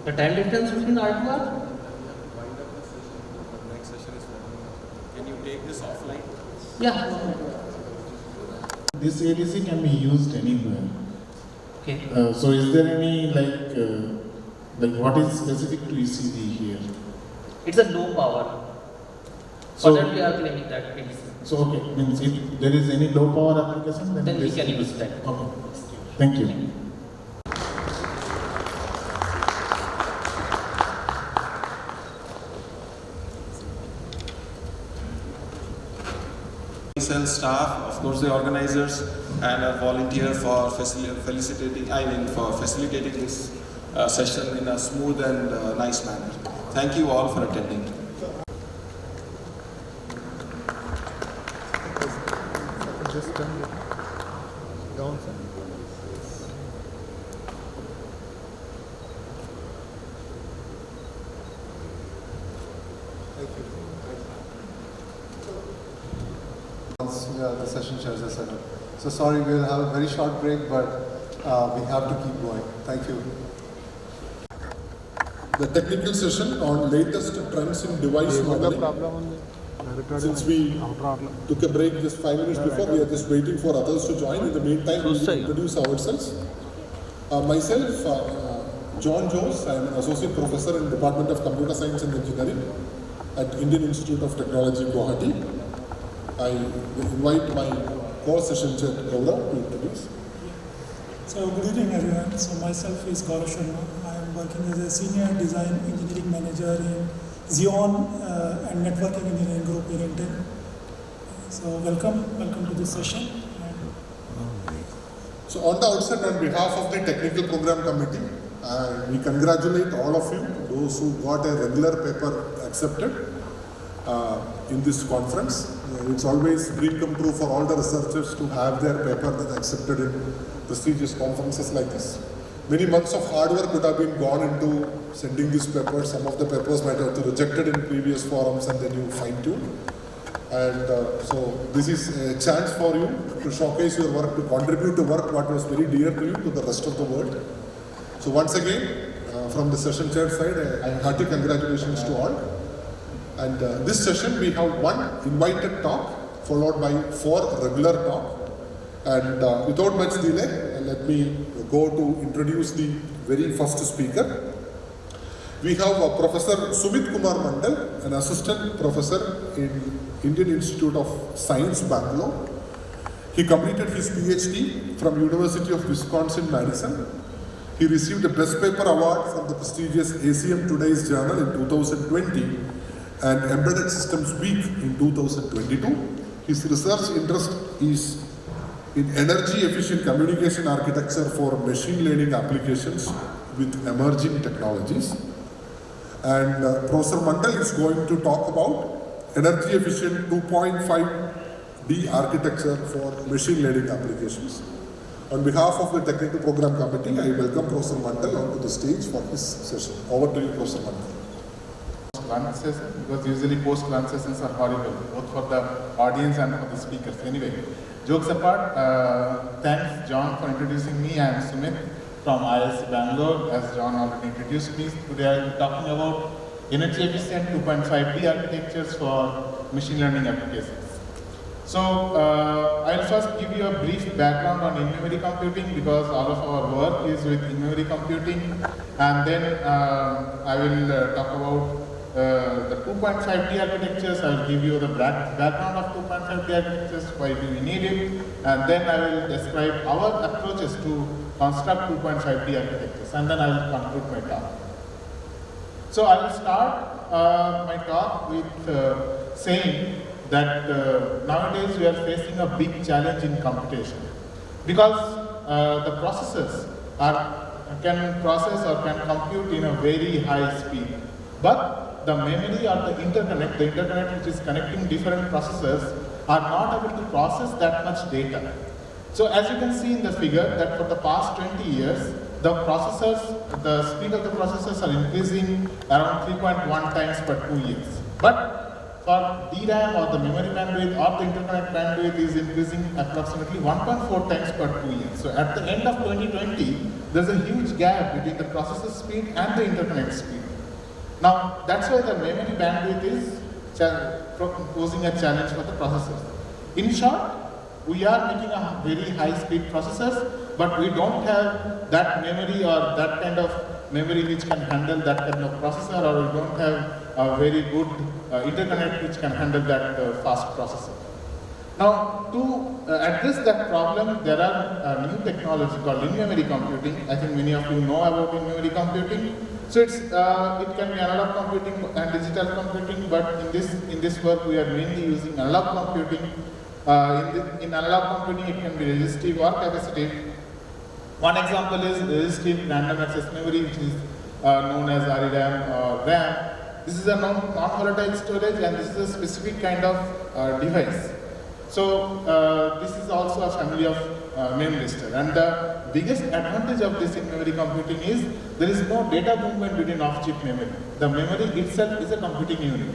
The time difference between R2R? Next session is can you take this offline? Yeah. This ADC can be used anywhere. Okay. So is there any like what is specific to ECG here? It's a low power. So for that we are claiming that ADC. So okay, means if there is any low power application, then we can use that. Okay. Thank you. Cell staff, of course the organizers, and a volunteer for facilitating this session in a smooth and nice manner. Thank you all for attending. Just turn it down, sir. Thank you. Yeah, the session shares a second. So sorry, we'll have a very short break, but we have to keep going. Thank you. The technical session on latest trends in device modeling. Since we took a break just 5 minutes before, we are just waiting for others to join. In the meantime, we will introduce ourselves. Myself, John Jose, I am an associate professor in the Department of Computer Science and Engineering at Indian Institute of Technology, Guwahati. I invite my co-session chair, Gaurav, to introduce. So good evening everyone. So myself is Gaurav Sharma. I am working as a senior design engineering manager in Xeon and Networking Engineering Group in Intel. So welcome to this session. So on the outset, on behalf of the Technical Program Committee, we congratulate all of you, those who got a regular paper accepted in this conference. It's always a dream come true for all the researchers to have their paper accepted in prestigious conferences like this. Many months of hard work would have been gone into sending these papers. Some of the papers might have been rejected in previous forums and then you fine-tune. And so this is a chance for you to showcase your work, to contribute to work what was very dear to you, to the rest of the world. So once again, from the session chair side, a hearty congratulations to all. And this session we have one invited talk followed by 4 regular talks. And without much delay, let me go to introduce the very first speaker. We have Professor Sumit Kumar Mandal, an assistant professor in Indian Institute of Science, Bangalore. He completed his PhD from University of Wisconsin-Madison. He received a Best Paper Award from the prestigious ACM Today's Journal in 2020 and Embedded Systems Week in 2022. His research interest is in energy-efficient communication architecture for machine learning applications with emerging technologies. And Professor Mandal is going to talk about energy-efficient 2.5D architecture for machine learning applications. On behalf of the Technical Program Committee, I welcome Professor Mandal onto the stage for this session. Over to you, Professor Mandal. Lunch session, because usually post-lunch sessions are horrible, both for the audience and for the speakers. Anyway, jokes apart, thanks John for introducing me. I am Sumit from IISc Bangalore. As John already introduced me, today I will be talking about energy efficient 2.5D architectures for machine learning applications. So I'll first give you a brief background on in-memory computing, because all of our work is with in-memory computing, and then I will talk about the 2.5D architectures. I will give you the background of 2.5D architectures, why do we need it, and then I will describe our approaches to construct 2.5D architectures, and then I will conclude my talk. So I will start my talk with saying that nowadays we are facing a big challenge in computation, because the processors can process or can compute in a very high speed, but the memory or the interconnect which is connecting different processors are not able to process that much data. So as you can see in the figure, that for the past 20 years, the speed of the processors are increasing around 3.1 times per 2 years. But for DRAM or the memory bandwidth or the interconnect bandwidth is increasing approximately 1.4 times per 2 years. So at the end of 2020, there's a huge gap between the processor speed and the interconnect speed. Now, that's why the memory bandwidth is posing a challenge for the processors. In short, we are making a very high-speed processors, but we don't have that memory or that kind of memory which can handle that kind of processor, or we don't have a very good interconnect which can handle that fast processor. Now, to address that problem, there are new technology called in-memory computing. I think many of you know about in-memory computing. So it can be analog computing and digital computing, but in this work we are mainly using analog computing. In analog computing, it can be resistive or capacitive. One example is resistive random access memory, which is known as RRAM or RAM. This is a non-volatile storage, and this is a specific kind of device. So this is also a family of memory register, and the biggest advantage of this in memory computing is there is no data movement between off-chip memory. The memory itself is a computing unit.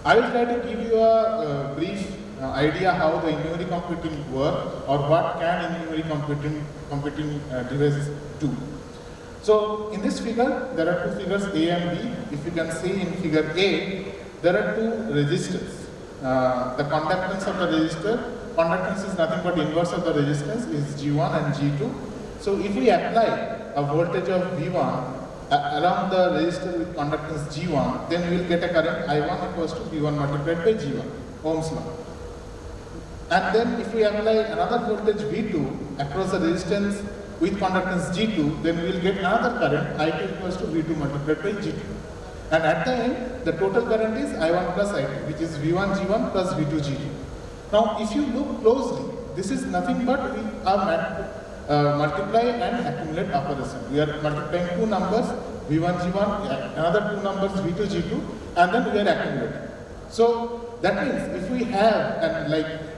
I will try to give you a brief idea how the in-memory computing work, or what can in-memory computing devices do. So in this figure, there are two figures A and B. If you can see in figure A, there are two resistors. The conductance of the resistor, conductance is nothing but inverse of the resistance, is G1 and G2. So if we apply a voltage of V1 along the resistor with conductance G1, then we will get a current I1 equals to V1 multiplied by G1, Ohm's law. And then if we apply another voltage V2 across the resistance with conductance G2, then we will get another current I2 equals to V2 multiplied by G2. And at the end, the total current is I1 plus I2, which is V1 G1 plus V2 G2. Now, if you look closely, this is nothing but we are multiply and accumulate operation. We are multiplying two numbers, V1 G1, another two numbers, V2 G2, and then we are accumulating. So that means if we have an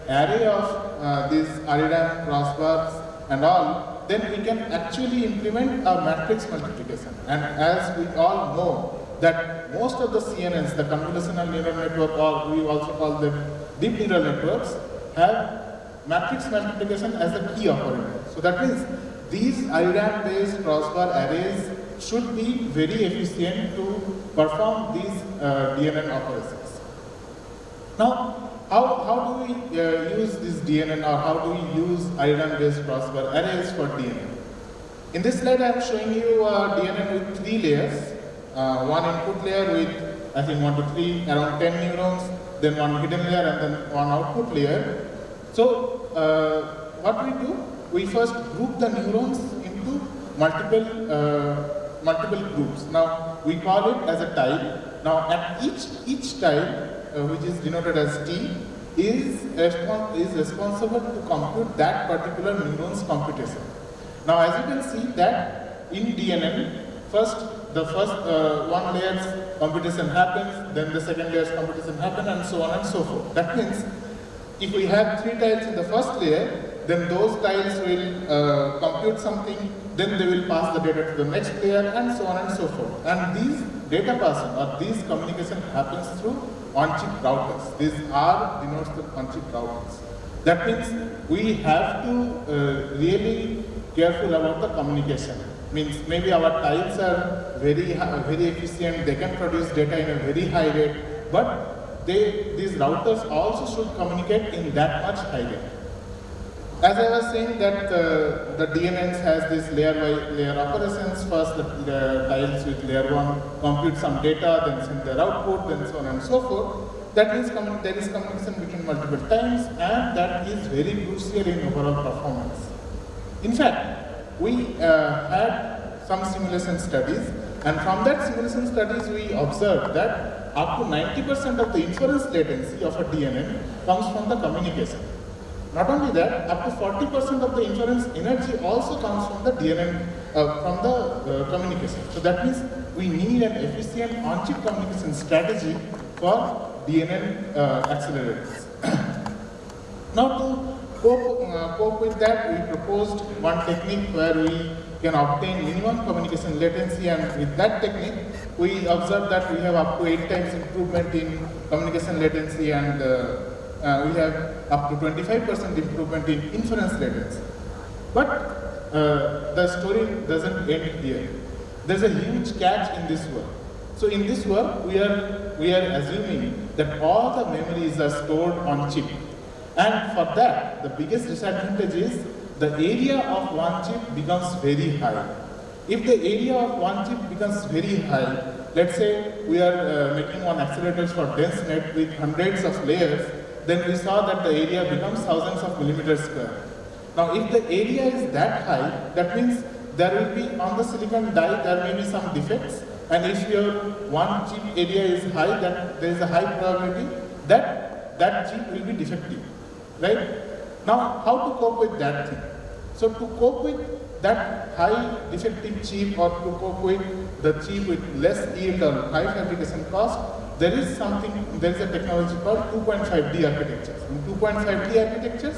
array of these RDAM, crossbars and all, then we can actually implement a matrix multiplication. And as we all know that most of the CNNs, the convolutional neural network, or we also call them deep neural networks, have matrix multiplication as a key operator. So that means these RDAM-based crossbar arrays should be very efficient to perform these DNN operations. Now, how do we use this DNN, or how do we use RDAM-based crossbar arrays for DNN? In this slide, I am showing you a DNN with 3 layers. One input layer with, I think, 1 to 3, around 10 neurons, then one hidden layer, and then one output layer. So, what we do, we first group the neurons into multiple groups. Now, we call it as a tile. Now, at each tile, which is denoted as T, is responsible to compute that particular neuron's computation. Now, as you can see that in DNN, the first one layer's computation happens, then the second layer's computation happens, and so on and so forth. That means if we have 3 tiles in the first layer, then those tiles will compute something, then they will pass the data to the next layer, and so on and so forth. And these data passing, or these communication happens through on-chip routers. These R denotes the on-chip routers. That means we have to really careful about the communication. Means maybe our tiles are very efficient, they can produce data in a very high rate, but these routers also should communicate in that much high rate. As I was saying that the DNNs has this layer by layer operations. First the tiles with layer 1 compute some data, then send their output, then so on and so forth. That means there is communication between multiple times, and that is very crucial in overall performance. In fact, we had some simulation studies, and from that simulation studies we observed that up to 90% of the inference latency of a DNN comes from the communication. Not only that, up to 40% of the inference energy also comes from the DNN, from the communication. So that means we need an efficient on-chip communication strategy for DNN accelerators. Now to cope with that, we proposed one technique where we can obtain minimum communication latency, and with that technique, we observed that we have up to 8 times improvement in communication latency, and we have up to 25% improvement in inference latency. But the story doesn't end here. There's a huge catch in this work. So in this work, we are assuming that all the memories are stored on chip. And for that, the biggest disadvantage is the area of one chip becomes very high. If the area of one chip becomes very high, let's say we are making one accelerators for dense net with hundreds of layers, then we saw that the area becomes thousands of millimeters square. Now, if the area is that high, that means there will be on the silicon die, there may be some defects. And if your one chip area is high, then there is a high probability that that chip will be defective. Right? Now, how to cope with that thing? So to cope with that high defective chip, or to cope with the chip with less yield or high fabrication cost, there is a technology called 2.5D architectures. In 2.5D architectures,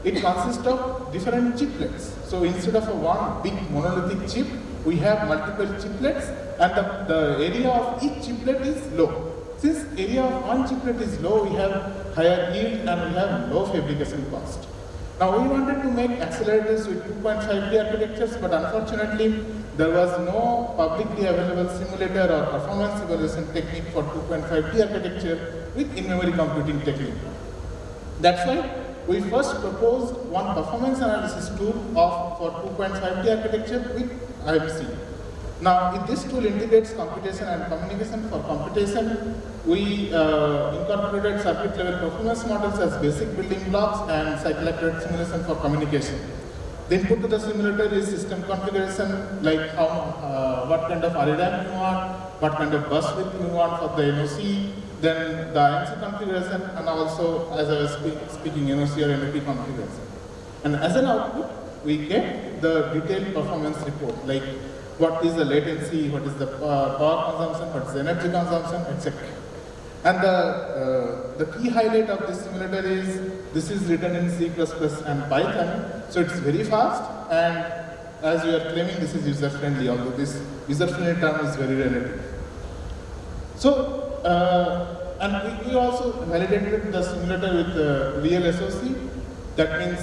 it consists of different chiplets. So instead of one big monolithic chip, we have multiple chiplets, and the area of each chiplet is low. Since area of one chiplet is low, we have higher yield and we have low fabrication cost. Now we wanted to make accelerators with 2.5D architectures, but unfortunately there was no publicly available simulator or performance evaluation technique for 2.5D architecture with in-memory computing technique. That's why we first proposed one performance analysis tool for 2.5D architecture with IMC. Now, if this tool integrates computation and communication. For computation, we incorporated circuit level performance models as basic building blocks and cycle accelerated simulation for communication. The input to the simulator is system configuration, like what kind of RAM you want, what kind of bus width you want for the NOC, then the IMC configuration, and also, as I was speaking, NOC or NOP configuration. And as an output, we get the detailed performance report, like what is the latency, what is the power consumption, what is the energy consumption, etc. And the key highlight of this simulator is this is written in C++ and Python, so it's very fast, and as you are claiming, this is user-friendly, although this user-friendly term is very relative. So, and we also validated the simulator with VLSOC. That means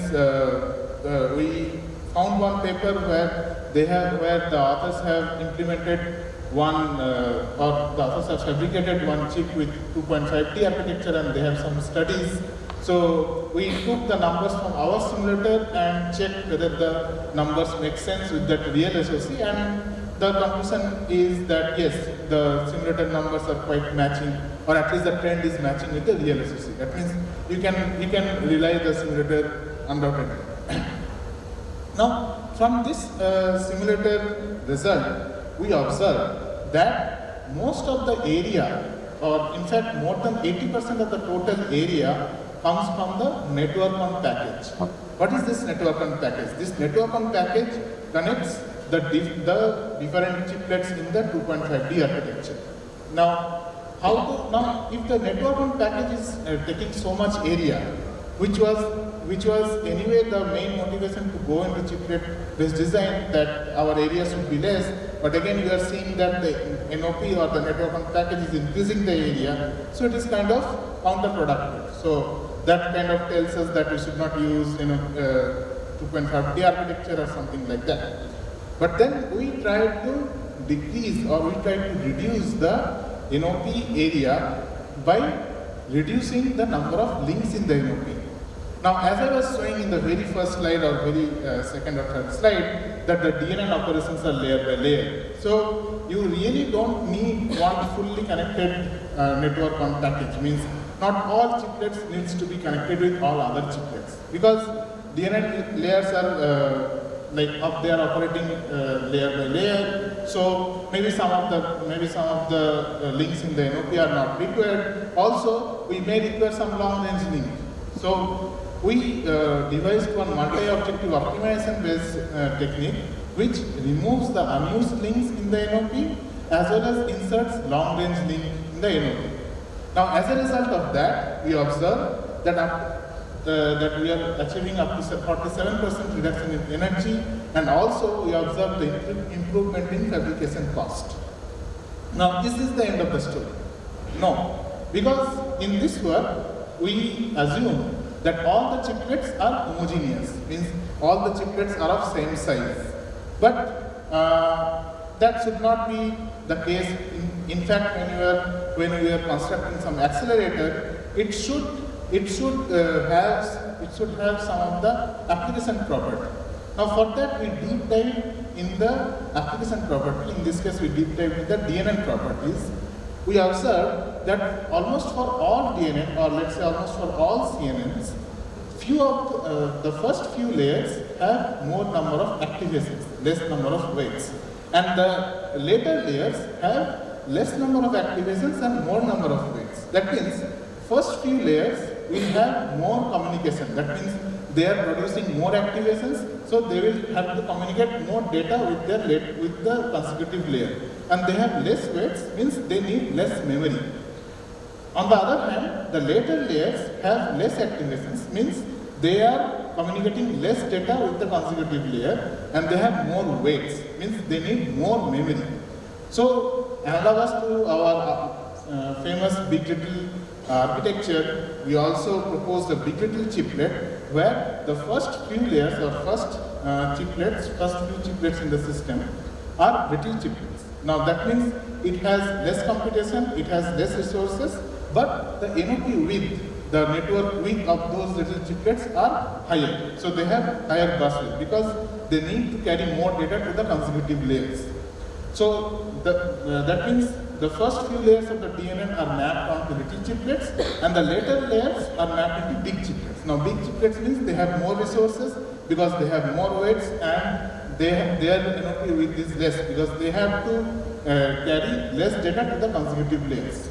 we found one paper where the authors have implemented one, or the authors have fabricated one chip with 2.5T architecture, and they have some studies. So we took the numbers from our simulator and checked whether the numbers make sense with that real SoC, and the conclusion is that yes, the simulator numbers are quite matching, or at least the trend is matching with the real SoC. That means you can rely the simulator undoubtedly. Now, from this simulator result, we observe that most of the area, or in fact more than 80% of the total area, comes from the network on package. What is this network on package? This network on package connects the different chiplets in the 2.5D architecture. Now, if the network on package is taking so much area, which was anyway the main motivation to go into chiplet-based design, that our area should be less, but again we are seeing that the NOP or the network on package is increasing the area, so it is kind of counterproductive. So that kind of tells us that we should not use 2.5D architecture or something like that. But then we try to decrease, or we try to reduce the NOP area by reducing the number of links in the NOP. Now, as I was showing in the very first slide or very second or third slide, that the DNN operations are layer by layer. So you really don't need one fully connected network on package. Means not all chiplets needs to be connected with all other chiplets, because DNN layers are they are operating layer by layer. So maybe some of the links in the NOP are not required. Also, we may require some long range link. So we devised one multi-objective optimization-based technique which removes the unused links in the NOP as well as inserts long-range link in the NOP. Now, as a result of that, we observe that we are achieving up to 47% reduction in energy, and also we observe the improvement in fabrication cost. Now, is this the end of the story? No, because in this work, we assume that all the chiplets are homogeneous, means all the chiplets are of same size. But that should not be the case. In fact, when we are constructing some accelerator, it should have some of the application property. Now, for that, we deep dive in the application property. In this case, we deep dive in the DNN properties. We observe that almost for all DNN, or let's say almost for all CNNs, few of the first few layers have more number of activations, less number of weights, and the later layers have less number of activations and more number of weights. That means first few layers will have more communication. That means they are producing more activations, so they will have to communicate more data with the consecutive layer. And they have less weights, means they need less memory. On the other hand, the later layers have less activations, means they are communicating less data with the consecutive layer, and they have more weights, means they need more memory. So, analogous to our famous big little architecture, we also proposed a big little chiplet where the first few layers or first few chiplets in the system are little chiplets. Now that means it has less computation, it has less resources, but the NOP width, the network width of those little chiplets are higher. So they have higher bus width because they need to carry more data to the consecutive layers. So that means the first few layers of the DNN are mapped onto little chiplets, and the later layers are mapped into big chiplets. Now big chiplets means they have more resources, because they have more weights, and their NOP width is less because they have to carry less data to the consecutive layers.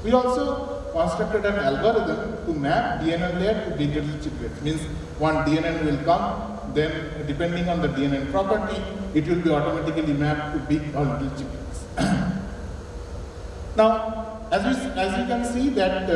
We also constructed an algorithm to map DNN layer to big little chiplets. Means one DNN will come, then depending on the DNN property, it will be automatically mapped to big or little chiplets. Now, as you can see that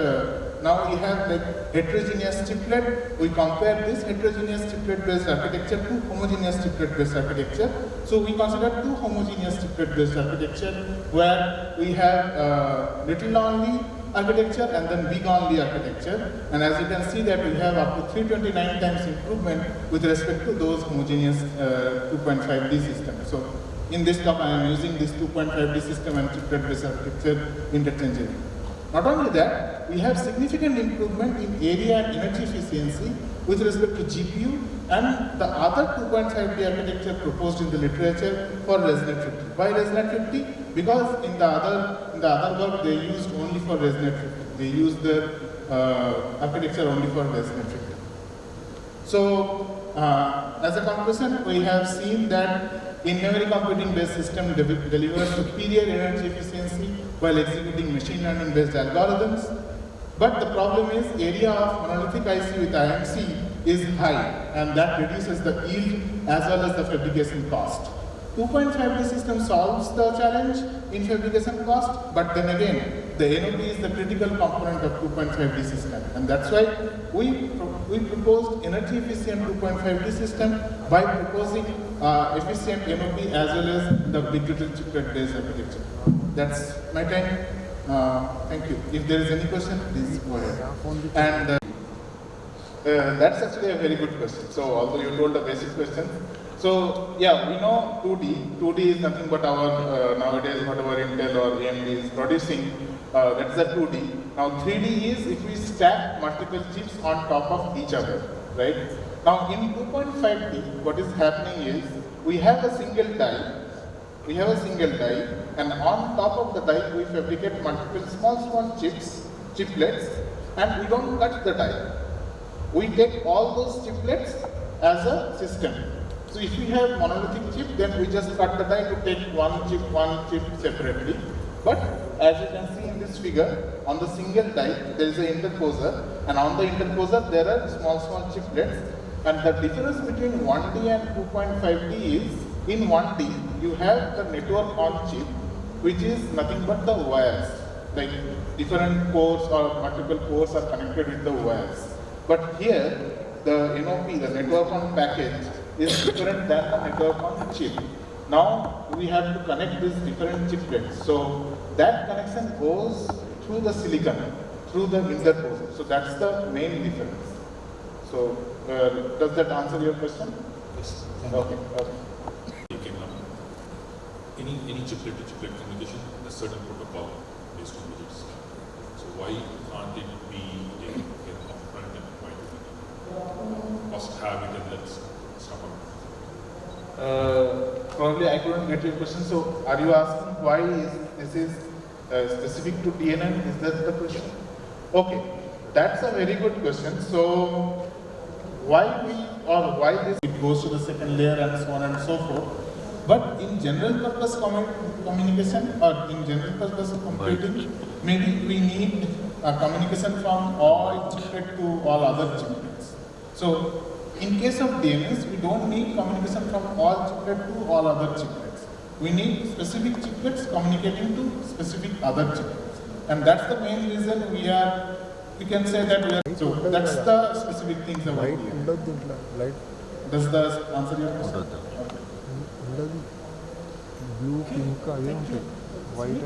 now we have like heterogeneous chiplet. We compare this heterogeneous chiplet-based architecture to homogeneous chiplet-based architecture. So we consider two homogeneous chiplet-based architecture where we have little only architecture and then big only architecture. And as you can see that we have up to 329 times improvement with respect to those homogeneous 2.5D systems. So in this talk I am using this 2.5D system and chiplet-based architecture interchangeably. Not only that, we have significant improvement in area and energy efficiency with respect to GPU and the other 2.5D architecture proposed in the literature for ResNet 50. Why ResNet 50? Because in the other work they used only for ResNet 50. They used the architecture only for ResNet 50. So as a conclusion, we have seen that in-memory computing-based system delivers superior energy efficiency while executing machine learning-based algorithms. But the problem is area of monolithic IC with IMC is high, and that reduces the yield as well as the fabrication cost. 2.5D system solves the challenge in fabrication cost, but then again, the NOP is the critical component of 2.5D system, and that's why we proposed energy efficient 2.5D system by proposing efficient NOP as well as the big little chiplet based architecture. That's my time. Thank you. If there is any question, please go ahead. And that's actually a very good question. So although you told a basic question, so yeah, we know 2D. 2D is nothing but our nowadays whatever Intel or AMD is producing. That's the 2D. Now 3D is if we stack multiple chips on top of each other, right? Now in 2.5D, what is happening is we have a single die. And on top of the die, we fabricate multiple small chiplets, and we don't cut the die. We take all those chiplets as a system. So if we have monolithic chip, then we just cut the die to take one chip separately. But as you can see in this figure, on the single die, there is an interposer, and on the interposer, there are small chiplets. And the difference between 1D and 2.5D is, in 1D, you have the network on chip, which is nothing but the wires. Like different cores or multiple cores are connected with the wires. But here, the NOP, the network on package, is different than the network on chip. Now, we have to connect these different chiplets. So, that connection goes through the silicon, through the interposer. So, that's the main difference. So, does that answer your question? Yes. Okay. Any chiplet to chiplet communication, there's a certain protocol based on which it's done. So why can't it be taken care of upfront and why do we must have it and let's stop it? Probably I couldn't get your question. So are you asking why this is specific to DNN? Is that the question? Okay, that's a very good question. So why this it goes to the second layer and so on and so forth. But in general purpose communication or in general purpose computing, maybe we need communication from all chiplet to all other chiplets. So in case of DNS, we don't need communication from all chiplet to all other chiplets. We need specific chiplets communicating to specific other chiplets. And that's the main reason we can say that we are, so that's the specific things about DNS. Does that answer your question? Blue, pink, white,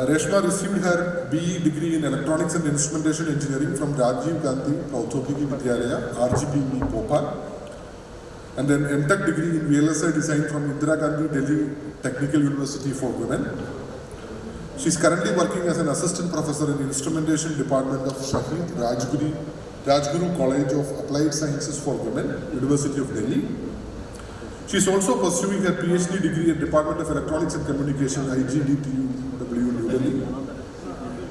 Reshma received her BE degree in Electronics and Instrumentation Engineering from Rajiv Gandhi Praudhogiki Vidyalaya, RGPV, Bhopal. And then MTech degree in VLSI Design from Indira Gandhi Delhi Technical University for Women. She is currently working as an assistant professor in the Instrumentation Department of Shahid Rajguri Rajguru College of Applied Sciences for Women, University of Delhi. She is also pursuing her PhD degree at Department of Electronics and Communication, IGDTU, New Delhi.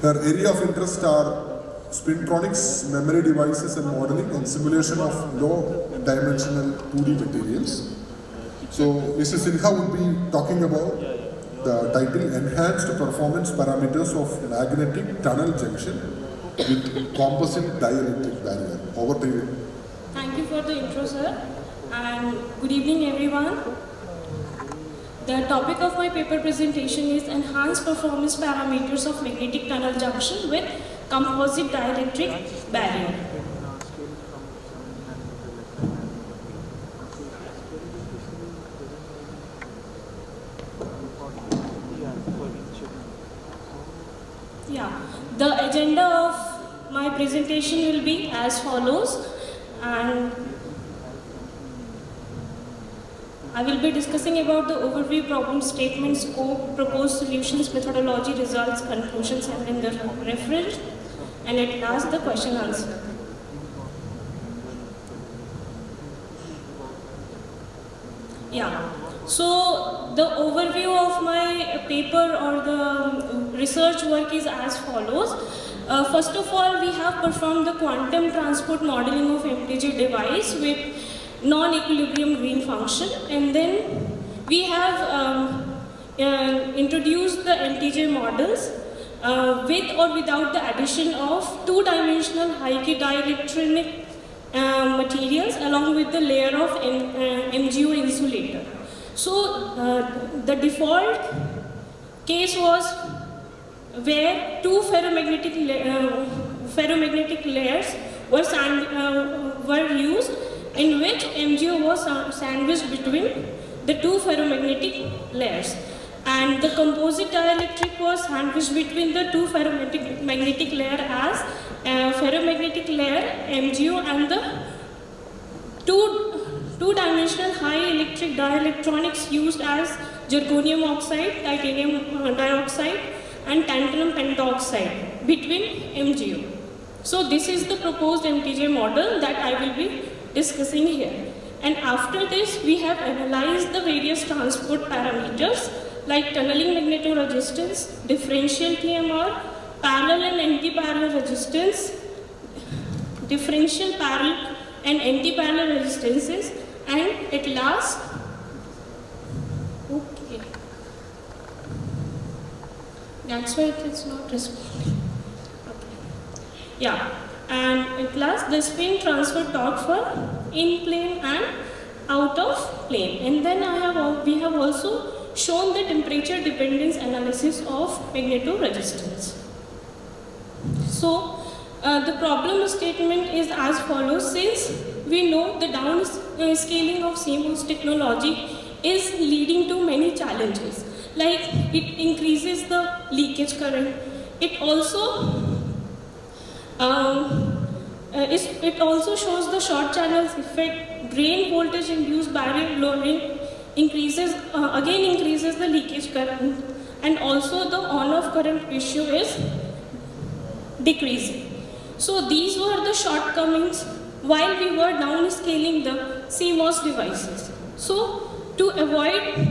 Her area of interest are spintronics, memory devices and modeling, and simulation of low-dimensional 2D materials. So, Mrs. Sinha would be talking about the title Enhanced Performance Parameters of Magnetic Tunnel Junction with Composite Dielectric Barrier. Over to you. Thank you for the intro, sir, and good evening, everyone. The topic of my paper presentation is Enhanced Performance Parameters of Magnetic Tunnel Junction with Composite Dielectric Barrier. Yeah, the agenda of my presentation will be as follows, and I will be discussing about the overview, problem statement, scope, proposed solutions, methodology, results, conclusions, and then the reference, and at last the question answer. Yeah, so the overview of my paper or the research work is as follows. First of all, we have performed the quantum transport modeling of MTJ device with non-equilibrium green function, and then we have introduced the MTJ models with or without the addition of two-dimensional HICC dielectronic materials along with the layer of MgO insulator. So the default case was where two ferromagnetic layers were used, in which MgO was sandwiched between the two ferromagnetic layers, and the composite dielectric was sandwiched between the two ferromagnetic layer as ferromagnetic layer MgO and the two-dimensional high electric dielectronics used as zirconium oxide, titanium dioxide, and tantalum pentoxide between MgO. So this is the proposed MTJ model that I will be discussing here. And after this, we have analyzed the various transport parameters like tunneling magnetoresistance, differential TMR, parallel and anti-parallel resistance, differential parallel and anti-parallel resistances, and at last, okay, that's why it's not responding. Okay. Yeah. And at last, the spin transfer torque for in plane and out of plane. And then we have also shown the temperature dependence analysis of magnetoresistance. So the problem statement is as follows. Since we know the downscaling of CMOS technology is leading to many challenges, like it increases the leakage current. It also shows the short channels effect, drain voltage induced barrier blowing increases the leakage current, and also the on-off current ratio is decreasing. So these were the shortcomings while we were downscaling the CMOS devices. So to avoid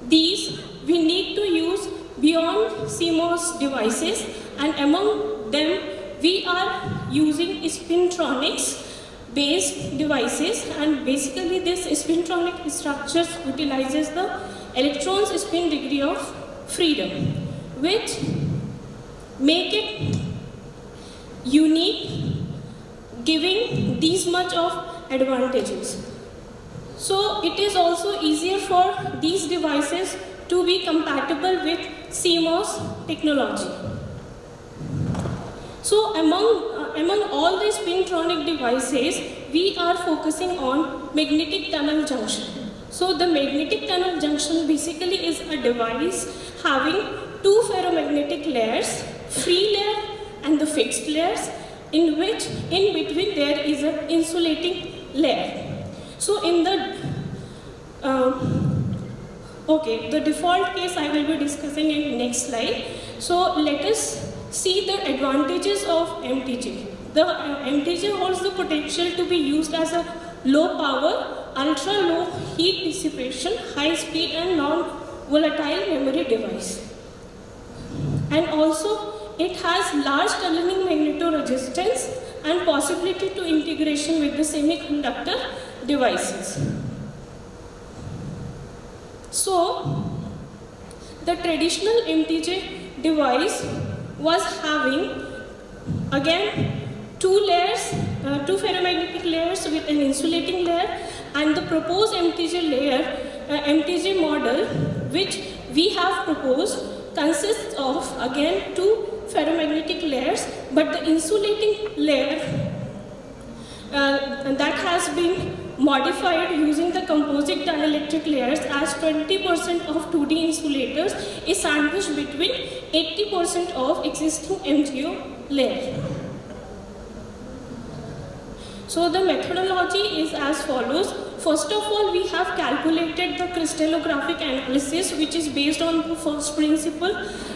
these, we need to use beyond CMOS devices, and among them we are using spintronics based devices, and basically this spintronic structures utilizes the electron's spin degree of freedom, which make it unique, giving these much of advantages. So it is also easier for these devices to be compatible with CMOS technology. So among all the spintronic devices, we are focusing on magnetic tunnel junction. So the magnetic tunnel junction basically is a device having two ferromagnetic layers, free layer and the fixed layers, in which in between there is an insulating layer. So in the the default case I will be discussing in next slide. So let us see the advantages of MTJ. The MTJ holds the potential to be used as a low power, ultra low heat dissipation, high speed and non-volatile memory device. And also it has large tunneling magnetoresistance and possibility to integration with the semiconductor devices. So the traditional MTJ device was having again two ferromagnetic layers with an insulating layer, and the proposed MTJ model which we have proposed consists of again two ferromagnetic layers, but the insulating layer that has been modified using the composite dielectric layers as 20% of 2D insulators is sandwiched between 80% of existing MGO layer. So the methodology is as follows. First of all, we have calculated the crystallographic analysis, which is based on the first principle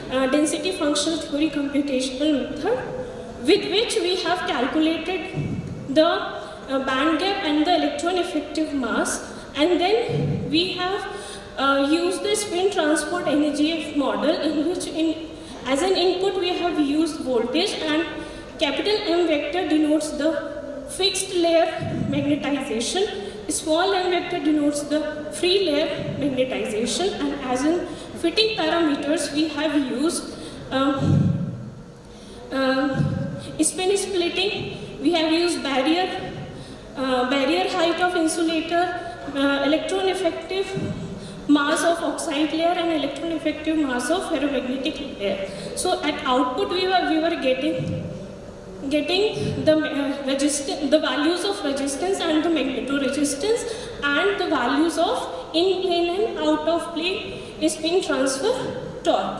density function theory computational method, with which we have calculated the band gap and the electron effective mass, and then we have used the spin transport energy model, in which as an input we have used voltage, and capital M vector denotes the fixed layer magnetization, small m vector denotes the free layer magnetization, and as in fitting parameters we have used spin splitting, we have used barrier height of insulator, electron effective mass of oxide layer and electron effective mass of ferromagnetic layer. So at output we were getting the values of resistance and the magnetoresistance, and the values of in plane and out of plane spin transfer torque.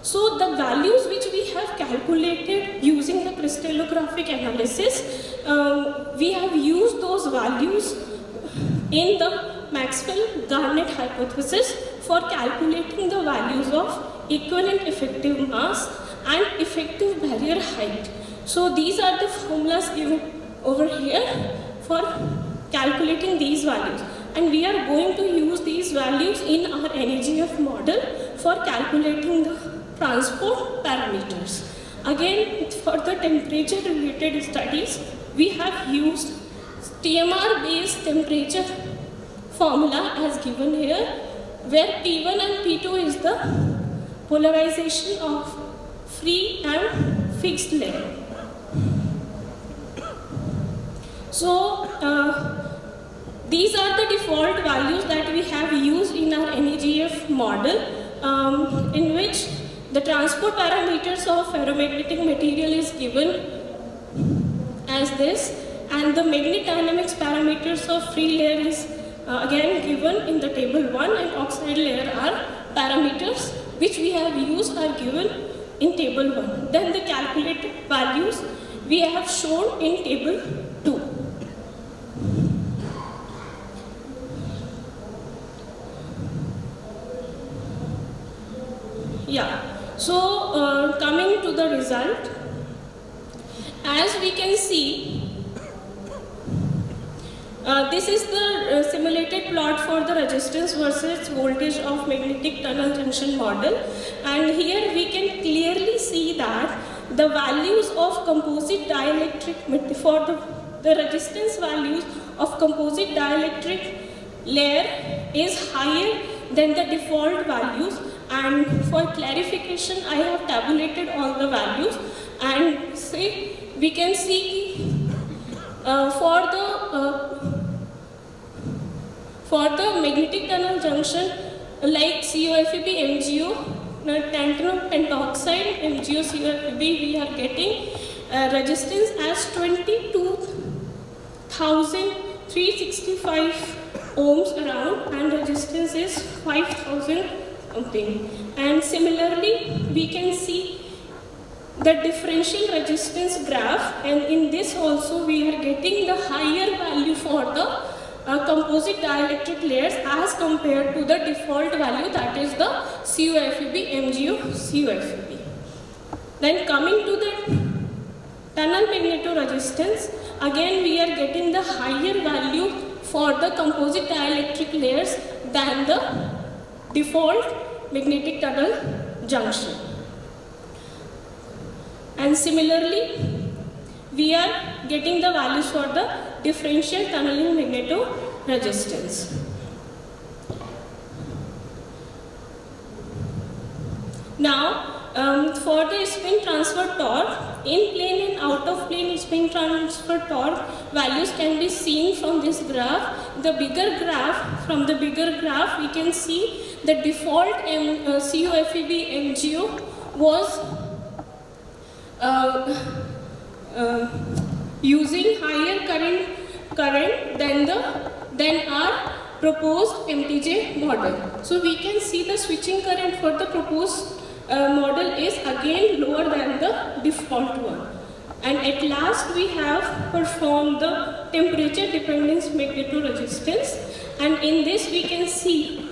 So the values which we have calculated using the crystallographic analysis, we have used those values in the Maxwell-Garnett hypothesis for calculating the values of equivalent effective mass and effective barrier height. So these are the formulas given over here for calculating these values, and we are going to use these values in our NEGF model for calculating the transport parameters. Again, for the temperature related studies, we have used TMR based temperature formula as given here, where P1 and P2 is the polarization of free and fixed layer. So these are the default values that we have used in our NEGF model, in which the transport parameters of ferromagnetic material is given as this, and the magnetic dynamics parameters of free layer is again given in the table 1, and oxide layer are parameters which we have used are given in table 1. Then the calculated values we have shown in table 2. Yeah, so coming to the result, as we can see, this is the simulated plot for the resistance versus voltage of magnetic tunnel junction model, and here we can clearly see that the values of composite dielectric, for the resistance values of composite dielectric layer is higher than the default values. And for clarification, I have tabulated all the values, and say we can see for the magnetic tunnel junction like COFEB MGO, tantalum pentoxide MGO COFEB, we are getting resistance as 22,365 ohms around, and resistance is 5,000 something. And similarly, we can see the differential resistance graph, and in this also we are getting the higher value for the composite dielectric layers as compared to the default value, that is the COFEB MGO COFEB. Then coming to the tunnel magnetoresistance, again we are getting the higher value for the composite dielectric layers than the default magnetic tunnel junction. And similarly, we are getting the values for the differential tunneling magnetoresistance. Now, for the spin transfer torque, in plane and out of plane spin transfer torque values can be seen from this graph. From the bigger graph, we can see the default COFEB MGO was using higher current than our proposed MTJ model. So we can see the switching current for the proposed model is again lower than the default one. And at last we have performed the temperature dependence magnetoresistance, and in this we can see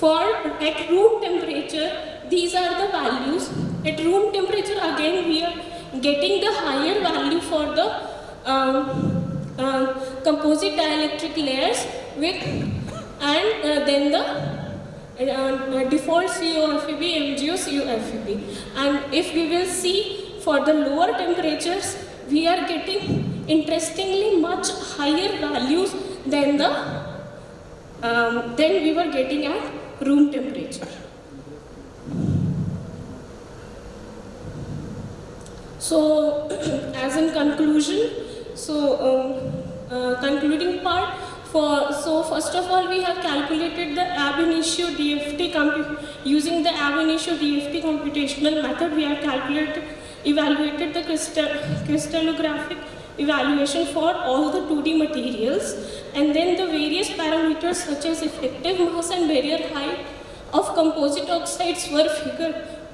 at room temperature these are the values. At room temperature again we are getting the higher value for the composite dielectric layers then the default COFEB, MGO COFEB. And if we will see for the lower temperatures, we are getting interestingly much higher values than we were getting at room temperature. So, as in conclusion, concluding part. So first of all, we have calculated the ab initio DFT using the ab initio DFT computational method. We have evaluated the crystallographic evaluation for all the 2D materials, and then the various parameters such as effective mass and barrier height of composite oxides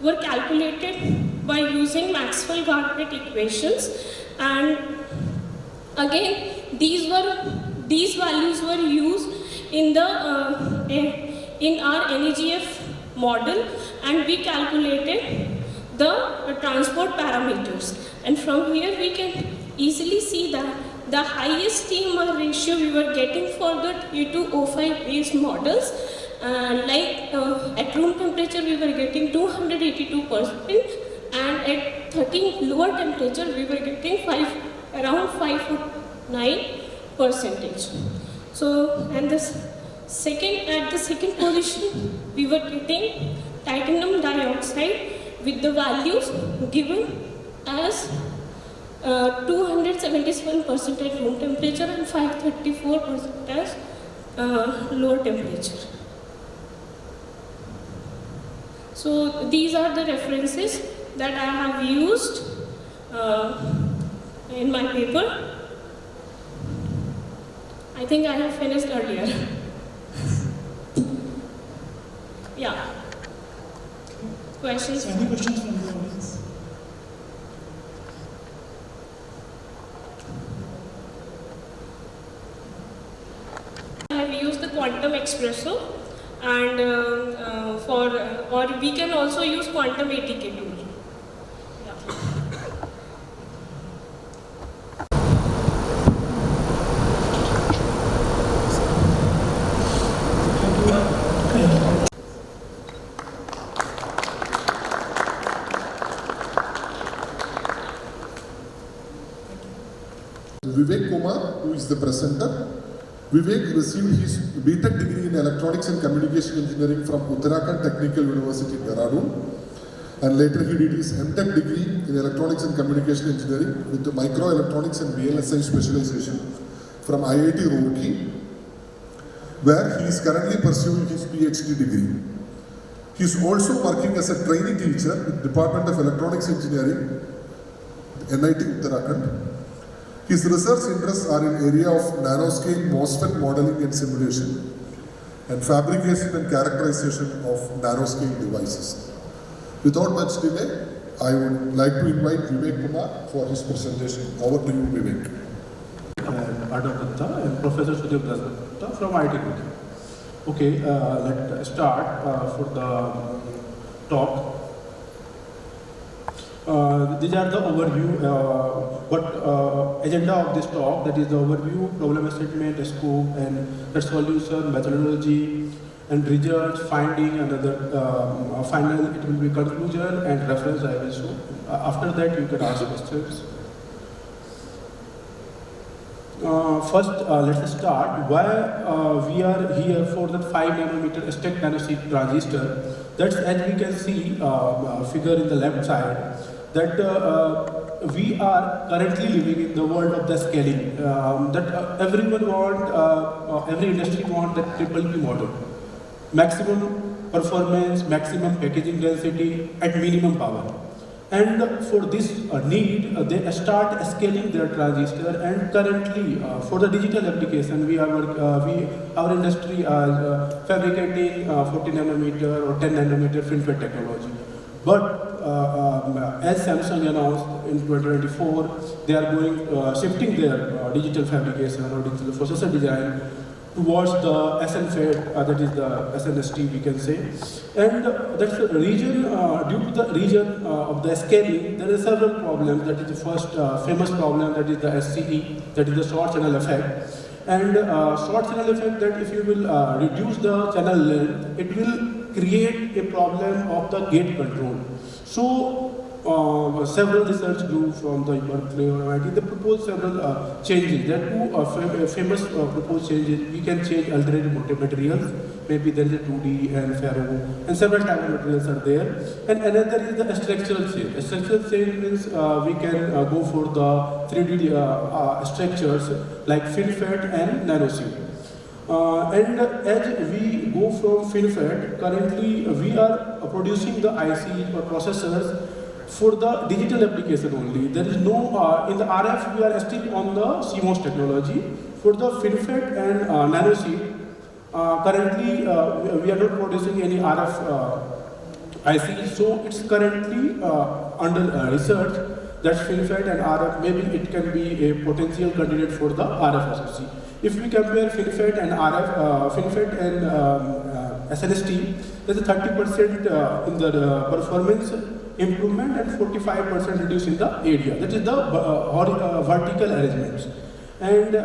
were calculated by using Maxwell-Garnett equations, and again these values were used in our NEGF model, and we calculated the transport parameters. And from here we can easily see that the highest TMR ratio we were getting for the T205 based models, at room temperature we were getting 282%, and at 13 lower temperature we were getting around 5.9%. So, and at the second position we were getting titanium dioxide with the values given as 277% at room temperature and 534% as lower temperature. So these are the references that I have used in my paper. I think I have finished earlier. Yeah. Questions? So any questions from the audience? I have used the quantum espresso, and or we can also use quantum ATK tool. Vivek Kumar, who is the presenter. Vivek received his BTech degree in Electronics and Communication Engineering from Uttarakhand Technical University, Dehradun, and later he did his MTech degree in Electronics and Communication Engineering with the Microelectronics and VLSI specialization from IIT Roorkee, where he is currently pursuing his PhD degree. He is also working as a trainee teacher with Department of Electronics Engineering, NIT Uttarakhand. His research interests are in area of nanoscale MOSFET modeling and simulation, and fabrication and characterization of nanoscale devices. Without much delay, I would like to invite Vivek Kumar for his presentation. Over to you, Vivek. Adar Dutta and Professor Sudhir Dasgupta from IIT Roorkee. Okay, let's start for the talk. These are the overview, agenda of this talk, that is the overview, problem statement, scope, and the solution, methodology, and results, finding, and final, it will be conclusion and reference I will show. After that, you can ask questions. First, let's start why we are here for the 5 nanometer stacked nanosheet transistor. That's, as we can see, figure in the left side, that we are currently living in the world of the scaling. That everyone want, every industry want that triple P model. Maximum performance, maximum packaging density at minimum power. And for this need, they start scaling their transistor. And currently, for the digital application, our industry is fabricating 40 nanometer or 10 nanometer FinFET technology. But as Samsung announced in 2024, they are going shifting their digital fabrication or digital processor design towards the SNFET, that is the SNST we can say. And that's the region, due to the region of the scaling, there are several problems. That is the first famous problem, that is the SCE, that is the short channel effect. And short channel effect, that if you will reduce the channel length, it will create a problem of the gate control. So several research groups from the Berkeley or MIT, they propose several changes. There are two famous proposed changes. We can change alternative materials. Maybe there is a 2D and ferro, and several types of materials are there. And another is the structural change. A structural change means we can go for the 3D structures like FinFET and nanosheet. And as we go from FinFET, currently we are producing the ICs or processors for the digital application only. There is no, in the RF we are still on the CMOS technology. For the FinFET and nanosheet, currently we are not producing any RF ICs, so it's currently under research. That's FinFET and RF, maybe it can be a potential candidate for the RF SoC. If we compare FinFET and RF, FinFET and SNST, there's a 30% in the performance improvement and 45% reduce in the area. That is the vertical arrangements. And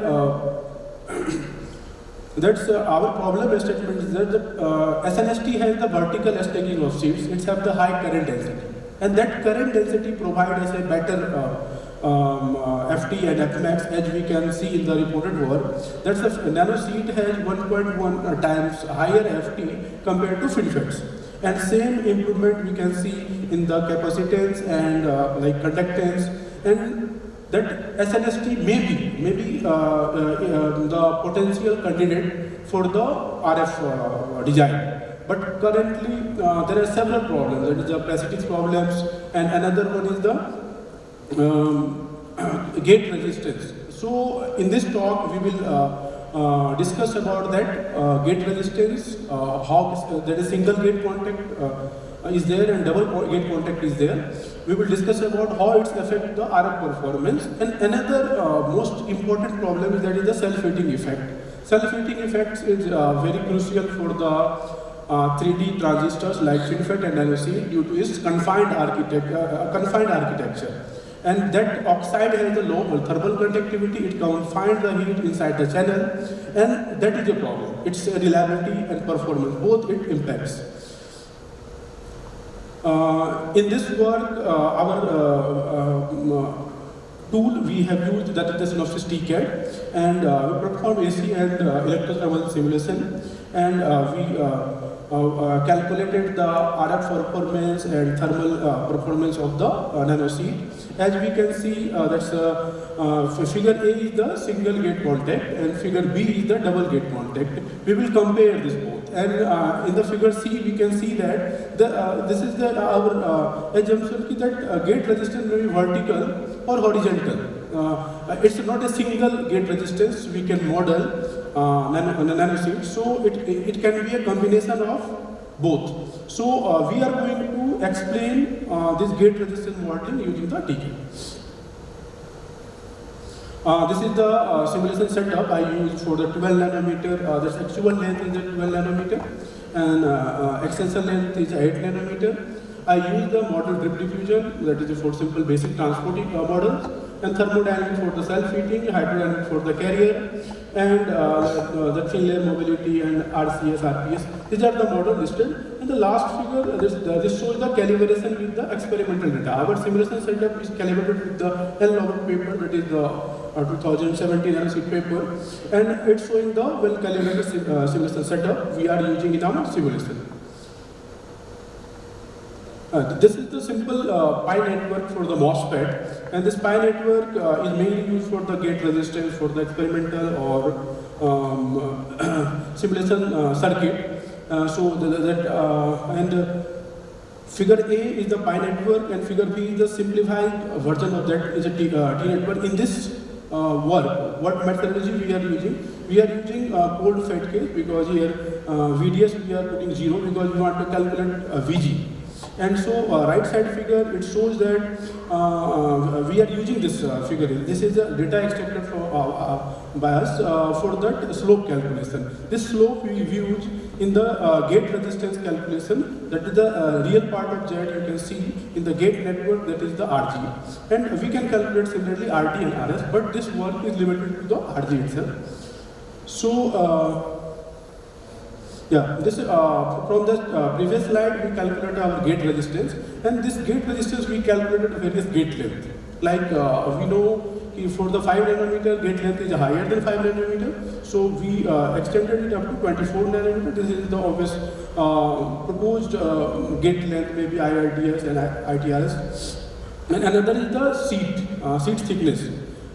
that's our problem statement is that the SNST has the vertical stacking of sheets. It has the high current density. And that current density provides us a better FT and Fmax, as we can see in the reported work. That's the nanosheet has 1.1 times higher FT compared to FinFETs. And same improvement we can see in the capacitance and like conductance. And that SNST may be the potential candidate for the RF design. But currently there are several problems. That is the parasitic problems, and another one is the gate resistance. So in this talk we will discuss about that gate resistance, how there is single gate contact is there and double gate contact is there. We will discuss about how it affects the RF performance. And another most important problem is that is the self-heating effect. Self-heating effects is very crucial for the 3D transistors like FinFET and nanosheet due to its confined architecture. And that oxide has a low thermal conductivity, it confines the heat inside the channel, and that is a problem. Its reliability and performance, both it impacts. In this work, our tool we have used, that is the Synopsys TCAD, and we perform AC and electrothermal simulation, and we calculated the RF performance and thermal performance of the nanosheet. As we can see, that's figure A is the single gate contact and figure B is the double gate contact. We will compare this both. And in the figure C, we can see that this is our assumption that gate resistance may be vertical or horizontal. It's not a single gate resistance we can model on a nanosheet, so it can be a combination of both. So we are going to explain this gate resistance modeling using the TCAD. This is the simulation setup I used for the 12 nanometer. The actual length is the 12 nanometer, and extension length is 8 nanometer. I use the model drip diffusion, that is for simple basic transport models, and thermodynamics for the self-heating, hydrodynamics for the carrier, and the thin layer mobility and RCS, RPS. These are the models listed. And the last figure, this shows the calibration with the experimental data. Our simulation setup is calibrated with the L-Logit paper, that is the 2017 NC paper, and it's showing the well-calibrated simulation setup we are using in our simulation. This is the simple pi network for the MOSFET, and this pi network is mainly used for the gate resistance for the experimental or simulation circuit. Figure A is the pi network, and figure B is the simplified version of that is a T network. In this what methodology we are using? We are using cold fed case, because here VDS we are putting 0 because we want to calculate VG. And so right side figure, it shows that we are using this figure. This is a data extracted by us for that slope calculation. This slope we use in the gate resistance calculation. That is the real part of Z you can see in the gate network, that is the RG. And we can calculate similarly RT and RS, but this work is limited to the RG itself. So yeah, this from the previous slide we calculated our gate resistance, and this gate resistance we calculated various gate length. Like we know for the 5 nanometer gate length is higher than 5 nanometer, so we extended it up to 24 nanometer. This is the obvious proposed gate length, maybe IRDS and ITRS. And another is the seat thickness.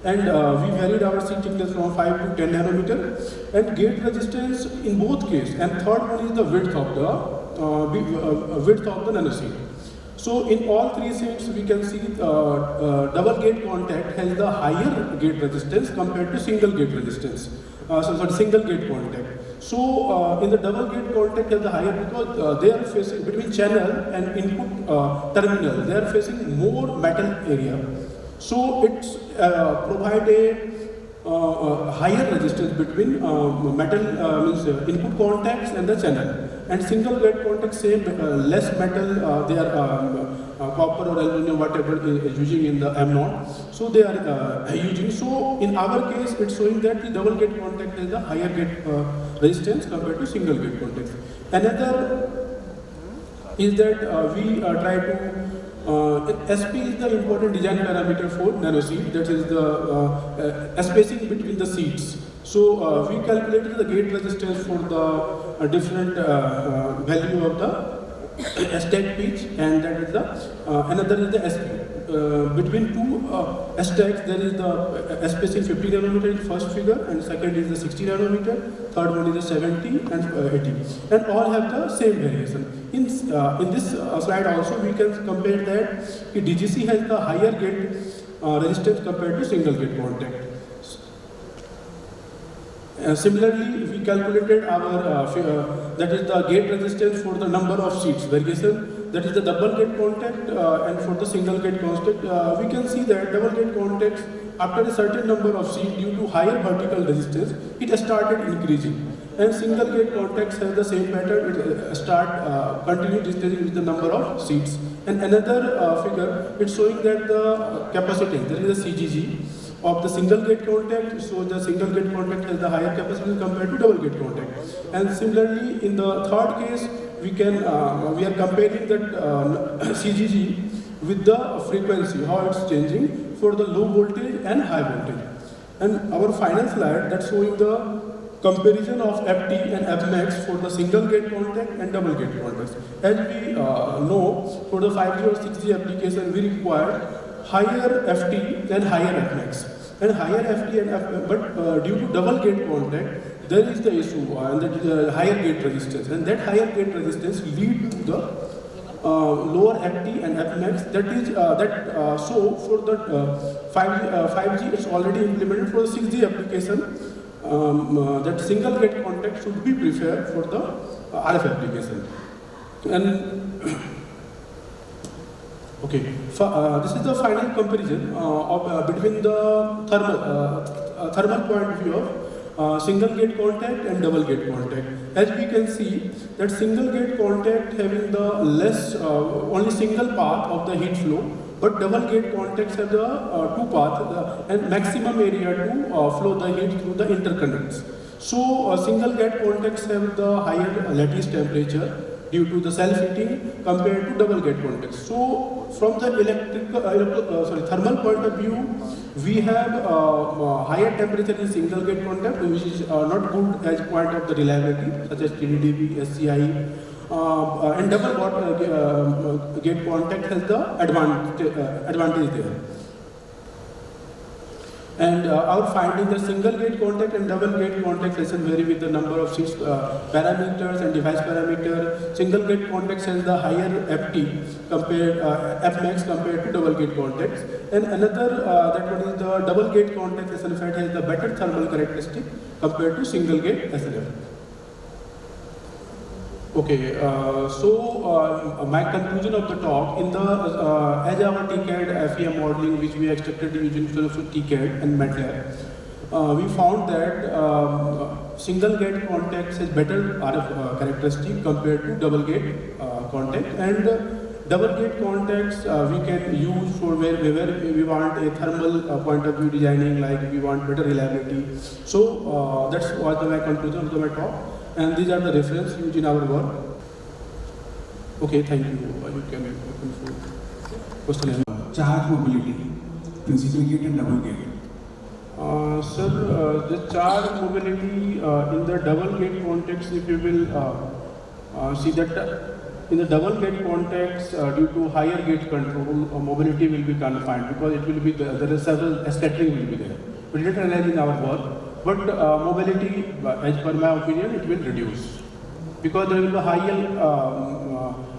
And we varied our seat thickness from 5 to 10 nanometer, and gate resistance in both cases. And third one is the width of the nanoseed. So in all three seats we can see double gate contact has the higher gate resistance compared to single gate resistance. Single gate contact. So in the double gate contact has the higher because they are facing between channel and input terminal. They are facing more metal area. So it's provide a higher resistance between metal input contacts and the channel. And single gate contacts say less metal they are copper or aluminum, whatever is using in the M0. So they are using. So in our case, it's showing that the double gate contact is the higher gate resistance compared to single gate contacts. Another is that we try to SP is the important design parameter for nanoseed, that is the spacing between the seeds. So we calculated the gate resistance for the different value of the stack pitch, and that is the another is the SP. Between two stacks there is the spacing 50 nanometer in first figure, and second is the 60 nanometer, third one is the 70 and 80, and all have the same variation. In this slide also we can compare that DGC has the higher gate resistance compared to single gate contact. Similarly, we calculated our that is the gate resistance for the number of seats variation, that is the double gate contact, and for the single gate contact we can see that double gate contacts after a certain number of seats due to higher vertical resistance it started increasing, and single gate contacts have the same pattern, it continue decreasing with the number of seats. And another figure, it's showing that the capacitance, there is a CGG of the single gate contact, so the single gate contact has the higher capacitance compared to double gate contact. And similarly, in the third case, we are comparing that CGG with the frequency, how it's changing for the low voltage and high voltage. And our final slide, that's showing the comparison of FT and Fmax for the single gate contact and double gate contacts. As we know, for the 5G or 6G application, we require higher FT and higher Fmax. And higher FT and Fmax, but due to double gate contact, there is the issue, and that is higher gate resistance. And that higher gate resistance lead to the lower FT and Fmax. That is so for the 5G, it's already implemented. For the 6G application, that single gate contact should be preferred for the RF application. And okay, this is the final comparison between the thermal point of view of single gate contact and double gate contact. As we can see, that single gate contact having the less, only single path of the heat flow, but double gate contacts have the two paths and maximum area to flow the heat through the interconnects. So single gate contacts have the higher lattice temperature due to the self-heating compared to double gate contacts. So from the thermal point of view, we have higher temperature in single gate contact, which is not good as point of the reliability, such as TDDB, SCI, and double gate contact has the advantage there. And our finding that single gate contact and double gate contact lesson vary with the number of parameters and device parameter. Single gate contacts has the higher FT compared Fmax compared to double gate contacts. And another that one is the double gate contact SLFAT has the better thermal characteristic compared to single gate SLFAT. Okay, my conclusion of the talk, in the as our TCAD FEM modeling which we extracted using TCAD and MATLAB, we found that single gate contacts has better RF characteristic compared to double gate contact, and double gate contacts we can use for wherever we want a thermal point of view designing, like we want better reliability. So that's was my conclusion of my talk. And these are the references used in our work. Okay, thank you. You can question. Charge mobility in single gate and double gate. Sir, the charge mobility in the double gate context, if you will see that in the double gate context, due to higher gate control, mobility will be confined because it will be there is several scattering will be there. We didn't analyze in our work. But mobility, as per my opinion, it will reduce because there will be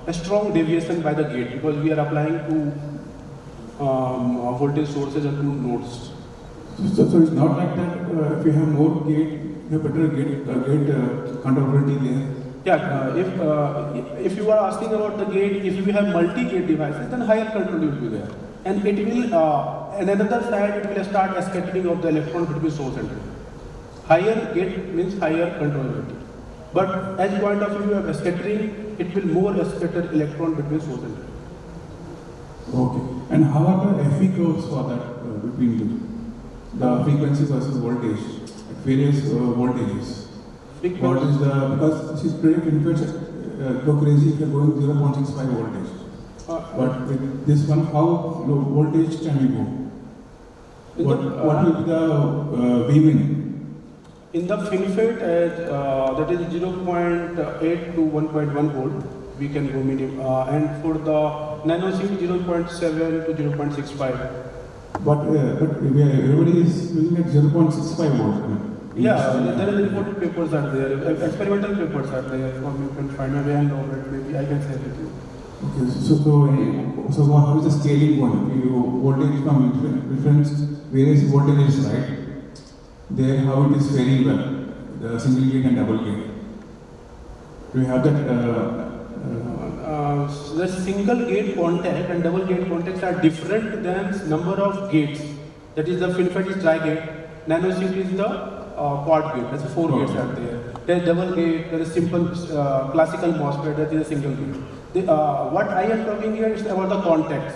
a strong deviation by the gate because we are applying two voltage sources and two nodes. So it's not like that. If you have more gate, you have better gate controllability there. Yeah, if you are asking about the gate, if you have multi-gate devices, then higher control will be there, and it will on another side it will start scattering of the electron between source and drain. Higher gate means higher controllability. But as point of view of scattering, it will more scatter electron between source and drain. Okay. And how are the FE curves for that between the frequency versus voltage at various voltages? What is the, because she's predicted influence go crazy if you're going 0.65 voltage. But with this one, how low voltage can we go? What will be the V-min? In the FinFET, that is 0.8 to 1.1 volt, we can go minimum, and for the nanosheet 0.7 to 0.65. But everybody is using at 0.65 volt. Yeah, there are reported papers are there, experimental papers are there, you can find a way and know it, maybe I can share with you. Okay, so how is the scaling going? You voltage from different various voltages, right? There, how it is very well, the single gate and double gate. Do you have that? The single gate contact and double gate contacts are different than number of gates. That is the FinFET is tri-gate, nanosheet is the quad gate. That's 4 gates are there. There is double gate. There is simple classical MOSFET. That is a single gate. What I am talking here is about the contacts.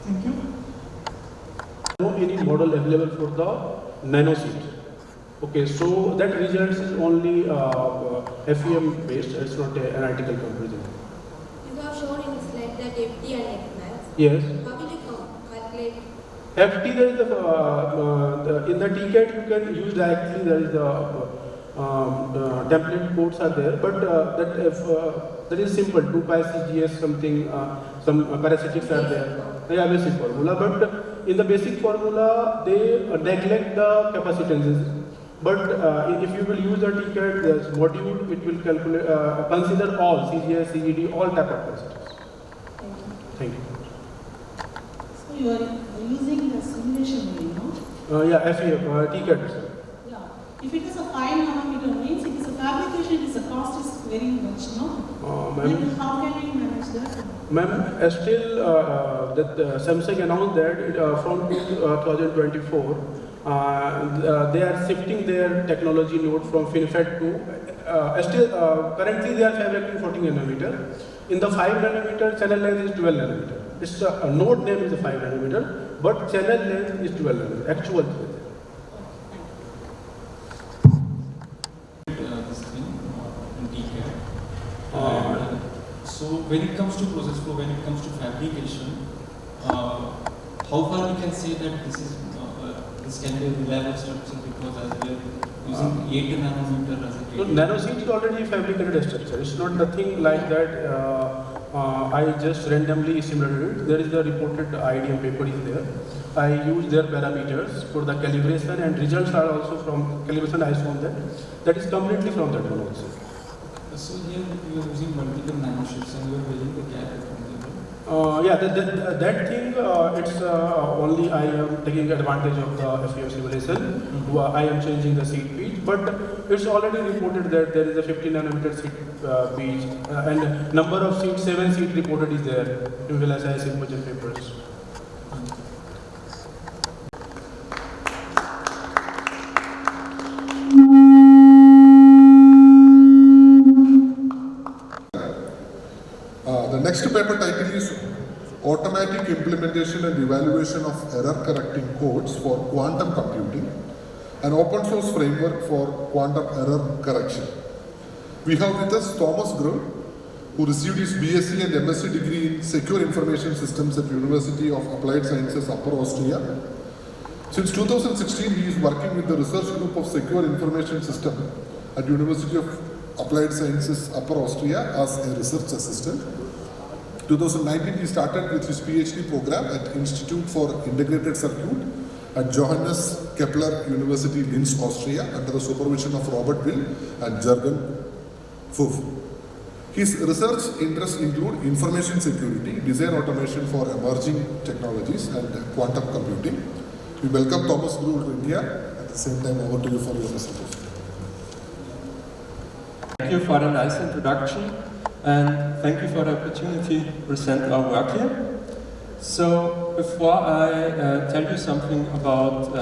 Thank you. No any model available for the nanosheet. Okay, so that result is only FEM based, it's not an analytical comparison. You have shown in the slide that FT and Fmax. Yes. How will you calculate? FT, there is in the TCAD you can use directly, there is the template codes are there, but that is simple, 2 pi CGS something, some parasitics are there. They have a basic formula, but in the basic formula they neglect the capacitances. But if you will use the TCAD module, it will calculate, consider all CGS, CGD, all type of capacitors. Thank you. So you are using the simulation way, no? Yeah, TCAD. Yeah. If it is a 5 nanometer means it is a fabrication, it is a cost is very much, no? Then how can we manage that? Ma'am, still Samsung announced that from 2024, they are shifting their technology node from FinFET to, currently they are fabricating 14 nanometer. In the 5 nanometer, channel length is 12 nanometer. It's a node name is 5 nanometer, but channel length is 12 nanometer, actual. This thing in detail. So when it comes to process flow, when it comes to fabrication, how far we can say that this can be a reliable structure, because as we are using 8 nanometer as a gate. So nanosheet is already a fabricated structure. It's not nothing like that. I just randomly simulated it. There is a reported IDM paper is there. I use their parameters for the calibration, and results are also from calibration I saw that. That is completely from that one also. So here you are using multiple nanosheets and you are building the gap from Yeah, that thing, it's only I am taking advantage of the FEM simulation. I am changing the seed pitch, but it's already reported that there is a 50 nanometer seed pitch, and number of seeds, 7 seed reported is there in VLSI symposium papers. The next paper title is Automatic Implementation and Evaluation of Error Correcting Codes for Quantum Computing, an open source framework for quantum error correction. We have with us Thomas Grull, who received his BSc and MSc degree in Secure Information Systems at University of Applied Sciences, Upper Austria. Since 2016, he is working with the research group of Secure Information System at University of Applied Sciences, Upper Austria as a research assistant. 2019, he started with his PhD program at Institute for Integrated Circuit at Johannes Kepler University, Linz, Austria, under the supervision of Robert Will and Jürgen Pfaff. His research interests include information security, design automation for emerging technologies, and quantum computing. We welcome Thomas Grull to India. At the same time, over to you for your presentation. Thank you for a nice introduction, and thank you for the opportunity to present our work here. So, before I tell you something about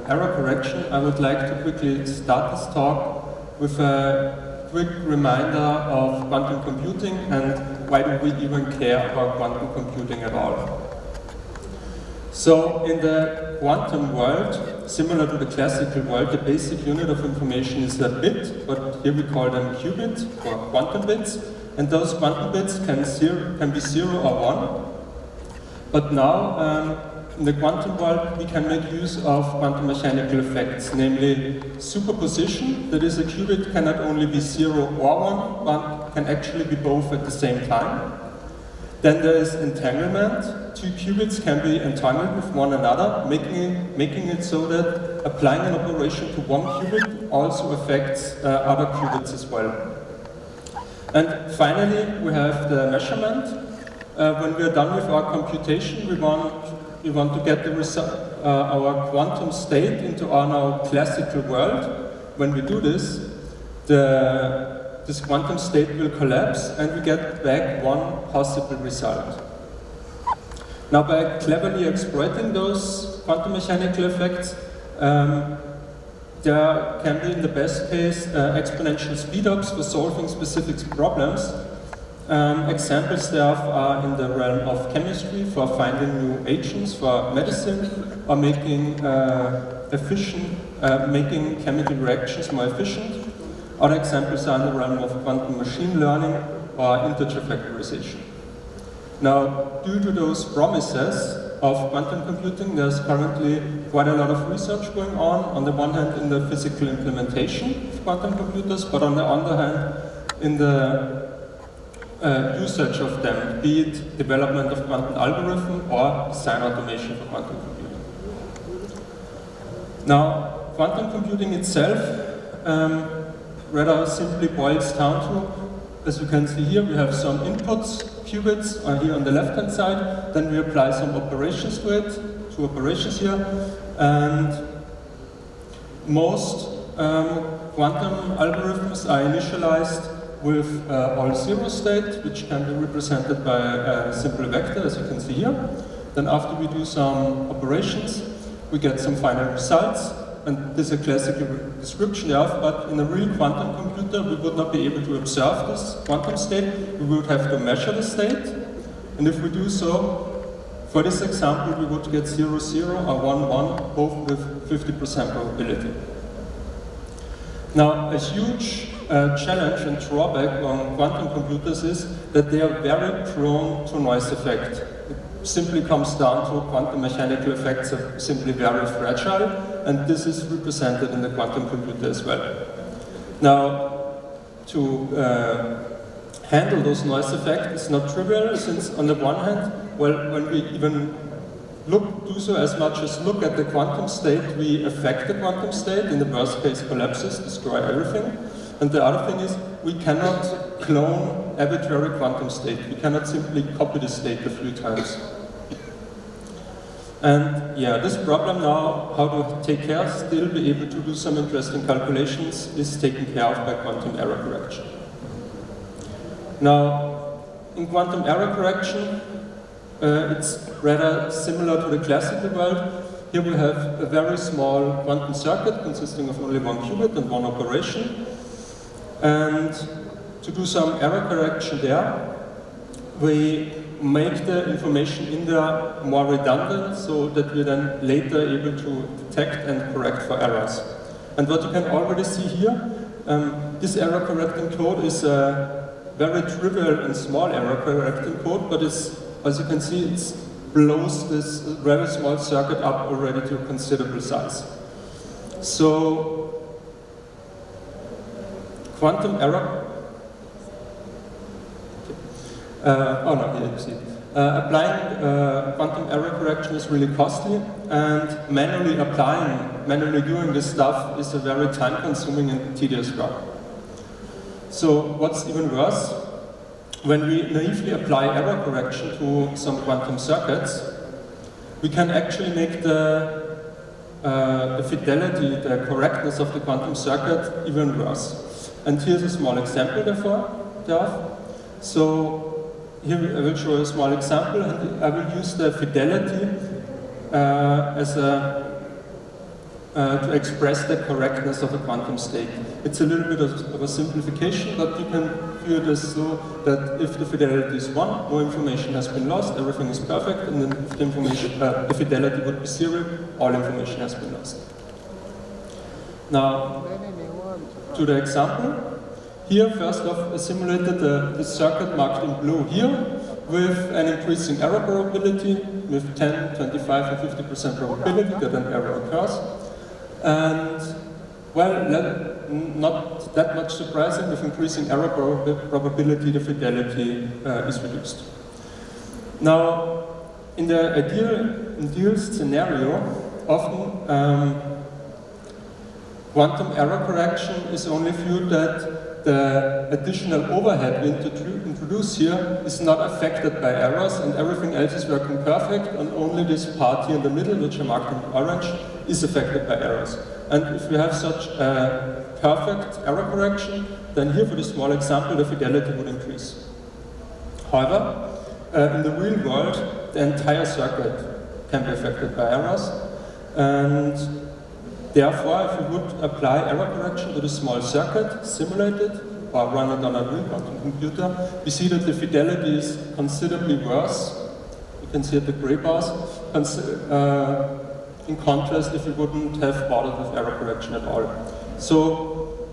error correction, I would like to quickly start this talk with a quick reminder of quantum computing and why do we even care about quantum computing at all. So, in the quantum world, similar to the classical world, the basic unit of information is a bit, but here we call them qubits or quantum bits, and those quantum bits can be 0 or 1. But now, in the quantum world, we can make use of quantum mechanical effects, namely superposition, that is, a qubit cannot only be 0 or 1, but can actually be both at the same time. Then there is entanglement. 2 qubits can be entangled with one another, making it so that applying an operation to one qubit also affects other qubits as well. And finally, we have the measurement. When we are done with our computation, we want to get the our quantum state into our now classical world. When we do this, this quantum state will collapse and we get back one possible result. Now, by cleverly exploiting those quantum mechanical effects, there can be, in the best case, exponential speedups for solving specific problems. Examples thereof are in the realm of chemistry, for finding new agents for medicine, or making making chemical reactions more efficient. Other examples are in the realm of quantum machine learning or integer factorization. Now, due to those promises of quantum computing, there's currently quite a lot of research going on the one hand in the physical implementation of quantum computers, but on the other hand in the usage of them, be it development of quantum algorithm or design automation for quantum computing. Now, quantum computing itself rather simply boils down to, as you can see here, we have some inputs, qubits, are here on the left-hand side, then we apply some operations to it, 2 operations here, and most quantum algorithms are initialized with all zero state, which can be represented by a simple vector, as you can see here. Then after we do some operations, we get some final results. And this is a classical description thereof, but in a real quantum computer, we would not be able to observe this quantum state. We would have to measure the state. And if we do so, for this example, we would get 0, 0 or 1, 1, both with 50% probability. Now, a huge challenge and drawback on quantum computers is that they are very prone to noise effect. It simply comes down to quantum mechanical effects are simply very fragile, and this is represented in the quantum computer as well. Now, to handle those noise effects is not trivial, since on the one hand, well, when we even do so as much as look at the quantum state, we affect the quantum state, in the worst case collapses, destroy everything. And the other thing is, we cannot clone arbitrary quantum state. We cannot simply copy the state a few times. And yeah, this problem now, how to take care, still be able to do some interesting calculations, is taken care of by quantum error correction. Now, in quantum error correction, it's rather similar to the classical world. Here we have a very small quantum circuit consisting of only one qubit and one operation. And to do some error correction there, we make the information in there more redundant so that we're then later able to detect and correct for errors. And what you can already see here, this error correcting code is a very trivial and small error correcting code, but it's, as you can see, it blows this very small circuit up already to a considerable size. So, quantum error. Oh no, here you see. Applying quantum error correction is really costly, and manually doing this stuff is a very time-consuming and tedious work. So, what's even worse? When we naively apply error correction to some quantum circuits, we can actually make the fidelity, the correctness of the quantum circuit even worse. And here's a small example thereof. So here I will show a small example, and I will use the fidelity as to express the correctness of a quantum state. It's a little bit of a simplification, but you can view this so that if the fidelity is 1, no information has been lost, everything is perfect, and then if the fidelity would be 0, all information has been lost. Now, to the example. Here, first off, I simulated the circuit marked in blue here with an increasing error probability with 10, 25, and 50% probability that an error occurs. And, well, not that much surprising, with increasing error probability, the fidelity is reduced. Now, in the ideal scenario, often quantum error correction is only viewed that the additional overhead we introduce here is not affected by errors, and everything else is working perfect, and only this part here in the middle, which I marked in orange, is affected by errors. And if we have such a perfect error correction, then here for the small example, the fidelity would increase. However, in the real world, the entire circuit can be affected by errors, and therefore, if we would apply error correction to the small circuit, simulate it, or run it on a real quantum computer, we see that the fidelity is considerably worse. You can see at the gray bars. In contrast, if we wouldn't have bothered with error correction at all. So,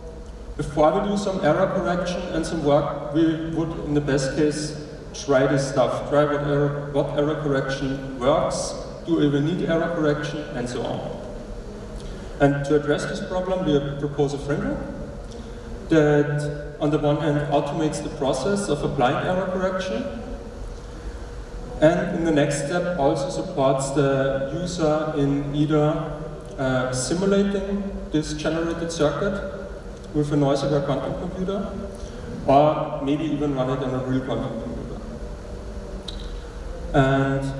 before we do some error correction and some work, we would, in the best case, try this stuff. Try what error correction works, do we even need error correction, and so on. And to address this problem, we propose a framework that, on the one hand, automates the process of applying error correction, and in the next step also supports the user in either simulating this generated circuit with a noisy quantum computer, or maybe even run it on a real quantum computer. And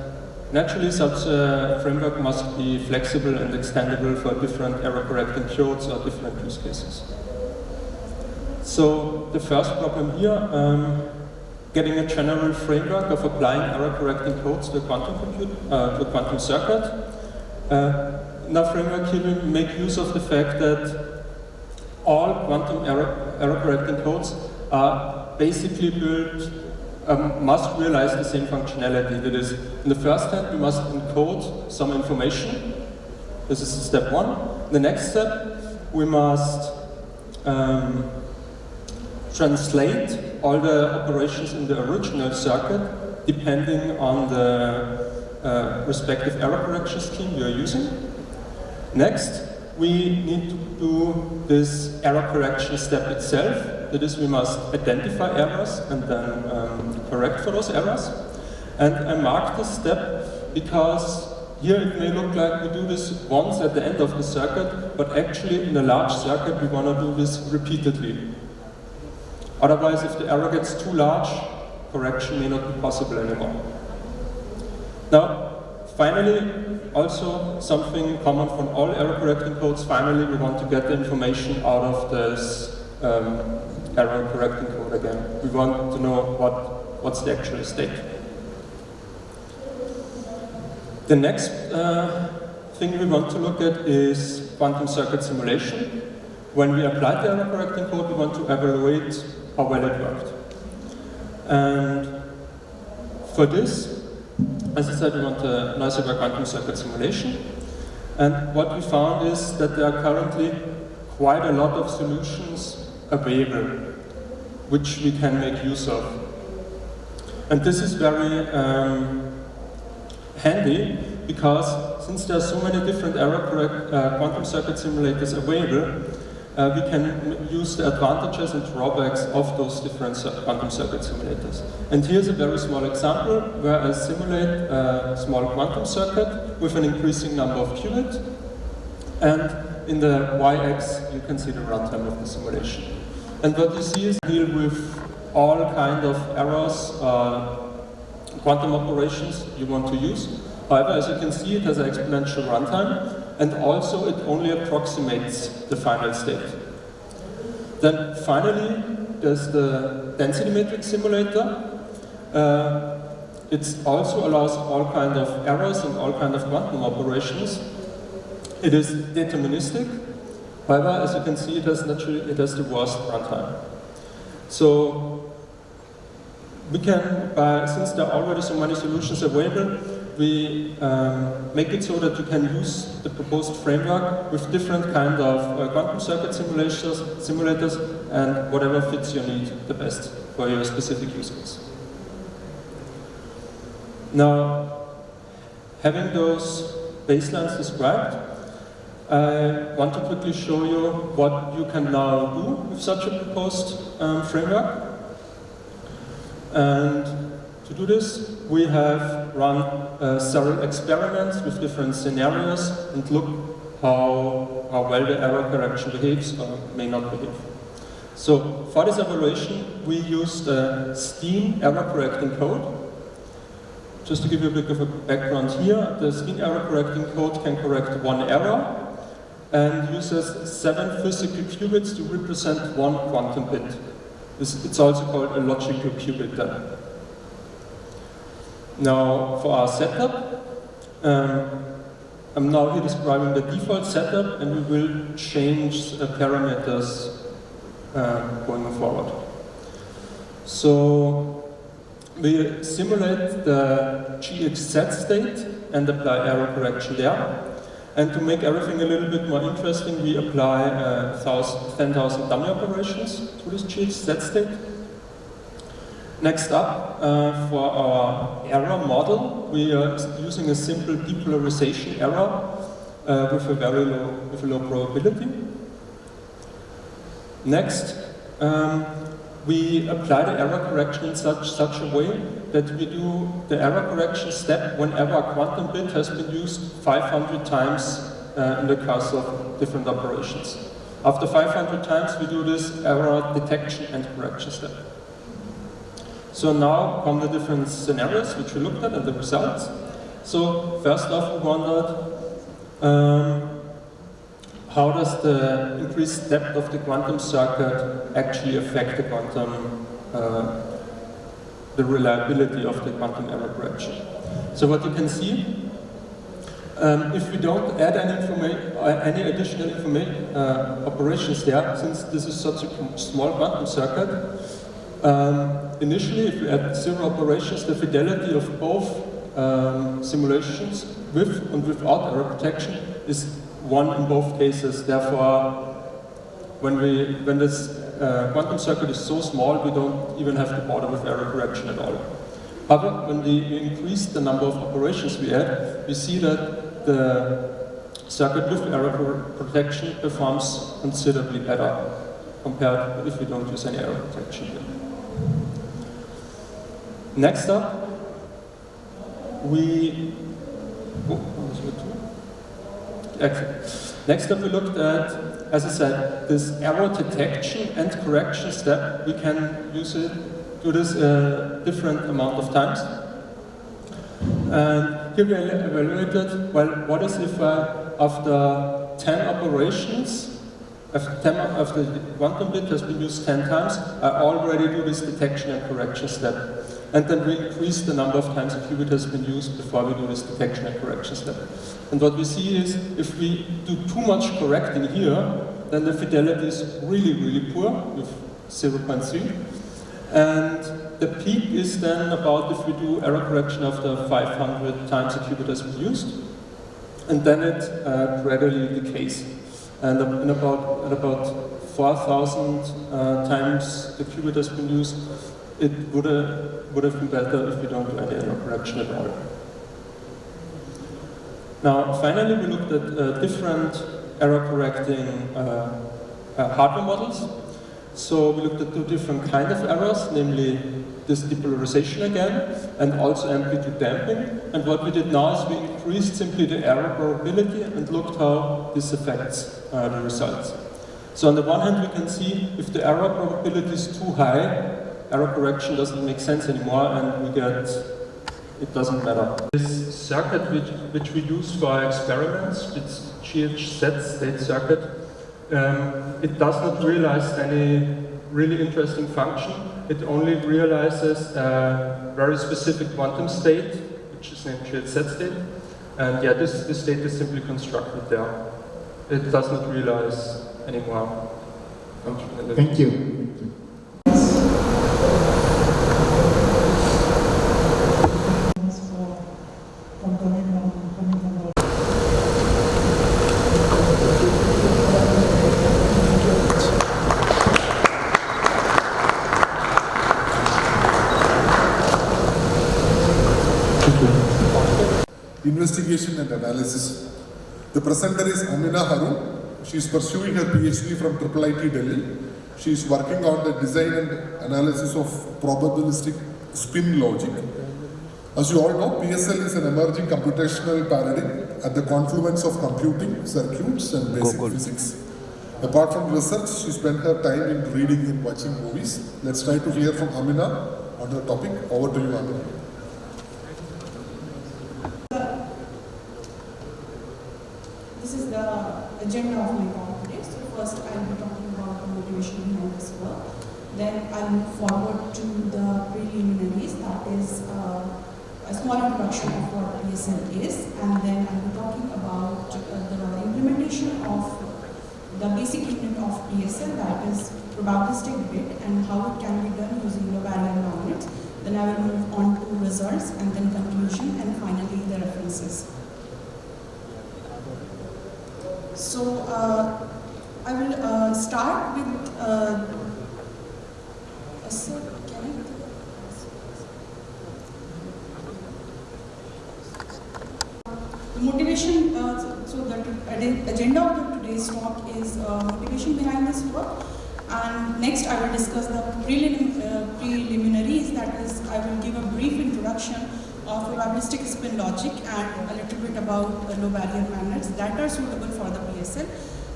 naturally, such a framework must be flexible and extendable for different error-correcting codes or different use cases. So the first problem here, getting a general framework of applying error-correcting codes to a quantum circuit. In our framework here, we make use of the fact that all quantum error-correcting codes are basically built, must realize the same functionality. That is, in the first step, we must encode some information. This is step one. The next step, we must translate all the operations in the original circuit depending on the respective error correction scheme we are using. Next, we need to do this error correction step itself. That is, we must identify errors and then correct for those errors. And I mark this step because here it may look like we do this once at the end of the circuit, but actually in a large circuit we want to do this repeatedly. Otherwise, if the error gets too large, correction may not be possible anymore. Now, finally, also something common from all error correcting codes, finally we want to get the information out of this error correcting code again. We want to know what's the actual state. The next thing we want to look at is quantum circuit simulation. When we apply the error correcting code, we want to evaluate how well it worked. And for this, as I said, we want a noisy quantum circuit simulation. And what we found is that there are currently quite a lot of solutions available, which we can make use of. And this is very handy, because since there are so many different quantum circuit simulators available, we can use the advantages and drawbacks of those different quantum circuit simulators. And here's a very small example where I simulate a small quantum circuit with an increasing number of qubits. And in the y-axis, you can see the runtime of the simulation. And what you see is deal with all kind of errors, quantum operations you want to use. However, as you can see, it has an exponential runtime, and also it only approximates the final state. Then finally, there's the density matrix simulator. It also allows all kinds of errors and all kinds of quantum operations. It is deterministic. However, as you can see, it has the worst runtime. So we can, since there are already so many solutions available, we make it so that you can use the proposed framework with different kind of quantum circuit simulators and whatever fits your need the best for your specific use case. Now, having those baselines described, I want to quickly show you what you can now do with such a proposed framework. And to do this, we have run several experiments with different scenarios and look how well the error correction behaves or may not behave. So for this evaluation, we used a Steam error correcting code. Just to give you a bit of a background here, the Steam error correcting code can correct one error and uses 7 physical qubits to represent one quantum bit. It's also called a logical qubit then. Now, for our setup, I'm now here describing the default setup, and we will change parameters going forward. So, we simulate the GHZ state and apply error correction there. And to make everything a little bit more interesting, we apply 10,000 dummy operations to this GHZ state. Next up, for our error model, we are using a simple depolarization error with a low probability. Next, we apply the error correction in such a way that we do the error correction step whenever a quantum bit has been used 500 times in the course of different operations. After 500 times, we do this error detection and correction step. So now come the different scenarios which we looked at and the results. So first off, we wondered how does the increased depth of the quantum circuit actually affect the quantum, the reliability of the quantum error correction. So what you can see, if we don't add any additional operations there, since this is such a small quantum circuit, initially if we add 0 operations, the fidelity of both simulations with and without error protection is 1 in both cases. Therefore, when this quantum circuit is so small, we don't even have to bother with error correction at all. However, when we increase the number of operations we add, we see that the circuit with error protection performs considerably better compared if we don't use any error protection here. Next up, we looked at, as I said, this error detection and correction step. We can do this a different amount of times. And here we evaluated, well, what is if after 10 operations, after the quantum bit has been used 10 times, I already do this detection and correction step. And then we increase the number of times a qubit has been used before we do this detection and correction step. And what we see is, if we do too much correcting here, then the fidelity is really, really poor, with 0.3. And the peak is then about if we do error correction after 500 times a qubit has been used. And then it gradually decays. And at about 4,000 times the qubit has been used, it would have been better if we don't do any error correction at all. Now, finally, we looked at different error correcting hardware models. So we looked at 2 different kinds of errors, namely this depolarization again, and also amplitude damping. And what we did now is we increased simply the error probability and looked how this affects the results. So on the one hand, we can see if the error probability is too high, error correction doesn't make sense anymore, and we get, it doesn't matter. This circuit which we use for our experiments, it's HICC state circuit, it does not realize any really interesting function. It only realizes a very specific quantum state, which is named HICC state. And yeah, this state is simply constructed there. It does not realize any more function. Thank you. Investigation and analysis. The presenter is Amina Harun. She is pursuing her PhD from IIIT Delhi. She is working on the design and analysis of probabilistic spin logic. As you all know, PSL is an emerging computational paradigm at the confluence of computing, circuits and basic physics. Apart from research, she spent her time in reading and watching movies. Let's try to hear from Amina on the topic. Over to you, Amina. This is the agenda of my talk today. So first I'll be talking about the motivation behind this work. Then I'll move forward to the preliminaries, that is a small introduction of what PSL is. And then I'll be talking about the implementation of the basic unit of PSL, that is probabilistic bit, and how it can be done using low barrier magnets. Then I will move on to results, and then conclusion, and finally the references. So I will start with the motivation. So the agenda of today's talk is motivation behind this work, and next I will discuss the preliminaries. That is, I will give a brief introduction of probabilistic spin logic and a little bit about low barrier magnets that are suitable for the PSL.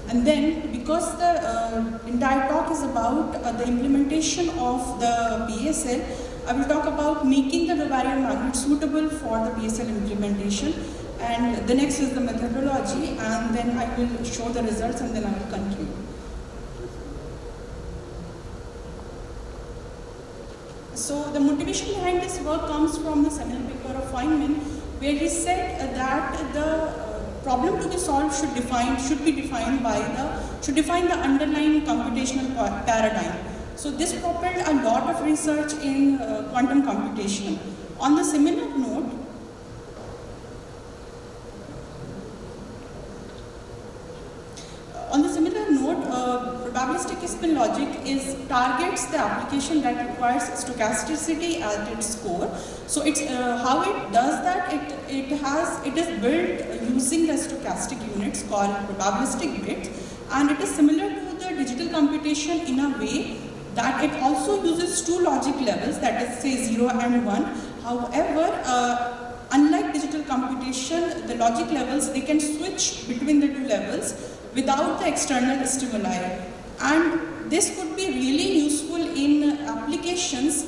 And then, because the entire talk is about the implementation of the PSL, I will talk about making the low barrier magnet suitable for the PSL implementation. and the next is the methodology, and then I will show the results and then I will conclude. So the motivation behind this work comes from the seminal paper of Feynman, where he said that the problem to be solved should define the underlying computational paradigm. So this propelled a lot of research in quantum computation. On the similar note, probabilistic spin logic targets the application that requires stochasticity at its core. So it's how it does that. It is built using the stochastic units called probabilistic bits, and it is similar to the digital computation in a way that it also uses two logic levels, that is say 0 and 1. However, unlike digital computation, the logic levels, they can switch between the two levels without the external stimuli. And this could be really useful in applications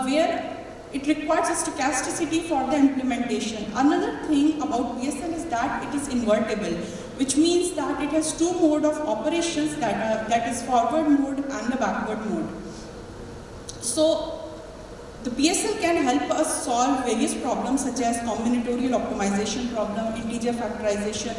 where it requires a stochasticity for the implementation. Another thing about PSL is that it is invertible, which means that it has two modes of operations, that is forward mode and the backward mode. So the PSL can help us solve various problems such as combinatorial optimization problem, integer factorization,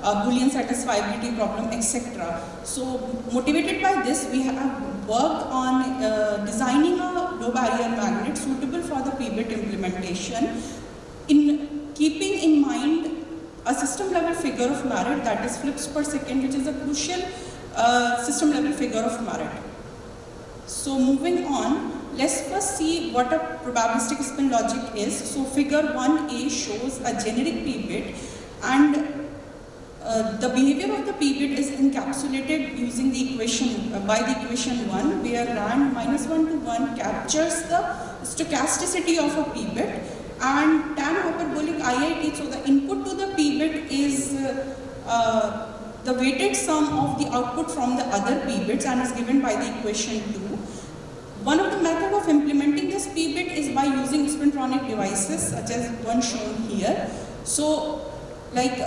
Boolean satisfiability problem, etc. So motivated by this, we have worked on designing a low barrier magnet suitable for the p-bit implementation, in keeping in mind a system level figure of merit, that is flips per second, which is a crucial system level figure of merit. So moving on, let's first see what a probabilistic spin logic is. So figure 1a shows a generic p-bit, and the behavior of the p-bit is encapsulated using the equation, by the equation 1, where rand -1 to 1 captures the stochasticity of a p-bit, and tan hyperbolic IIT, so the input to the p-bit is the weighted sum of the output from the other p-bits and is given by the equation 2. One of the methods of implementing this p-bit is by using spintronic devices such as one shown here. So like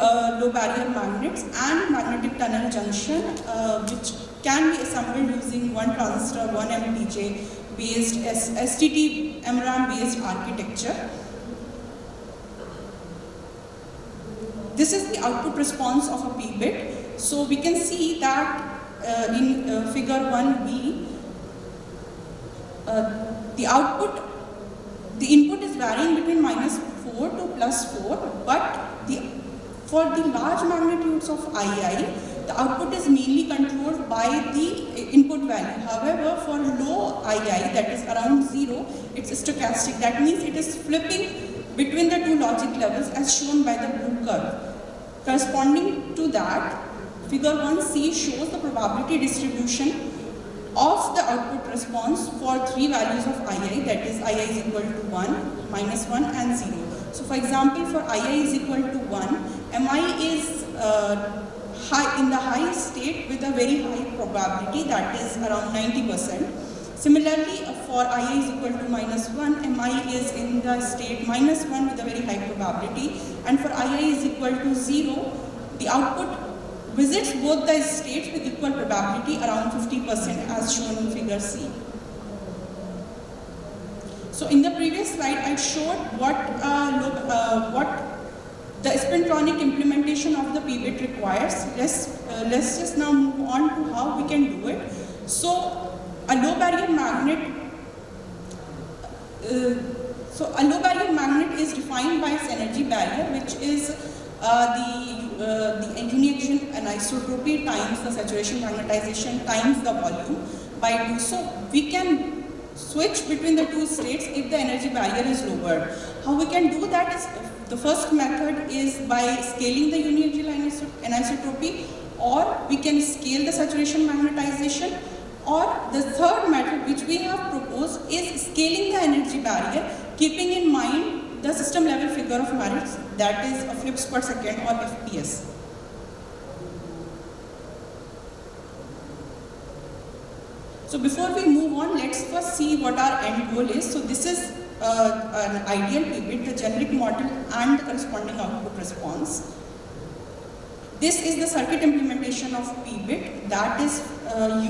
low barrier magnets and magnetic tunnel junction, which can be assembled using one transistor, one MTJ based STT MRAM based architecture. This is the output response of a p-bit. So we can see that in figure 1b, the input is varying between -4 to +4, but for the large magnitudes of II, the output is mainly controlled by the input value. However, for low II, that is around 0, it's stochastic. That means it is flipping between the two logic levels as shown by the blue curve. Corresponding to that, figure 1c shows the probability distribution of the output response for three values of II, that is II is equal to 1, -1 and 0. So for example, for II is equal to 1, Mi is in the high state with a very high probability, that is around 90%. Similarly, for II is equal to -1, Mi is in the state -1 with a very high probability, and for II is equal to 0, the output visits both the states with equal probability, around 50%, as shown in figure C. So in the previous slide, I showed what the spintronic implementation of the p-bit requires. Let's just now move on to how we can do it. So a low barrier magnet. A low barrier magnet is defined by its energy barrier, which is the uniaction anisotropy times the saturation magnetization times the volume. So we can switch between the two states if the energy barrier is lowered. How we can do that is, the first method is by scaling the uniaxial anisotropy, or we can scale the saturation magnetization, or the third method which we have proposed is scaling the energy barrier, keeping in mind the system level figure of merits, that is a flips per second or FPS. So before we move on, let's first see what our end goal is. So this is an ideal p-bit, the generic model and the corresponding output response. This is the circuit implementation of p-bit that is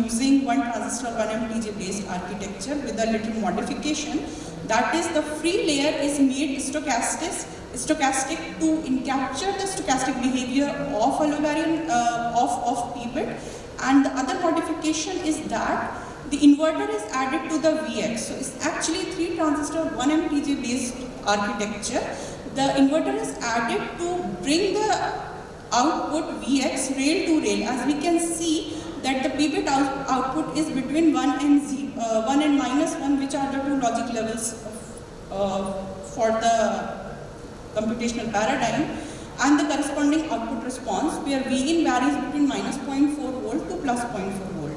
using one transistor 1MTJ based architecture with a little modification. That is, the free layer is made stochastic to capture the stochastic behavior of a low variant of p-bit, and the other modification is that the inverter is added to the VX. So it's actually 3 transistor 1MTJ based architecture. The inverter is added to bring the output Vx rail to rail. As we can see that the p-bit output is between 1 and minus 1, which are the 2 logic levels for the computational paradigm, and the corresponding output response where Vin varies between minus 0.4 volt to plus 0.4 volt.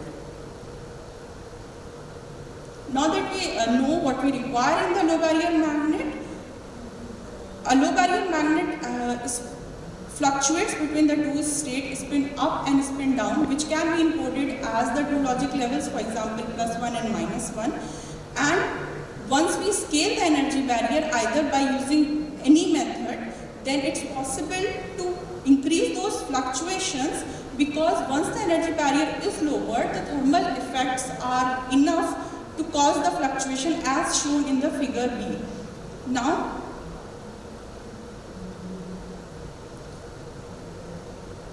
Now that we know what we require in the low barrier magnet, a low barrier magnet fluctuates between the 2 states, spin up and spin down, which can be encoded as the 2 logic levels, for example plus 1 and minus 1. And once we scale the energy barrier either by using any method, then it's possible to increase those fluctuations, because once the energy barrier is lowered, the thermal effects are enough to cause the fluctuation as shown in the figure B. Now,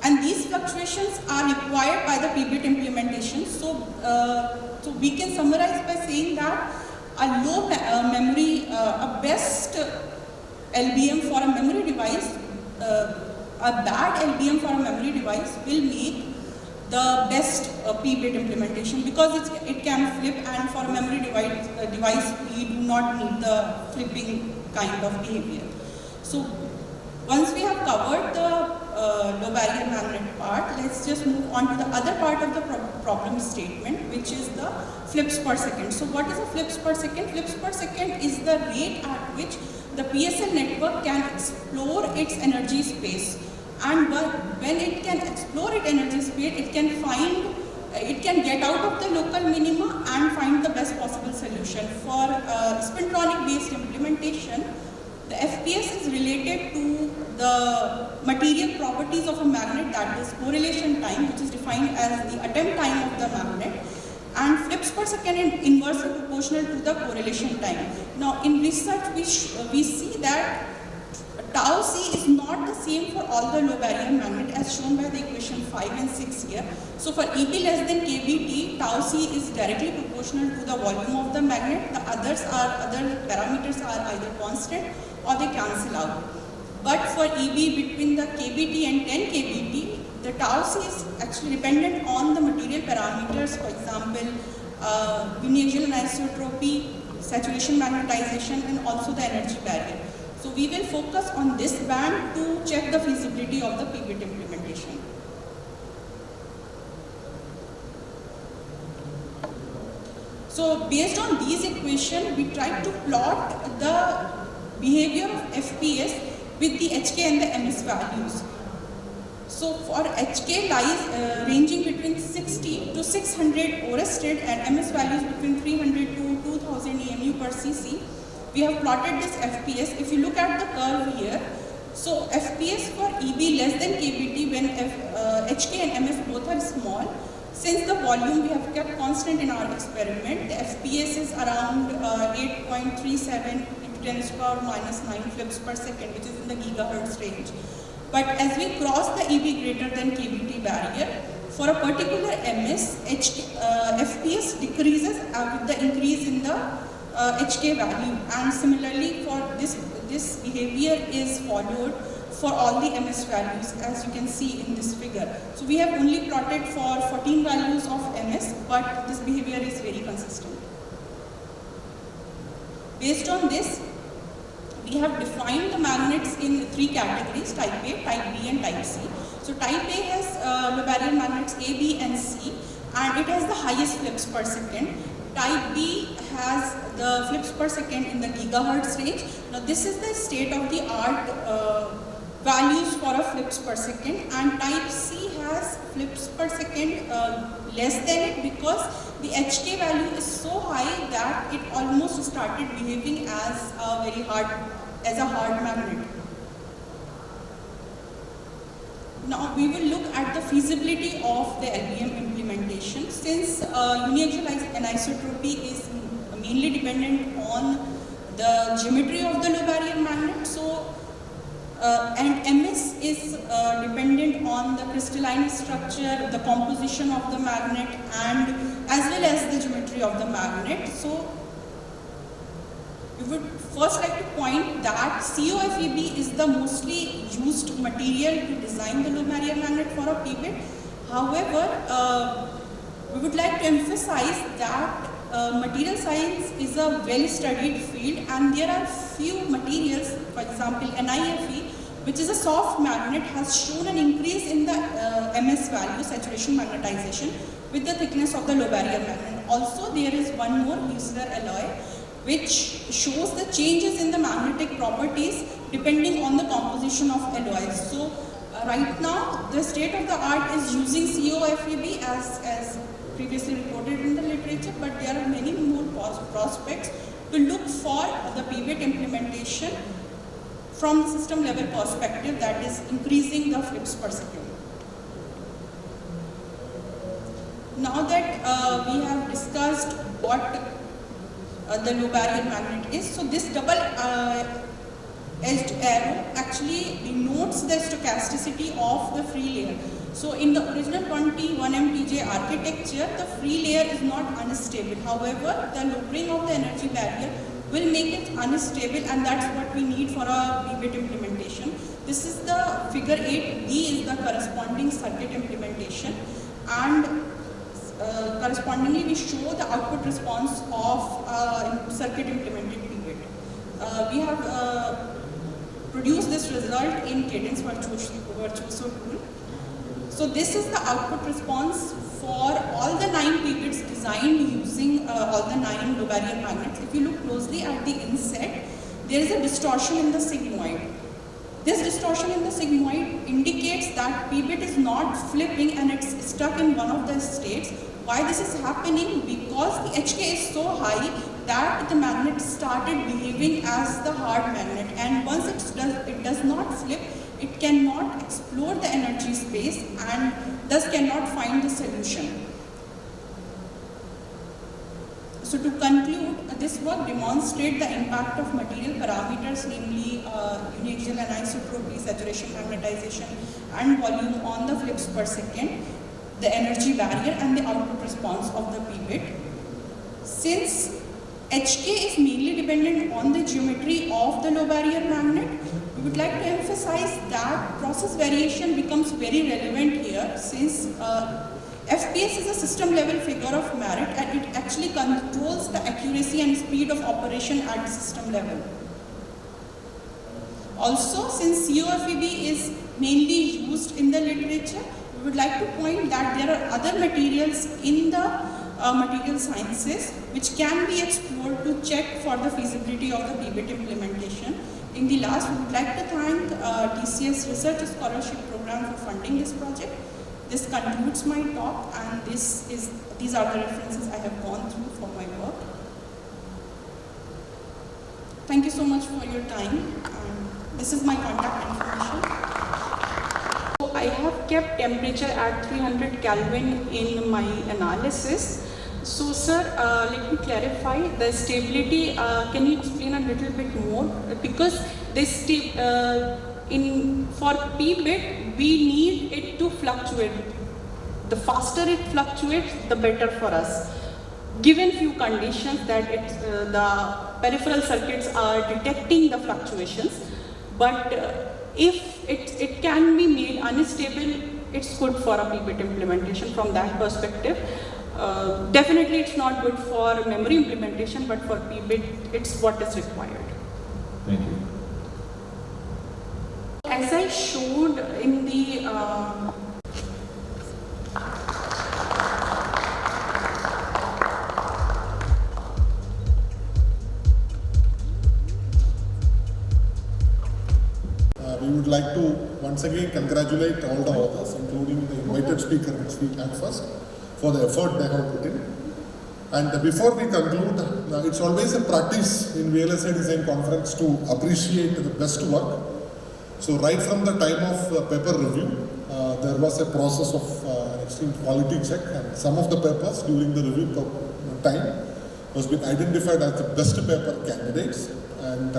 and these fluctuations are required by the p-bit implementation. So we can summarize by saying that a low memory, a best LBM for a memory device, a bad LBM for a memory device will make the best p-bit implementation, because it can flip, and for a memory device we do not need the flipping kind of behavior. So once we have covered the low barrier magnet part, let's just move on to the other part of the problem statement, which is the flips per second. So what is a flips per second? Flips per second is the rate at which the PSL network can explore its energy space. And when it can explore its energy space, it can get out of the local minima and find the best possible solution. For spintronic based implementation, the FPS is related to the material properties of a magnet, that is correlation time, which is defined as the attempt time of the magnet, and flips per second is inversely proportional to the correlation time. Now in research we see that tau c is not the same for all the low barrier magnet as shown by the equation 5 and 6 here. So for EB less than kBt, tau c is directly proportional to the volume of the magnet. The other parameters are either constant or they cancel out. But for EB between the kBt and 10 kBt, the tau c is actually dependent on the material parameters, for example, biaxial anisotropy, saturation magnetization, and also the energy barrier. So we will focus on this band to check the feasibility of the p-bit implementation. So based on these equations, we tried to plot the behavior of FPS with the HK and the MS values. So for HK lies ranging between 60 to 600 orested and MS values between 300 to 2000 EMU per cc. We have plotted this FPS. If you look at the curve here, so FPS for EB less than kBt when HK and MS both are small. Since the volume we have kept constant in our experiment, the FPS is around 8.37 into 10 to the power minus 9 flips per second, which is in the gigahertz range. But as we cross the EB greater than kBt barrier, for a particular MS, FPS decreases with the increase in the HK value, and similarly for this behavior is followed for all the MS values, as you can see in this figure. So we have only plotted for 14 values of MS, but this behavior is very consistent. Based on this, we have defined the magnets in 3 categories: type A, type B, and type C. So type A has low barrier magnets A, B, and C, and it has the highest flips per second. Type B has the flips per second in the gigahertz range. Now this is the state of the art values for a flips per second, and type C has flips per second less than it because the HK value is so high that it almost started behaving as a hard magnet. Now we will look at the feasibility of the LBM implementation. Since uniaxial anisotropy is mainly dependent on the geometry of the low barrier magnet, so and MS is dependent on the crystalline structure, the composition of the magnet, and as well as the geometry of the magnet. So we would first like to point that COFEB is the mostly used material to design the low barrier magnet for a p-bit. However, we would like to emphasize that material science is a well-studied field, and there are few materials, for example NIFE, which is a soft magnet, has shown an increase in the MS value, saturation magnetization, with the thickness of the low barrier magnet. Also there is one more Huesler alloy, which shows the changes in the magnetic properties depending on the composition of alloys. So right now the state of the art is using COFEB as previously reported in the literature, but there are many more prospects to look for the p-bit implementation from the system level perspective, that is increasing the flips per second. Now that we have discussed what the low barrier magnet is, so this double edged arrow actually denotes the stochasticity of the free layer. So in the original 21 MTJ architecture, the free layer is not unstable. However, the lowering of the energy barrier will make it unstable, and that's what we need for a p-bit implementation. This is the figure 8B is the corresponding circuit implementation, and correspondingly we show the output response of circuit implemented p-bit. We have produced this result in Cadence Virtuoso tool. So this is the output response for all the 9 p-bits designed using all the 9 low barrier magnets. If you look closely at the inset, there is a distortion in the sigmoid. This distortion in the sigmoid indicates that p-bit is not flipping and it's stuck in one of the states. Why this is happening? Because the HK is so high that the magnet started behaving as the hard magnet, and once it does not flip, it cannot explore the energy space and thus cannot find the solution. So to conclude, this work demonstrates the impact of material parameters, namely uniaxial anisotropy, saturation magnetization, and volume on the flips per second, the energy barrier, and the output response of the p-bit. Since HK is mainly dependent on the geometry of the low barrier magnet, we would like to emphasize that process variation becomes very relevant here, since FPS is a system level figure of merit, and it actually controls the accuracy and speed of operation at the system level. Also, since COFEB is mainly used in the literature, we would like to point that there are other materials in the material sciences which can be explored to check for the feasibility of the p-bit implementation. In the last, we would like to thank TCS Research Scholarship Program for funding this project. This concludes my talk, and these are the references I have gone through for my work. Thank you so much for your time, and this is my contact information. So I have kept temperature at 300 Kelvin in my analysis. So sir, let me clarify the stability. Can you explain a little bit more? Because this for p-bit, we need it to fluctuate. The faster it fluctuates, the better for us. Given few conditions that the peripheral circuits are detecting the fluctuations, but if it can be made unstable, it's good for a p-bit implementation from that perspective. Definitely it's not good for memory implementation, but for p-bit, it's what is required. Thank you. As I showed in the we would like to once again congratulate all the authors, including the invited speaker which we had first, for the effort they have put in. And before we conclude, it's always a practice in VLSI Design Conference to appreciate the best work. So right from the time of paper review, there was a process of an extreme quality check, and some of the papers during the review time was been identified as the best paper candidates. And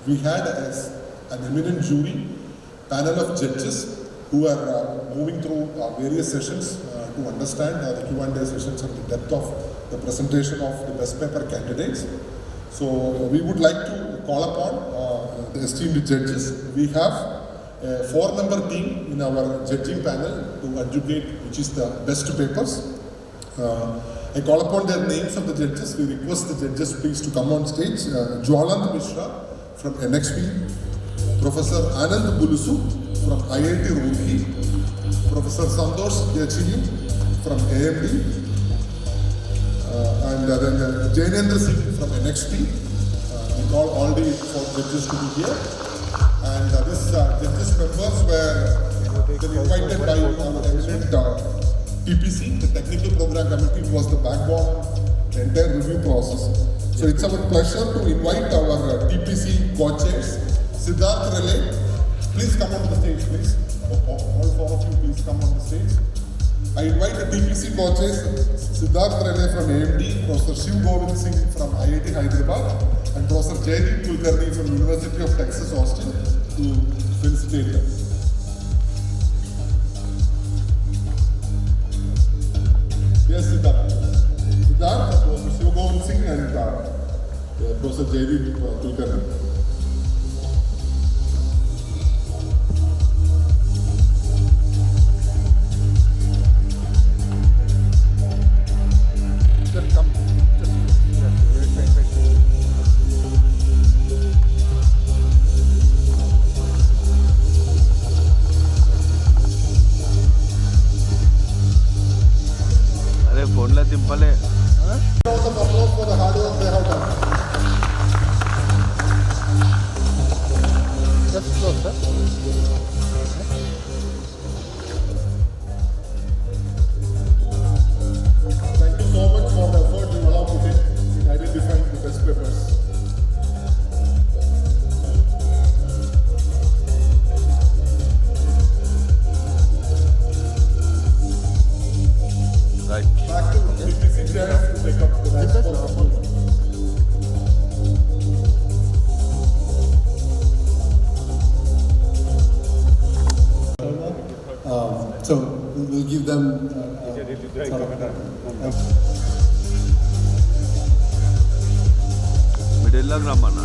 we had as an eminent jury panel of judges who are moving through various sessions to understand the Q&A sessions and the depth of the presentation of the best paper candidates. So we would like to call upon the esteemed judges. We have a 4-member team in our judging panel to adjudicate which is the best papers. I call upon their names of the judges. We request the judges please to come on stage. Jwalant Mishra from NXP, Professor Anand Bulusu from IIT Roorkee, Professor Santosh Yachini from AMD, and then Jainendra Singh from NXP. We call all the 4 judges to be here. And these judges members were invited by our eminent TPC, the Technical Program Committee, was the backbone of the entire review process. So it's our pleasure to invite our TPC co-chairs, Siddharth Relay. Please come on the stage, please. All 4 of you, please come on the stage. I invite the TPC co-chairs, Siddharth Relay from AMD, Professor Shiv Govind Singh from IIT Hyderabad, and Professor Jaideep Kulkarni from University of Texas, Austin, to felicitate them. Yes, Siddharth. Siddharth, Professor Shiv Govind Singh, and Professor Jaideep Kulkarni. For the hard work they have done. Just close, sir. Thank you so much for the effort you all put in identifying the best papers. Right. Back to TPC chairs to take up the next one. So we'll give them middle la grammar na